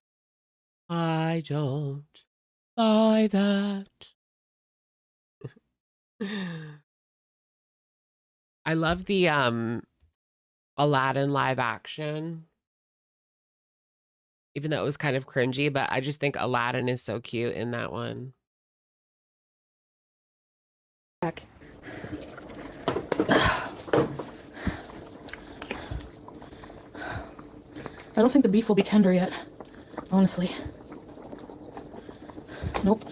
I don't buy that. I love the Aladdin live action. Even though it was kind of cringy, but I just think Aladdin is so cute in that one. I don't think the beef will be tender yet, honestly. Nope.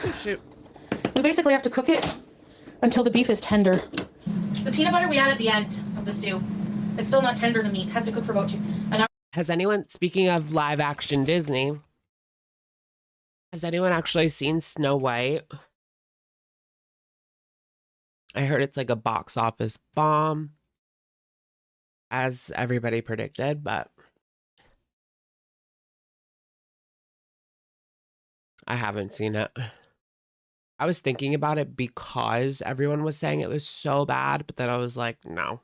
Oh, shoot. We basically have to cook it until the beef is tender. The peanut butter we add at the end of the stew. It's still not tender, the meat. It has to cook for about 2. And Has anyone, speaking of live action Disney, has anyone actually seen Snow White? I heard it's like a box office bomb, as everybody predicted, but I haven't seen it. I was thinking about it because everyone was saying it was so bad, but then I was like, no.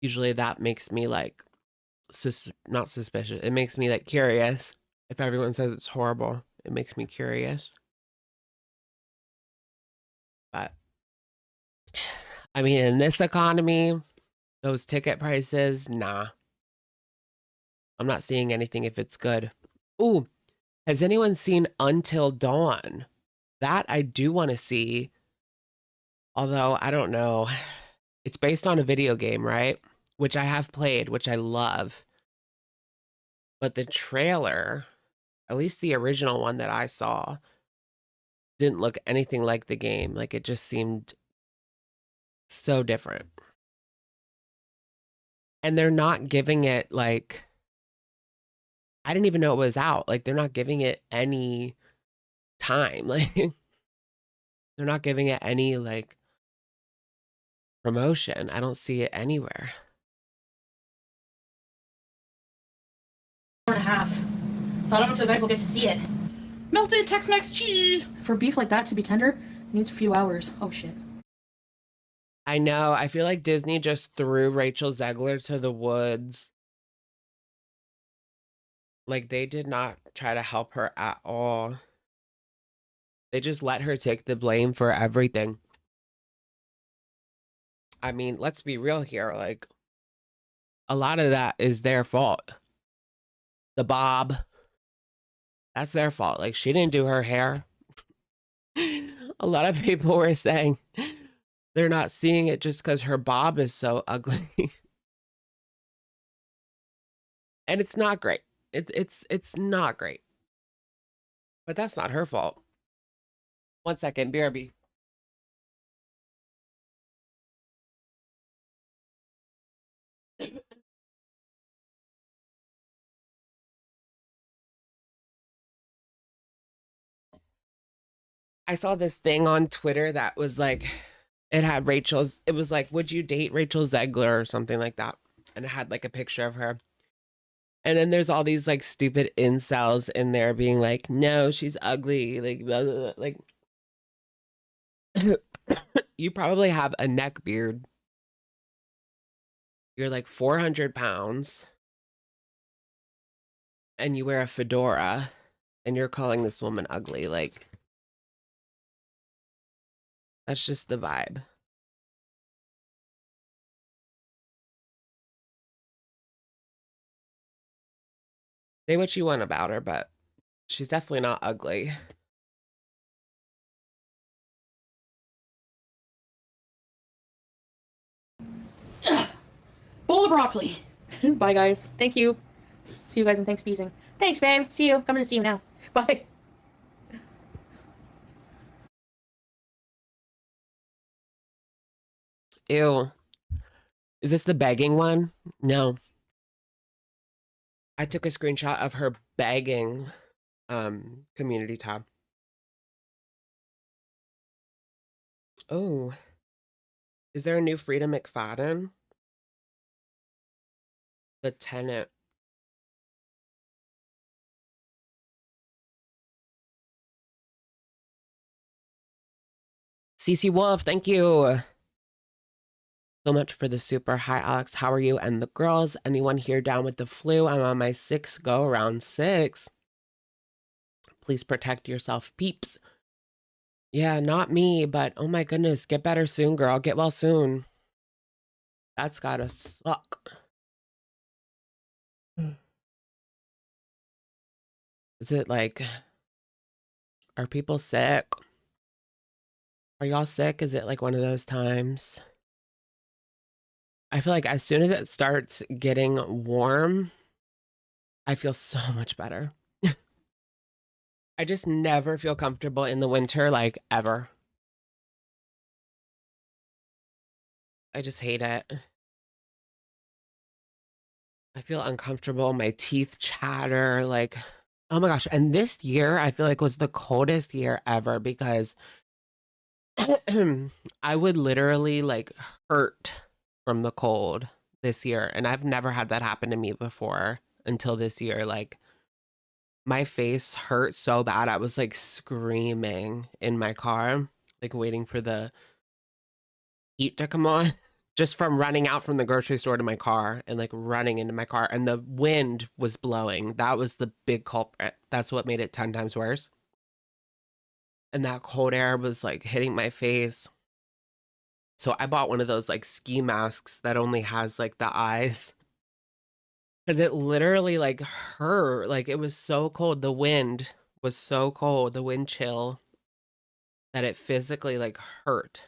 Usually that makes me like, not suspicious. It makes me like curious. If everyone says it's horrible, it makes me curious. But I mean, in this economy, those ticket prices, nah. I'm not seeing anything if it's good. Ooh, has anyone seen Until Dawn? That I do want to see. Although, I don't know. It's based on a video game, right? Which I have played, which I love. But the trailer, at least the original one that I saw, didn't look anything like the game. Like, it just seemed so different. And they're not giving it, like, I didn't even know it was out. Like, they're not giving it any time. Like, they're not giving it any, like, promotion. I don't see it anywhere. 1.5. So I don't know if you guys will get to see it. Melted Tex-Mex cheese! For beef like that to be tender, it needs a few hours. Oh shit. I know. I feel like Disney just threw Rachel Zegler to the woods. Like, they did not try to help her at all. They just let her take the blame for everything. I mean, let's be real here. Like, a lot of that is their fault. The bob, that's their fault. Like, she didn't do her hair. A lot of people were saying they're not seeing it just because her bob is so ugly. And it's not great. It's not great. But that's not her fault. 1 second, BRB. I saw this thing on Twitter that was like, it was like, would you date Rachel Zegler or something like that? And it had like a picture of her. And then there's all these like stupid incels in there being like, no, she's ugly. Like, blah, blah, blah. Like, you probably have a neck beard. You're like 400 pounds. And you wear a fedora. And you're calling this woman ugly. Like, that's just the vibe. Say what you want about her, but she's definitely not ugly. Bowl of broccoli. Bye, guys. Thank you. See you guys in Thanksgiving. Thanks, babe. See you. Coming to see you now. Bye. Ew. Is this the begging one? No. I took a screenshot of her begging community tab. Oh. Is there a new Frida McFadden? The Tenant. CC Wolf, thank you so much for the super. Hi, Alex. How are you and the girls? Anyone here down with the flu? I'm on my 6th go around 6. Please protect yourself, peeps. Yeah, not me, but oh my goodness, get better soon, girl. Get well soon. That's gotta suck. Is it like, are people sick? Are y'all sick? Is it like one of those times? I feel like as soon as it starts getting warm, I feel so much better. I just never feel comfortable in the winter, like ever. I just hate it. I feel uncomfortable. My teeth chatter. Like, oh my gosh. And this year, I feel like was the coldest year ever because I would literally like hurt from the cold this year. And I've never had that happen to me before until this year. Like, my face hurt so bad. I was like screaming in my car, like waiting for the heat to come on, just from running out from the grocery store to my car and like running into my car. And the wind was blowing. That was the big culprit. That's what made it 10 times worse. And that cold air was like hitting my face. So I bought one of those like ski masks that only has like the eyes. Because it literally like hurt. Like it was so cold. The wind was so cold. The wind chill. That it physically like hurt.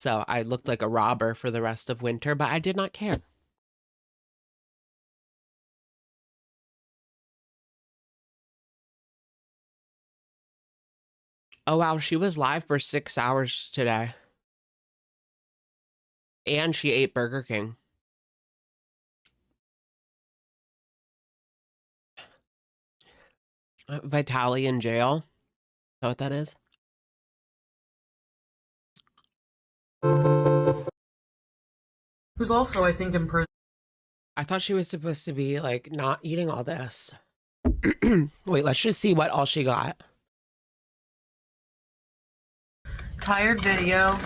So I looked like a robber for the rest of winter, but I did not care. Oh wow, she was live for 6 hours today. And she ate Burger King. Vitaly in jail. Is that what that is? Who's also, I think, in prison. I thought she was supposed to be like not eating all this. Wait, let's just see what all she got. Tired video.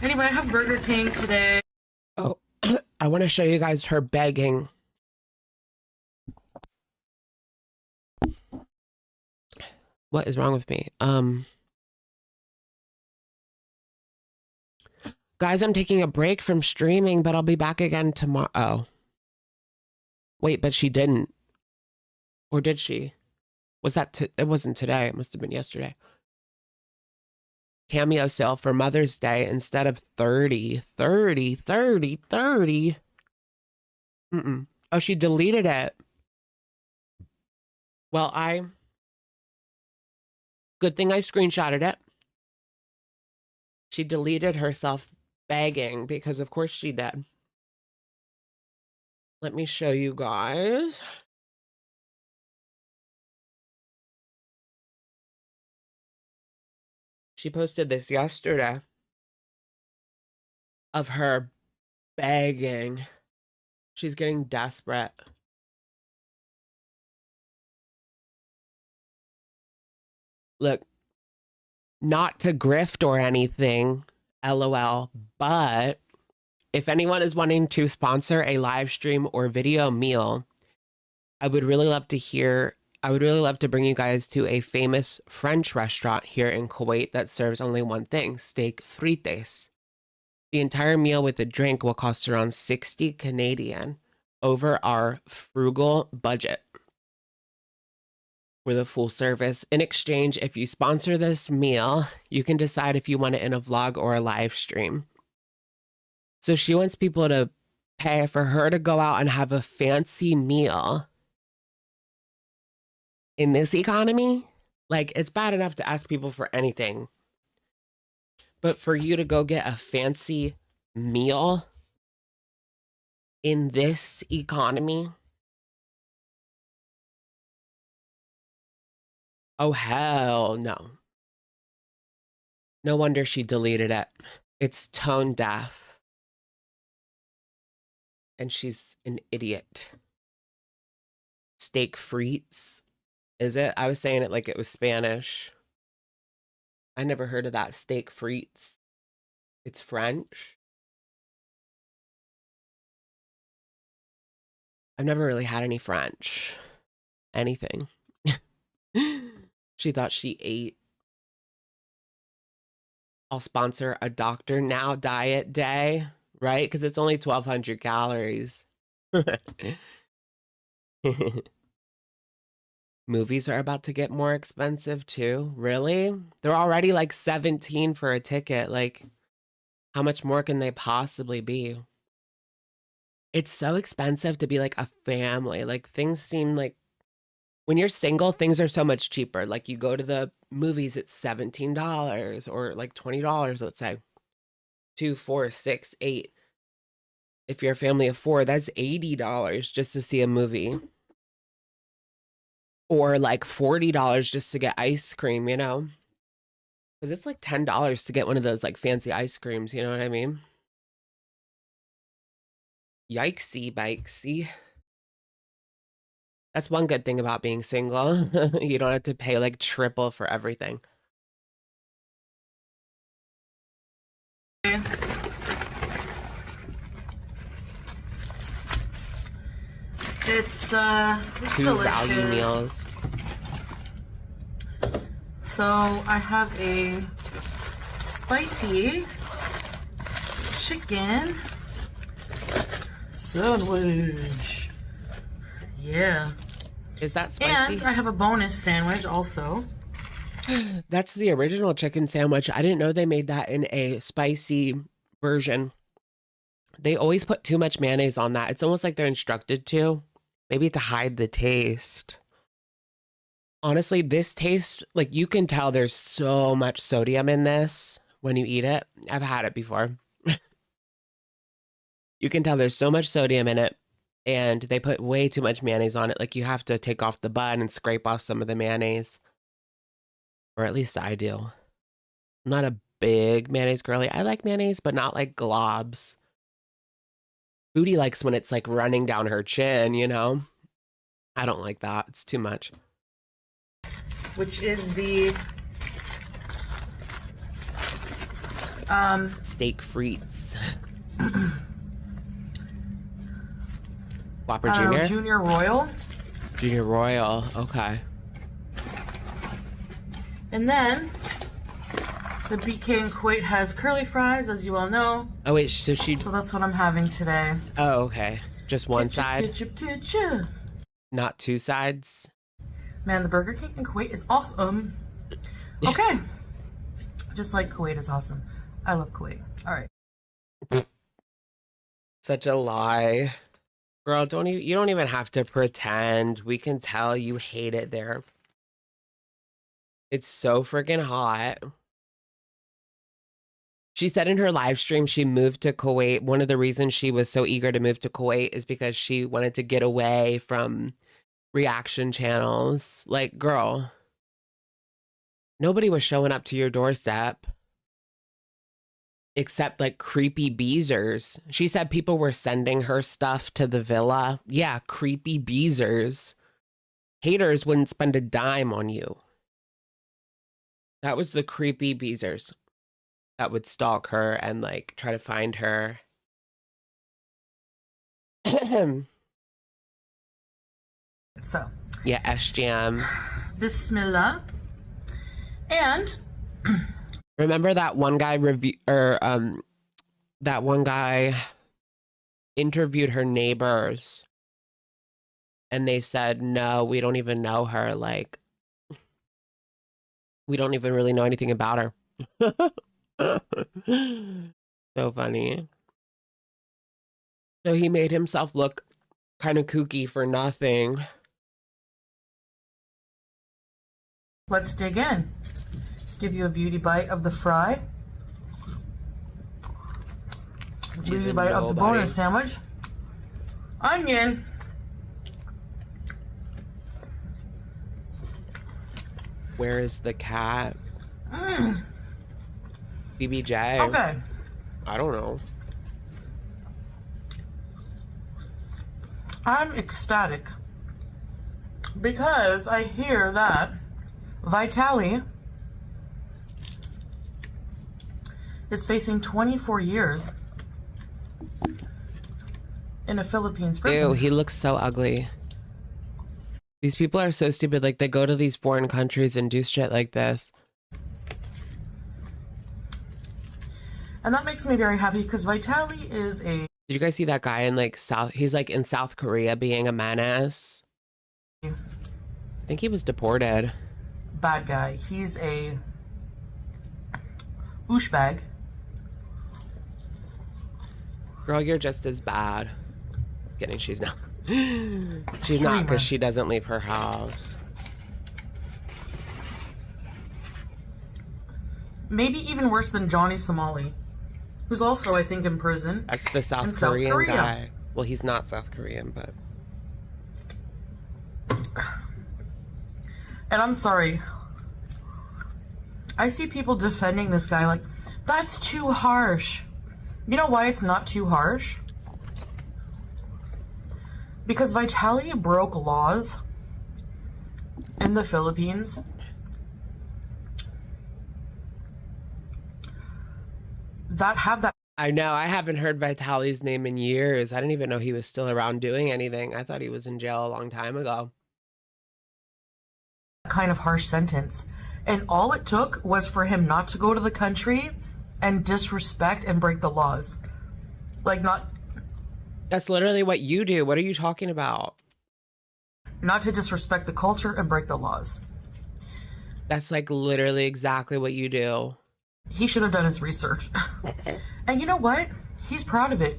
Anyway, I have Burger King today. Oh, I want to show you guys her begging. What is wrong with me? Guys, I'm taking a break from streaming, but I'll be back again tomorrow. Oh. Wait, but she didn't. Or did she? Was that it wasn't today. It must have been yesterday. Cameo sale for Mother's Day instead of 30. Mm-mm. Oh, she deleted it. Well, good thing I screenshotted it. She deleted herself begging because of course she did. Let me show you guys. She posted this yesterday of her begging. She's getting desperate. Look, not to grift or anything, LOL, but if anyone is wanting to sponsor a live stream or video meal, I would really love to bring you guys to a famous French restaurant here in Kuwait that serves only one thing, steak frites. The entire meal with a drink will cost around 60 Canadian over our frugal budget for the full service. In exchange, if you sponsor this meal, you can decide if you want it in a vlog or a live stream. So she wants people to pay for her to go out and have a fancy meal. In this economy, like, it's bad enough to ask people for anything. But for you to go get a fancy meal in this economy? Oh, hell no. No wonder she deleted it. It's tone deaf. And she's an idiot. Steak frites. Is it? I was saying it like it was Spanish. I never heard of that. Steak frites. It's French. I've never really had any French. Anything. She thought she ate. I'll sponsor a Dr. Now diet day, right? Because it's only 1,200 calories. Movies are about to get more expensive too. Really? They're already like 17 for a ticket. Like, how much more can they possibly be? It's so expensive to be like a family. Like, things seem like when you're single, things are so much cheaper. Like, you go to the movies, it's $17 or like $20, let's say. 2, 4, 6, 8. If you're a family of 4, that's $80 just to see a movie. Or like $40 just to get ice cream, you know? Because it's like $10 to get one of those like fancy ice creams, you know what I mean? Yikesy bikesy. That's one good thing about being single. You don't have to pay like triple for everything. It's 2 delicious. value meals. So I have a spicy chicken sandwich. Yeah. Is that spicy? And I have a bonus sandwich also. That's the original chicken sandwich. I didn't know they made that in a spicy version. They always put too much mayonnaise on that. It's almost like they're instructed to. Maybe to hide the taste. Honestly, this tastes like you can tell there's so much sodium in this when you eat it. I've had it before. You can tell there's so much sodium in it, and they put way too much mayonnaise on it. Like, you have to take off the bun and scrape off some of the mayonnaise. Or at least I do. I'm not a big mayonnaise girly. I like mayonnaise, but not like globs. Foodie likes when it's like running down her chin, you know? I don't like that. It's too much. Which is the steak frites. Whopper Junior? Junior Royal. Junior Royal, okay. And then the BK in Kuwait has curly fries, as you all know. Oh wait, so that's what I'm having today. Oh, okay. Just one side? Ketchup. Not 2 sides? Man, the Burger King in Kuwait is awesome. Okay. Just like Kuwait is awesome. I love Kuwait. All right. Such a lie. Girl, you don't even have to pretend. We can tell you hate it there. It's so freaking hot. She said in her live stream she moved to Kuwait. One of the reasons she was so eager to move to Kuwait is because she wanted to get away from reaction channels. Like, girl, nobody was showing up to your doorstep except like creepy beezers. She said people were sending her stuff to the villa. Yeah, creepy beezers. Haters wouldn't spend a dime on you. That was the creepy beezers that would stalk her and like try to find her. So, yeah, SGM. Bismillah. And remember that one guy that one guy interviewed her neighbors and they said, no, we don't even know her. Like, we don't even really know anything about her. So funny. So he made himself look kind of kooky for nothing. let's dig in. Give you a beauty bite of the fry. Beauty bite of the bonus sandwich. Onion. Where is the cat? BBJ. Okay. I don't know. I'm ecstatic because I hear that Vitaly is facing 24 years in a Philippines prison. Ew, he looks so ugly. These people are so stupid. Like, they go to these foreign countries and do shit like this. And that makes me very happy because Vitaly is a... Did you guys see that guy in like he's like in South Korea being a menace? I think he was deported. bad guy. He's a douchebag. Girl, you're just as bad. Kidding, she's not. She's not, because she doesn't leave her house. Maybe even worse than Johnny Somali, who's also, I think, in prison. That's the South Korean guy. Well, he's not South Korean, but... And I'm sorry. I see people defending this guy like, that's too harsh. You know why it's not too harsh? Because Vitaly broke laws in the Philippines that have that. I know. I haven't heard Vitaly's name in years. I didn't even know he was still around doing anything. I thought he was in jail a long time ago. Kind of harsh sentence. And all it took was for him not to go to the country and disrespect and break the laws. Like, not... That's literally what you do. What are you talking about? Not to disrespect the culture and break the laws. That's like literally exactly what you do. He should have done his research. And you know what? He's proud of it.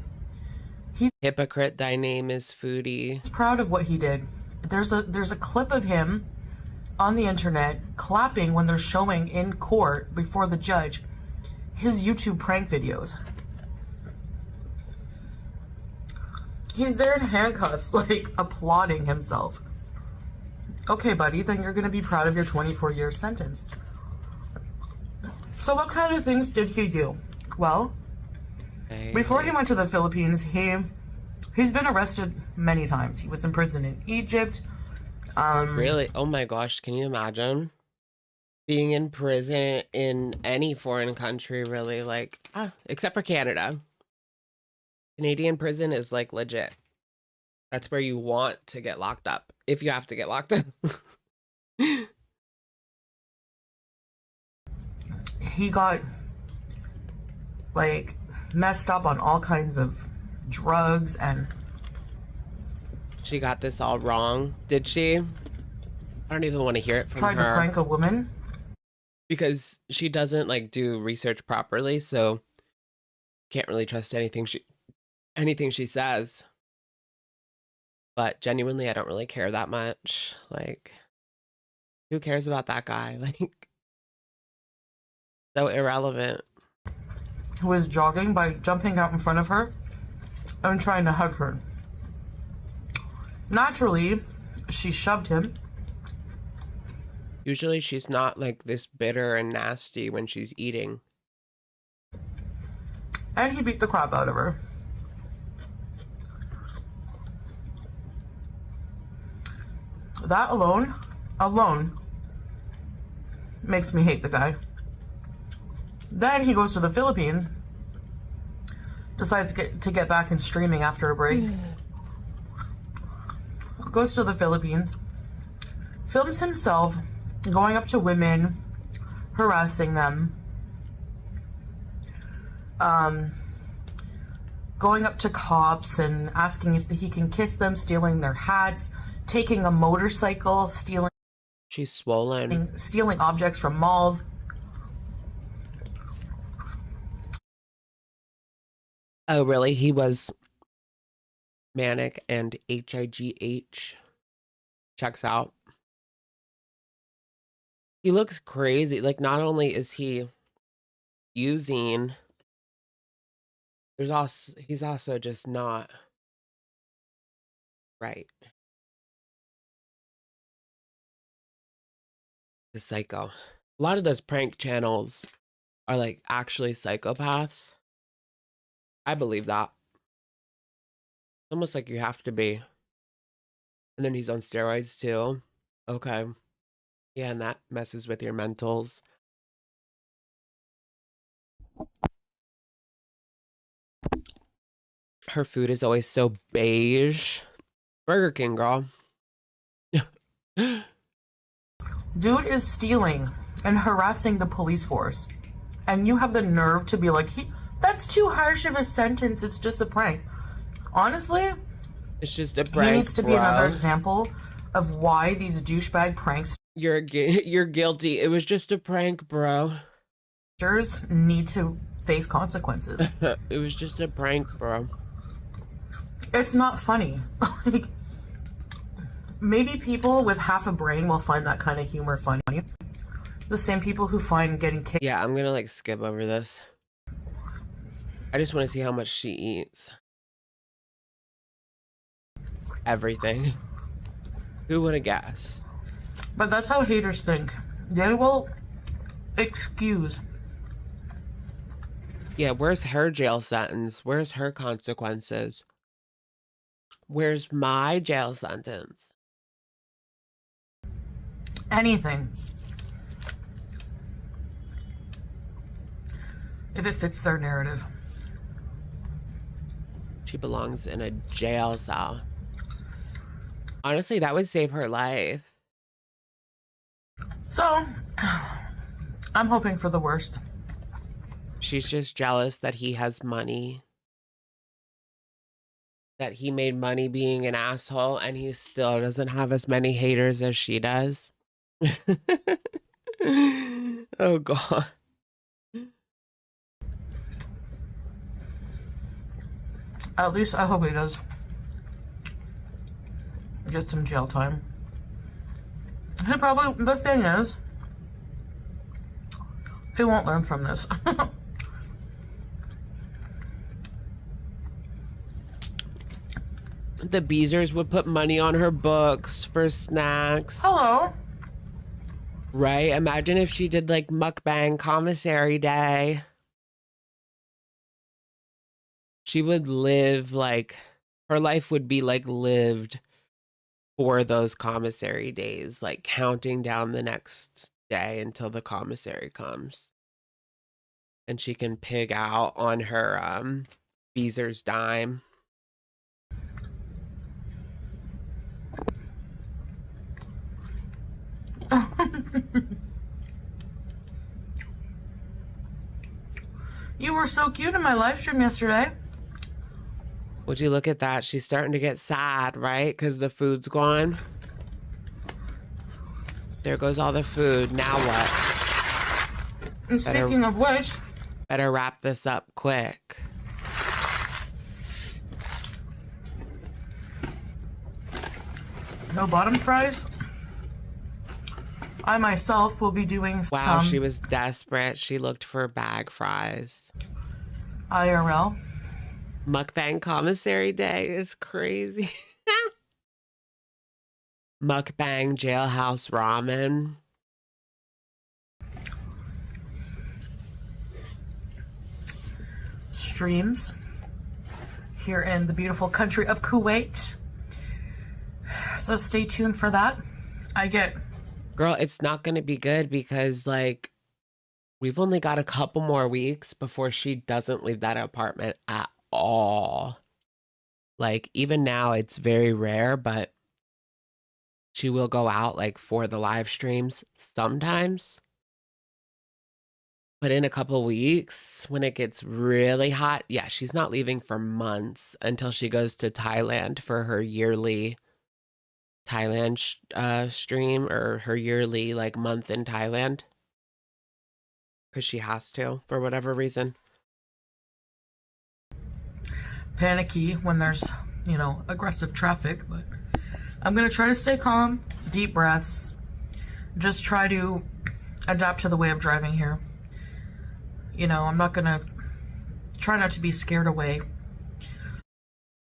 Hypocrite, thy name is Foodie. He's proud of what he did. There's a clip of him on the internet clapping when they're showing in court before the judge his YouTube prank videos. He's there in handcuffs, like, applauding himself. Okay, buddy, then you're gonna be proud of your 24-year sentence. So what kind of things did he do? Well, before he went to the Philippines, he's been arrested many times. He was in prison in Egypt. Really? Oh my gosh, can you imagine? Being in prison in any foreign country, really, like, except for Canada. Canadian prison is like legit. That's where you want to get locked up, if you have to get locked up. He got, like, messed up on all kinds of drugs, and she got this all wrong, did she? I don't even want to hear it from her. Tried to prank a woman. Because she doesn't, like, do research properly, so can't really trust anything she says. But genuinely, I don't really care that much. Like, who cares about that guy? Like, so irrelevant. who was jogging by jumping out in front of her and trying to hug her. Naturally, she shoved him. Usually she's not like this bitter and nasty when she's eating. And he beat the crap out of her. That alone makes me hate the guy. Then he goes to the Philippines, decides to get back in streaming after a break. Goes to the Philippines, films himself going up to women, harassing them, going up to cops and asking if he can kiss them, stealing their hats, taking a motorcycle, stealing. She's swollen. Stealing objects from malls. Oh, really? He was manic and HIGH. Checks out. He looks crazy. Like, not only is he using, he's also just not right. The psycho. A lot of those prank channels are like actually psychopaths. I believe that. Almost like you have to be. And then he's on steroids too. Okay. Yeah, and that messes with your mentals. Her food is always so beige. Burger King, girl. Dude is stealing and harassing the police force. And you have the nerve to be like, that's too harsh of a sentence. It's just a prank. Honestly, it's just a prank. He needs to be another example of why these douchebag pranks. You're guilty. It was just a prank, bro. Need to face consequences. It was just a prank, bro. It's not funny. Like, maybe people with half a brain will find that kind of humor funny. The same people who find getting kicked. Yeah, I'm gonna like skip over this. I just want to see how much she eats. Everything. Who would have guessed? But that's how haters think. They will excuse. Yeah, where's her jail sentence? Where's her consequences? Where's my jail sentence? Anything. If it fits their narrative. She belongs in a jail cell. Honestly, that would save her life. So, I'm hoping for the worst. She's just jealous that he has money. That he made money being an asshole and he still doesn't have as many haters as she does. Oh, God. At least I hope he does get some jail time. He probably, the thing is, he won't learn from this. The Beezers would put money on her books for snacks. Hello. Right? Imagine if she did like mukbang commissary day. She would live like, her life would be like lived for those commissary days, like counting down the next day until the commissary comes. And she can pig out on her Beezer's dime. You were so cute in my live stream yesterday. Would you look at that? She's starting to get sad, right? Because the food's gone. There goes all the food. Now what? And speaking of which, better wrap this up quick. no bottom fries. I myself will be doing Wow, some. she was desperate. She looked for bag fries. IRL. Mukbang commissary day is crazy. Mukbang jailhouse ramen. Streams here in the beautiful country of Kuwait. So stay tuned for that. Girl, it's not going to be good because, like, we've only got a couple more weeks before she doesn't leave that apartment at all. Like, even now, it's very rare, but she will go out, like, for the live streams sometimes. But in a couple weeks, when it gets really hot, yeah, she's not leaving for months until she goes to Thailand for her yearly Thailand stream, or her yearly, like, month in Thailand. Because she has to, for whatever reason. Panicky when there's, you know, aggressive traffic, but I'm going to try to stay calm, deep breaths, just try to adapt to the way of driving here. You know, I'm not going to try not to be scared away.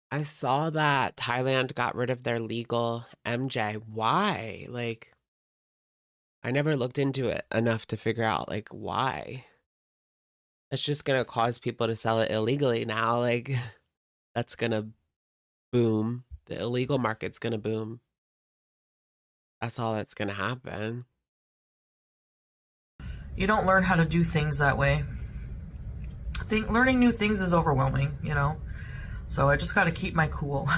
I saw that Thailand got rid of their legal MJ. Why? Like, I never looked into it enough to figure out, like, why. That's just going to cause people to sell it illegally now. Like, that's going to boom. The illegal market's going to boom. That's all that's going to happen. You don't learn how to do things that way. I think learning new things is overwhelming, you know? So I just got to keep my cool.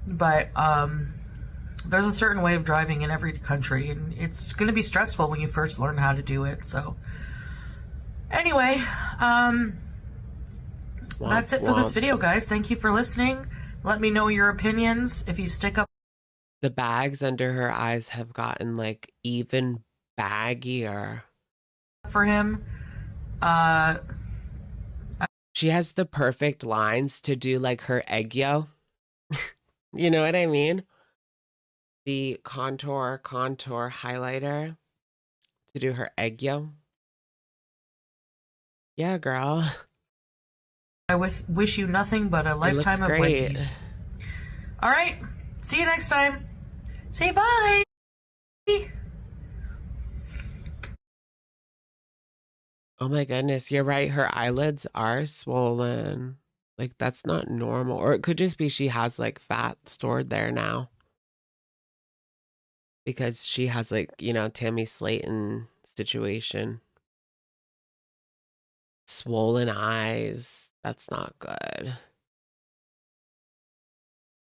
But there's a certain way of driving in every country, and it's going to be stressful when you first learn how to do it. So anyway, that's it for this video, guys. Thank you for listening. Let me know your opinions if you stick up. The bags under her eyes have gotten, like, even baggier For him. She has the perfect lines to do, like, her egg yo. You know what I mean? The contour highlighter to do her egg yo. Yeah, girl. I wish you nothing but a lifetime of Wendy's. All right. See you next time. Say bye. Oh my goodness, you're right. Her eyelids are swollen. Like, that's not normal. Or it could just be she has, like, fat stored there now. Because she has, like, you know, Tammy Slayton situation. Swollen eyes. That's not good.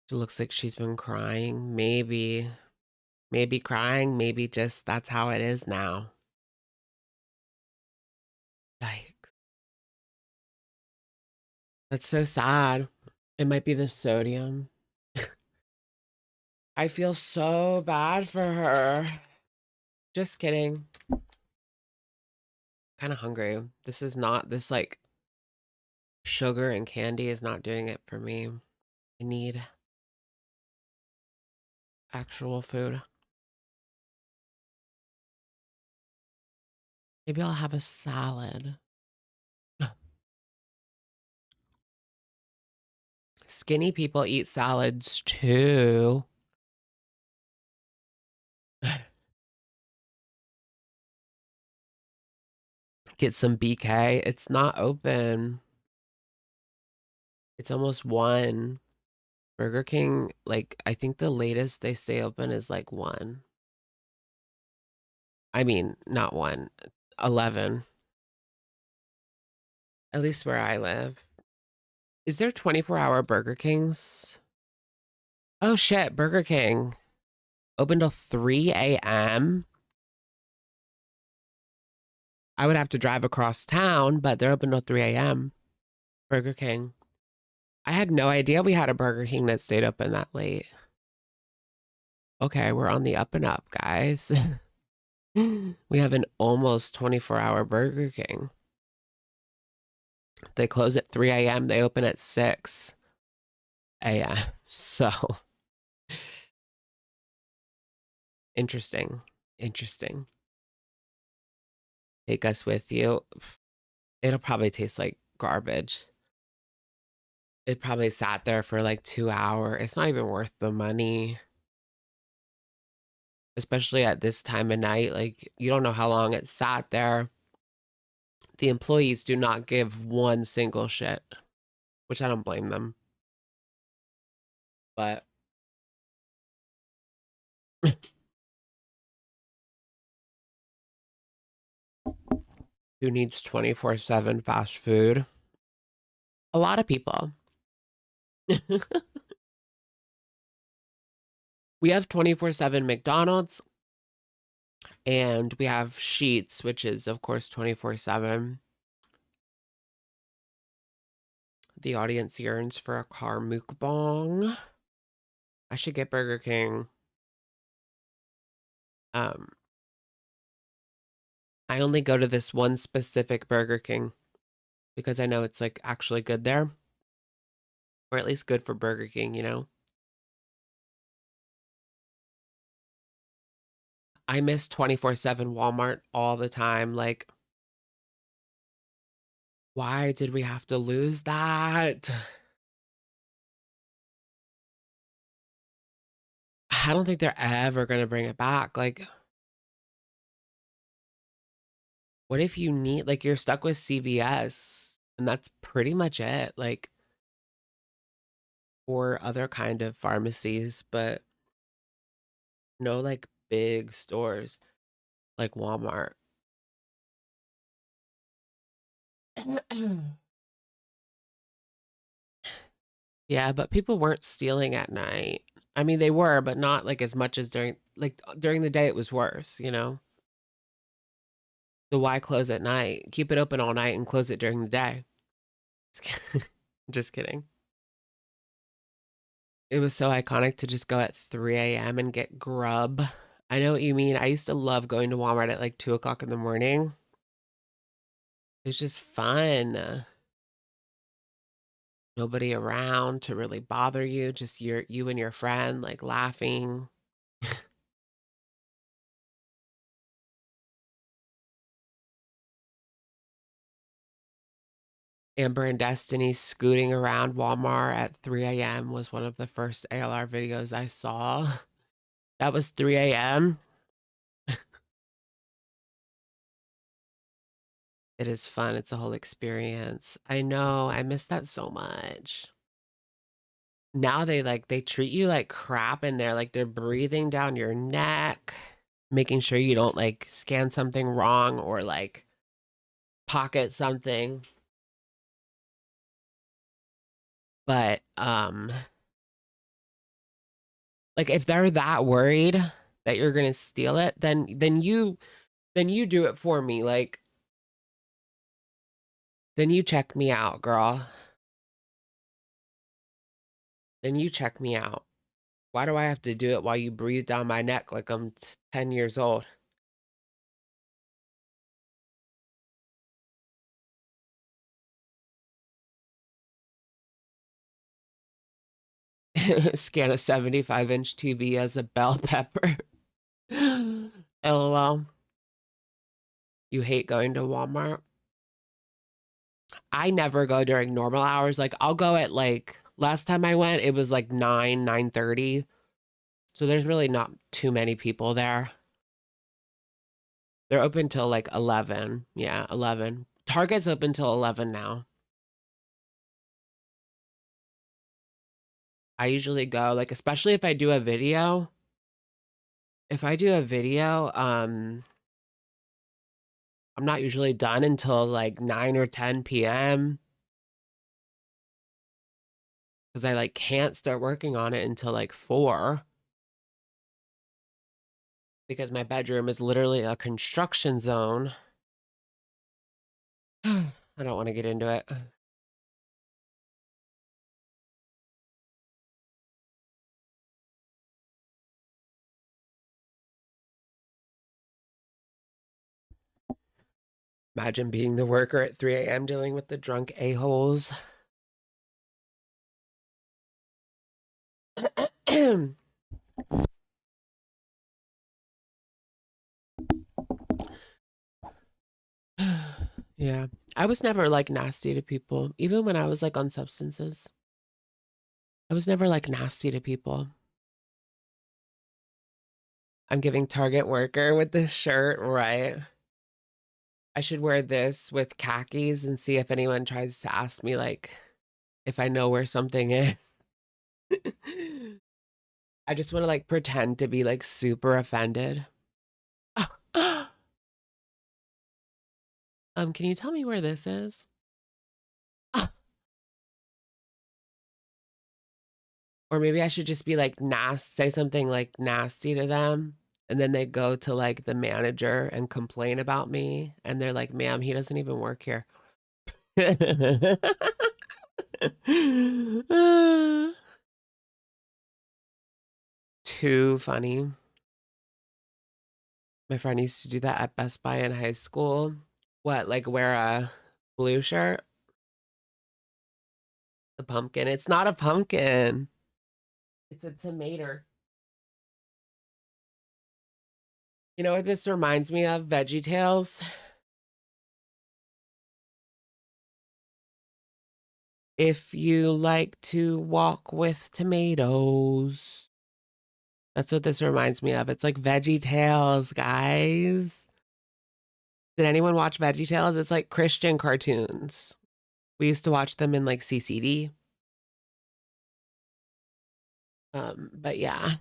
She looks like she's been crying. Maybe crying. Maybe just that's how it is now. Yikes. That's so sad. It might be the sodium. I feel so bad for her. Just kidding. Kind of hungry. This like sugar and candy is not doing it for me. I need actual food. Maybe I'll have a salad. Skinny people eat salads too. Get some BK. It's not open. It's almost 1. Burger King, like, I think the latest they stay open is like 1. I mean, not 1. 11. At least where I live. Is there 24-hour Burger Kings? Oh shit, Burger King. Open till 3 a.m.? I would have to drive across town, but they're open till 3 a.m. Burger King. I had no idea we had a Burger King that stayed open that late. Okay, we're on the up and up, guys. We have an almost 24-hour Burger King. They close at 3 a.m. They open at 6 a.m. So, interesting. Take us with you. It'll probably taste like garbage. It probably sat there for like 2 hours. It's not even worth the money. Especially at this time of night. Like, you don't know how long it sat there. The employees do not give one single shit, which I don't blame them. But who needs 24/7 fast food? A lot of people. We have 24/7 McDonald's, and we have Sheets, which is, of course, 24/7. The audience yearns for a car mukbang. I should get Burger King. I only go to this one specific Burger King because I know it's like actually good there, or at least good for Burger King, you know? I miss 24/7 Walmart all the time. Like, why did we have to lose that? I don't think they're ever going to bring it back. Like, what if you need, like, you're stuck with CVS and that's pretty much it, like, or other kind of pharmacies, but no, like, big stores like Walmart. Yeah, but people weren't stealing at night. I mean, they were, but not like as much as during the day it was worse, you know? So why close at night? Keep it open all night and close it during the day. Just kidding. It was so iconic to just go at 3 a.m. and get grub. I know what you mean. I used to love going to Walmart at like 2 o'clock in the morning. It was just fun. Nobody around to really bother you. Just you and your friend like laughing. Amber and Destiny scooting around Walmart at 3 a.m. was one of the first ALR videos I saw. That was 3 a.m. It is fun. It's a whole experience. I know. I miss that so much. Now they treat you like crap in there. Like they're breathing down your neck, making sure you don't like scan something wrong or like pocket something. But like if they're that worried that you're gonna steal it, then you do it for me. Like then you check me out, girl. Then you check me out. Why do I have to do it while you breathe down my neck like I'm 10 years old? Scan a 75-inch TV as a bell pepper. LOL. You hate going to Walmart? I never go during normal hours. Like I'll go at like last time I went, it was like 9:30. So there's really not too many people there. They're open till like 11. Yeah, 11. Target's open till 11 now. I usually go like especially if I do a video. If I do a video, I'm not usually done until like 9 or 10 p.m. because I like can't start working on it until like 4 because my bedroom is literally a construction zone. I don't want to get into it. Imagine being the worker at 3 a.m. dealing with the drunk a-holes. Yeah. I was never like nasty to people, even when I was like on substances. I was never like nasty to people. I'm giving Target worker with this shirt, right? I should wear this with khakis and see if anyone tries to ask me like if I know where something is. I just want to like pretend to be like super offended. Can you tell me where this is? Or maybe I should just be like say something like nasty to them. And then they go to like the manager and complain about me. And they're like, ma'am, he doesn't even work here. Too funny. My friend used to do that at Best Buy in high school. What, like wear a blue shirt? The pumpkin. It's not a pumpkin. It's a tomato. You know what this reminds me of? Veggie Tales. If you like to walk with tomatoes. That's what this reminds me of. It's like Veggie Tales, guys. Did anyone watch Veggie Tales? It's like Christian cartoons. We used to watch them in like CCD. But yeah,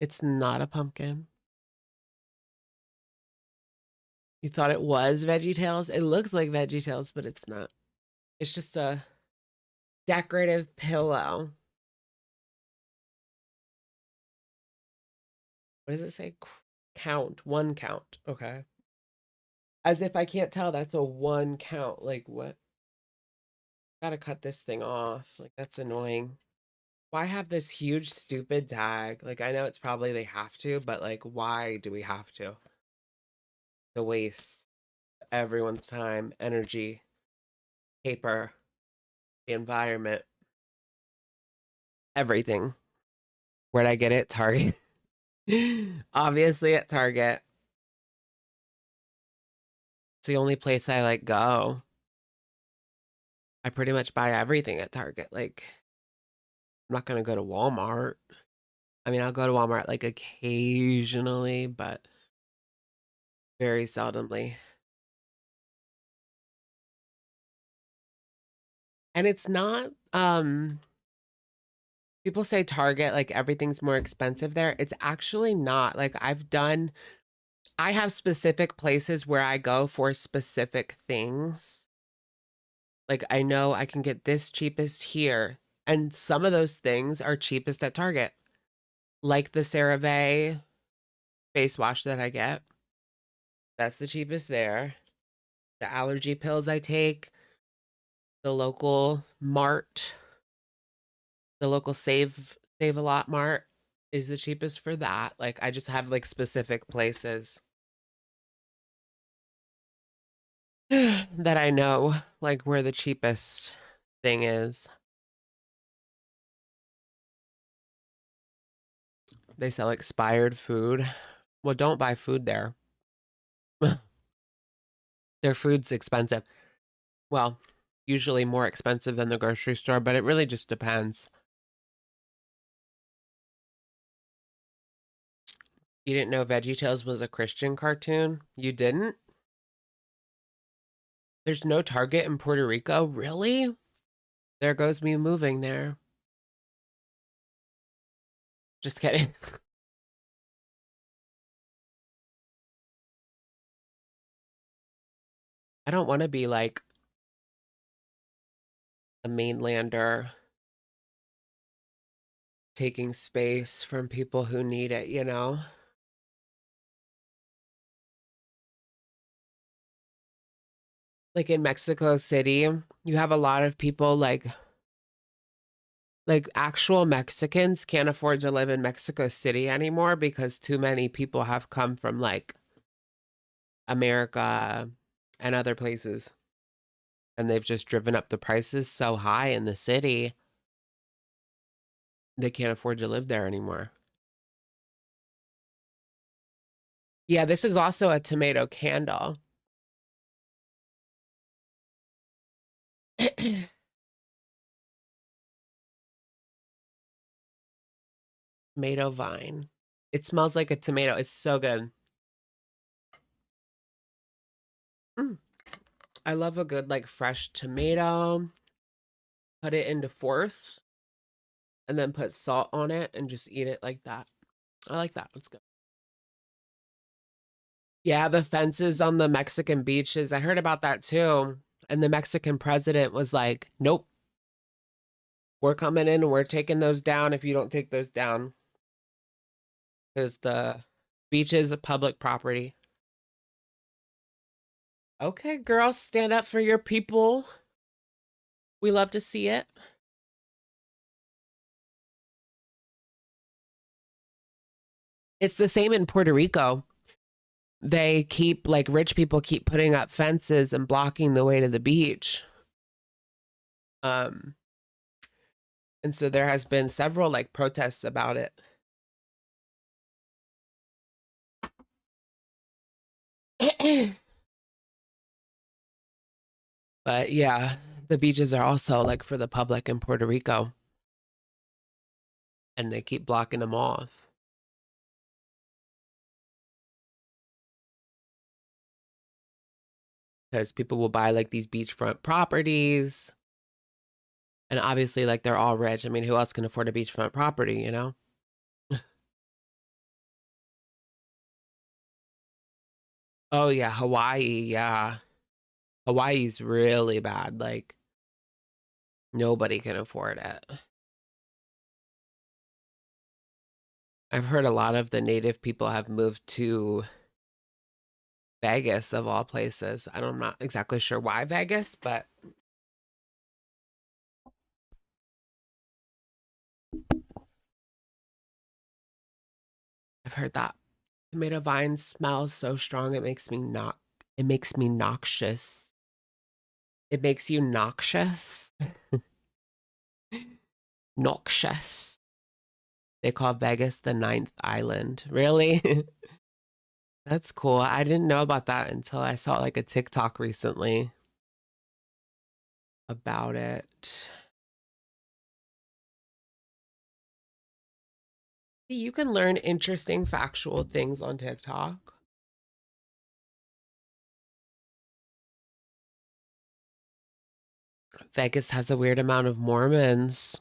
it's not a pumpkin. You thought it was Veggie Tales? It looks like Veggie Tales, but it's not. It's just a decorative pillow. What does it say? Count. One count. Okay. As if I can't tell that's a one count. Like what? Gotta cut this thing off. Like that's annoying. Why have this huge stupid tag? Like I know it's probably they have to, but like why do we have to? To waste everyone's time, energy, paper, the environment, everything. Where'd I get it? Target. Obviously at Target. It's the only place I like go. I pretty much buy everything at Target. Like I'm not gonna go to Walmart. I mean, I'll go to Walmart like occasionally, but very seldomly. And it's not people say Target like everything's more expensive there. It's actually not. Like I have specific places where I go for specific things. Like I know I can get this cheapest here, and some of those things are cheapest at Target. Like the CeraVe face wash that I get. That's the cheapest there. The allergy pills I take, the local mart, the local Save a Lot mart is the cheapest for that. Like I just have like specific places that I know like where the cheapest thing is. They sell expired food. Well, don't buy food there. Their food's expensive. Well, usually more expensive than the grocery store, but it really just depends. You didn't know VeggieTales was a Christian cartoon? You didn't? There's no Target in Puerto Rico? Really? There goes me moving there. Just kidding. I don't want to be like a mainlander taking space from people who need it, you know? Like in Mexico City, you have a lot of people like actual Mexicans can't afford to live in Mexico City anymore because too many people have come from like America and other places. And they've just driven up the prices so high in the city, they can't afford to live there anymore. Yeah, this is also a tomato candle. Tomato vine. It smells like a tomato. It's so good. I love a good like fresh tomato. Cut it into fourths and then put salt on it and just eat it like that. I like that. It's good. Yeah, the fences on the Mexican beaches. I heard about that too. And the Mexican president was like, nope, we're coming in and we're taking those down if you don't take those down. Because the beach is a public property. Okay, girl, stand up for your people. We love to see it. It's the same in Puerto Rico. They keep, like, rich people keep putting up fences and blocking the way to the beach. And so there has been several, like, protests about it. But yeah, the beaches are also, like, for the public in Puerto Rico. And they keep blocking them off. Because people will buy, like, these beachfront properties. And obviously, like, they're all rich. I mean, who else can afford a beachfront property, you know? Oh, yeah, Hawaii, yeah. Hawaii's really bad. Like, nobody can afford it. I've heard a lot of the native people have moved to Vegas, of all places. I'm not exactly sure why Vegas, but I've heard that. Tomato vine smells so strong it makes me noxious. It makes you noxious. Noxious. They call Vegas the ninth island. Really? That's cool. I didn't know about that until I saw like a TikTok recently about it. You can learn interesting factual things on TikTok. Vegas has a weird amount of Mormons.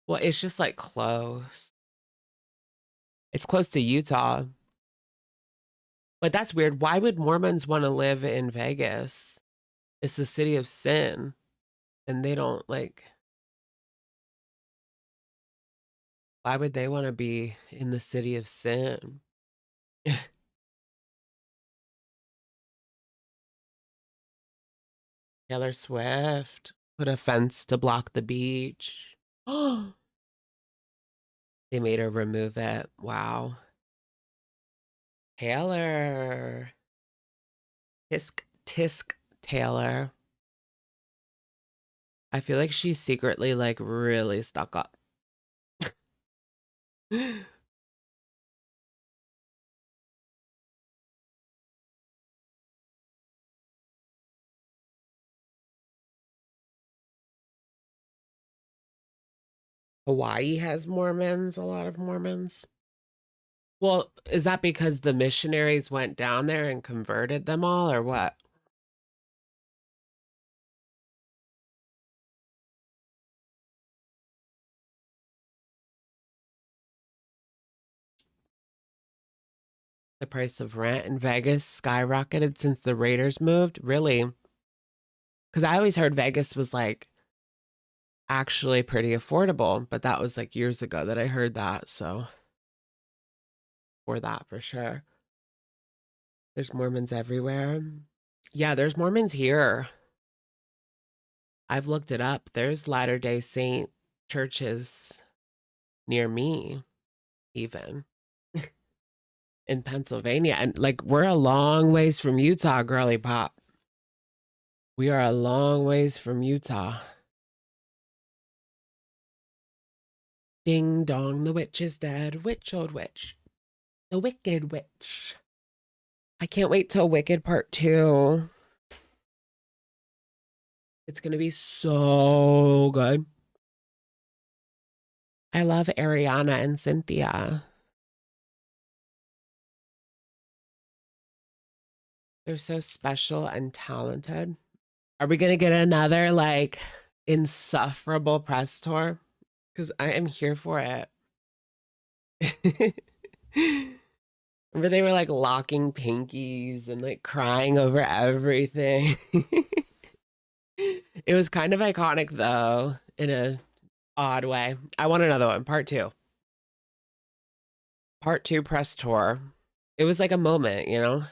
Well, it's just like close. It's close to Utah. But that's weird. Why would Mormons want to live in Vegas? It's the city of sin. And they don't like. Why would they want to be in the city of sin? Taylor Swift put a fence to block the beach. Oh, they made her remove it. Wow. Taylor. Tisk Taylor. I feel like she's secretly like really stuck up. Hawaii has Mormons, a lot of Mormons. Well, is that because the missionaries went down there and converted them all, or what? The price of rent in Vegas skyrocketed since the Raiders moved? Really? Because I always heard Vegas was like actually pretty affordable, but that was like years ago that I heard that. So, for that for sure. There's Mormons everywhere. Yeah, there's Mormons here. I've looked it up. There's Latter-day Saint churches near me, even in Pennsylvania. And like, we're a long ways from Utah, girly pop. We are a long ways from Utah. Ding dong, the witch is dead. Witch, old witch. The Wicked Witch. I can't wait till Wicked Part 2. It's going to be so good. I love Ariana and Cynthia. They're so special and talented. Are we going to get another like insufferable press tour? Because I am here for it. Remember they were like locking pinkies and like crying over everything. It was kind of iconic though, in a odd way. I want another one, part two. Part two press tour. It was like a moment, you know?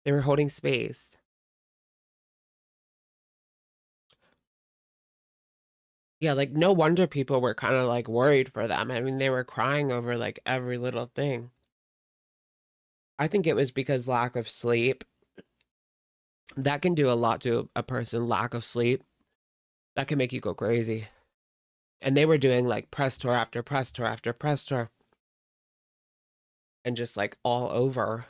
They were holding space. Yeah, like no wonder people were kind of like worried for them. I mean, they were crying over like every little thing. I think it was because lack of sleep. That can do a lot to a person, lack of sleep. That can make you go crazy. And they were doing like press tour after press tour after press tour. And just like all over.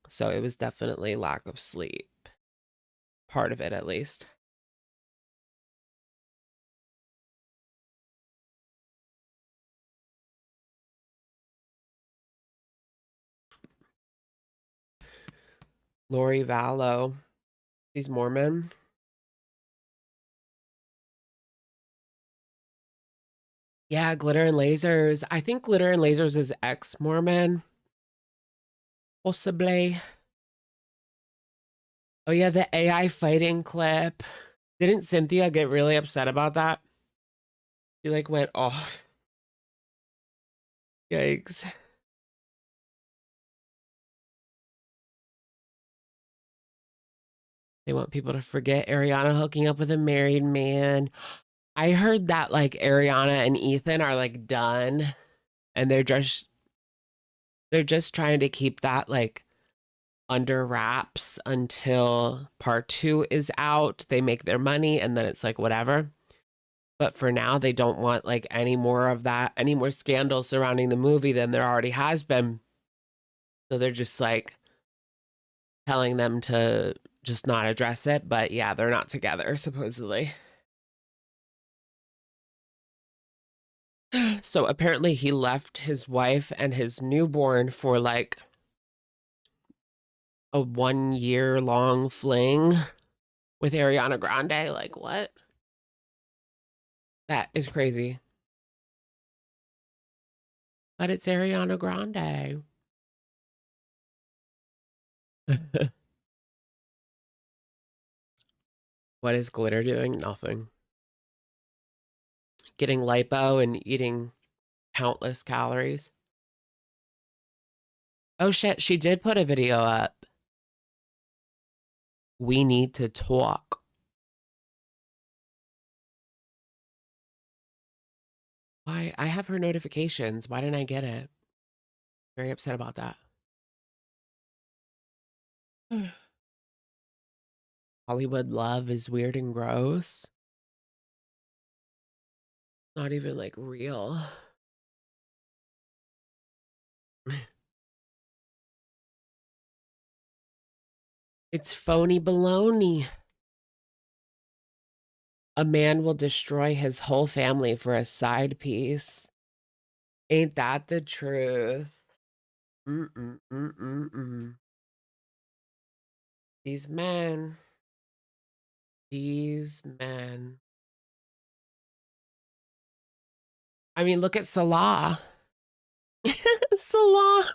So it was definitely lack of sleep. Part of it, at least. Lori Vallow. She's Mormon. Yeah, Glitter and Lasers. I think Glitter and Lasers is ex-Mormon. Possibly. Oh yeah, the AI fighting clip. Didn't Cynthia get really upset about that? She like went off. Yikes. They want people to forget Ariana hooking up with a married man. I heard that like Ariana and Ethan are like done and they're just trying to keep that like under wraps until part 2 is out. They make their money and then it's like whatever. But for now, they don't want like any more of that, any more scandals surrounding the movie than there already has been. So they're just like telling them to just not address it. But yeah, they're not together, supposedly. So apparently he left his wife and his newborn for like a 1-year long fling with Ariana Grande. Like, what? That is crazy. But it's Ariana Grande. What is Glitter doing? Nothing. Getting lipo and eating countless calories. Oh shit, she did put a video up. We need to talk. Why? I have her notifications. Why didn't I get it? Very upset about that. Hollywood love is weird and gross. Not even like real. It's phony baloney. A man will destroy his whole family for a side piece. Ain't that the truth? These men. These men. I mean, look at Salah. Salah.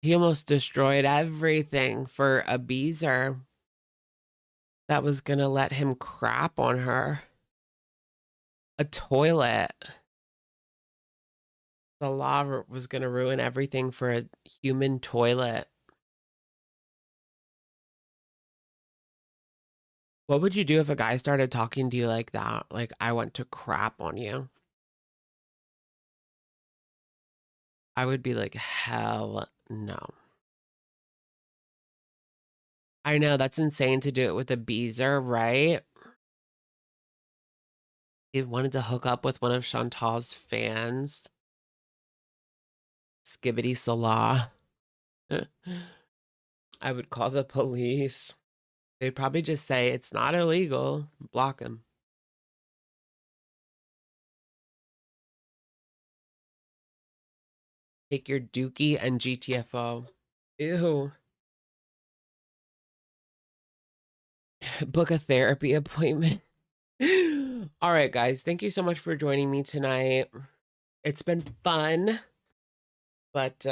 He almost destroyed everything for a beezer that was going to let him crap on her. A toilet. Salah was going to ruin everything for a human toilet. What would you do if a guy started talking to you like that? Like, I want to crap on you. I would be like, hell no. I know, that's insane to do it with a beezer, right? He wanted to hook up with one of Chantal's fans. Skibbity Salah. I would call the police. They'd probably just say it's not illegal. Block him. Take your dookie and GTFO. Ew. Book a therapy appointment. All right, guys. Thank you so much for joining me tonight. It's been fun. But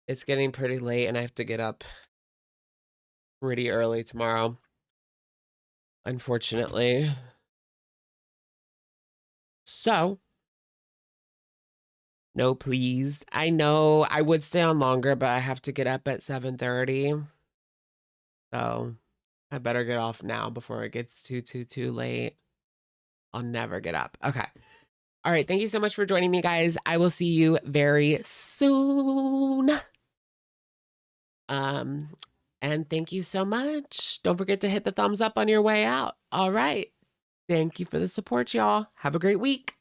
it's getting pretty late and I have to get up pretty early tomorrow. Unfortunately. So, no, please. I know I would stay on longer, but I have to get up at 7:30. So, I better get off now before it gets too late. I'll never get up. Okay. All right. Thank you so much for joining me, guys. I will see you very soon. And thank you so much. Don't forget to hit the thumbs up on your way out. All right. Thank you for the support, y'all. Have a great week.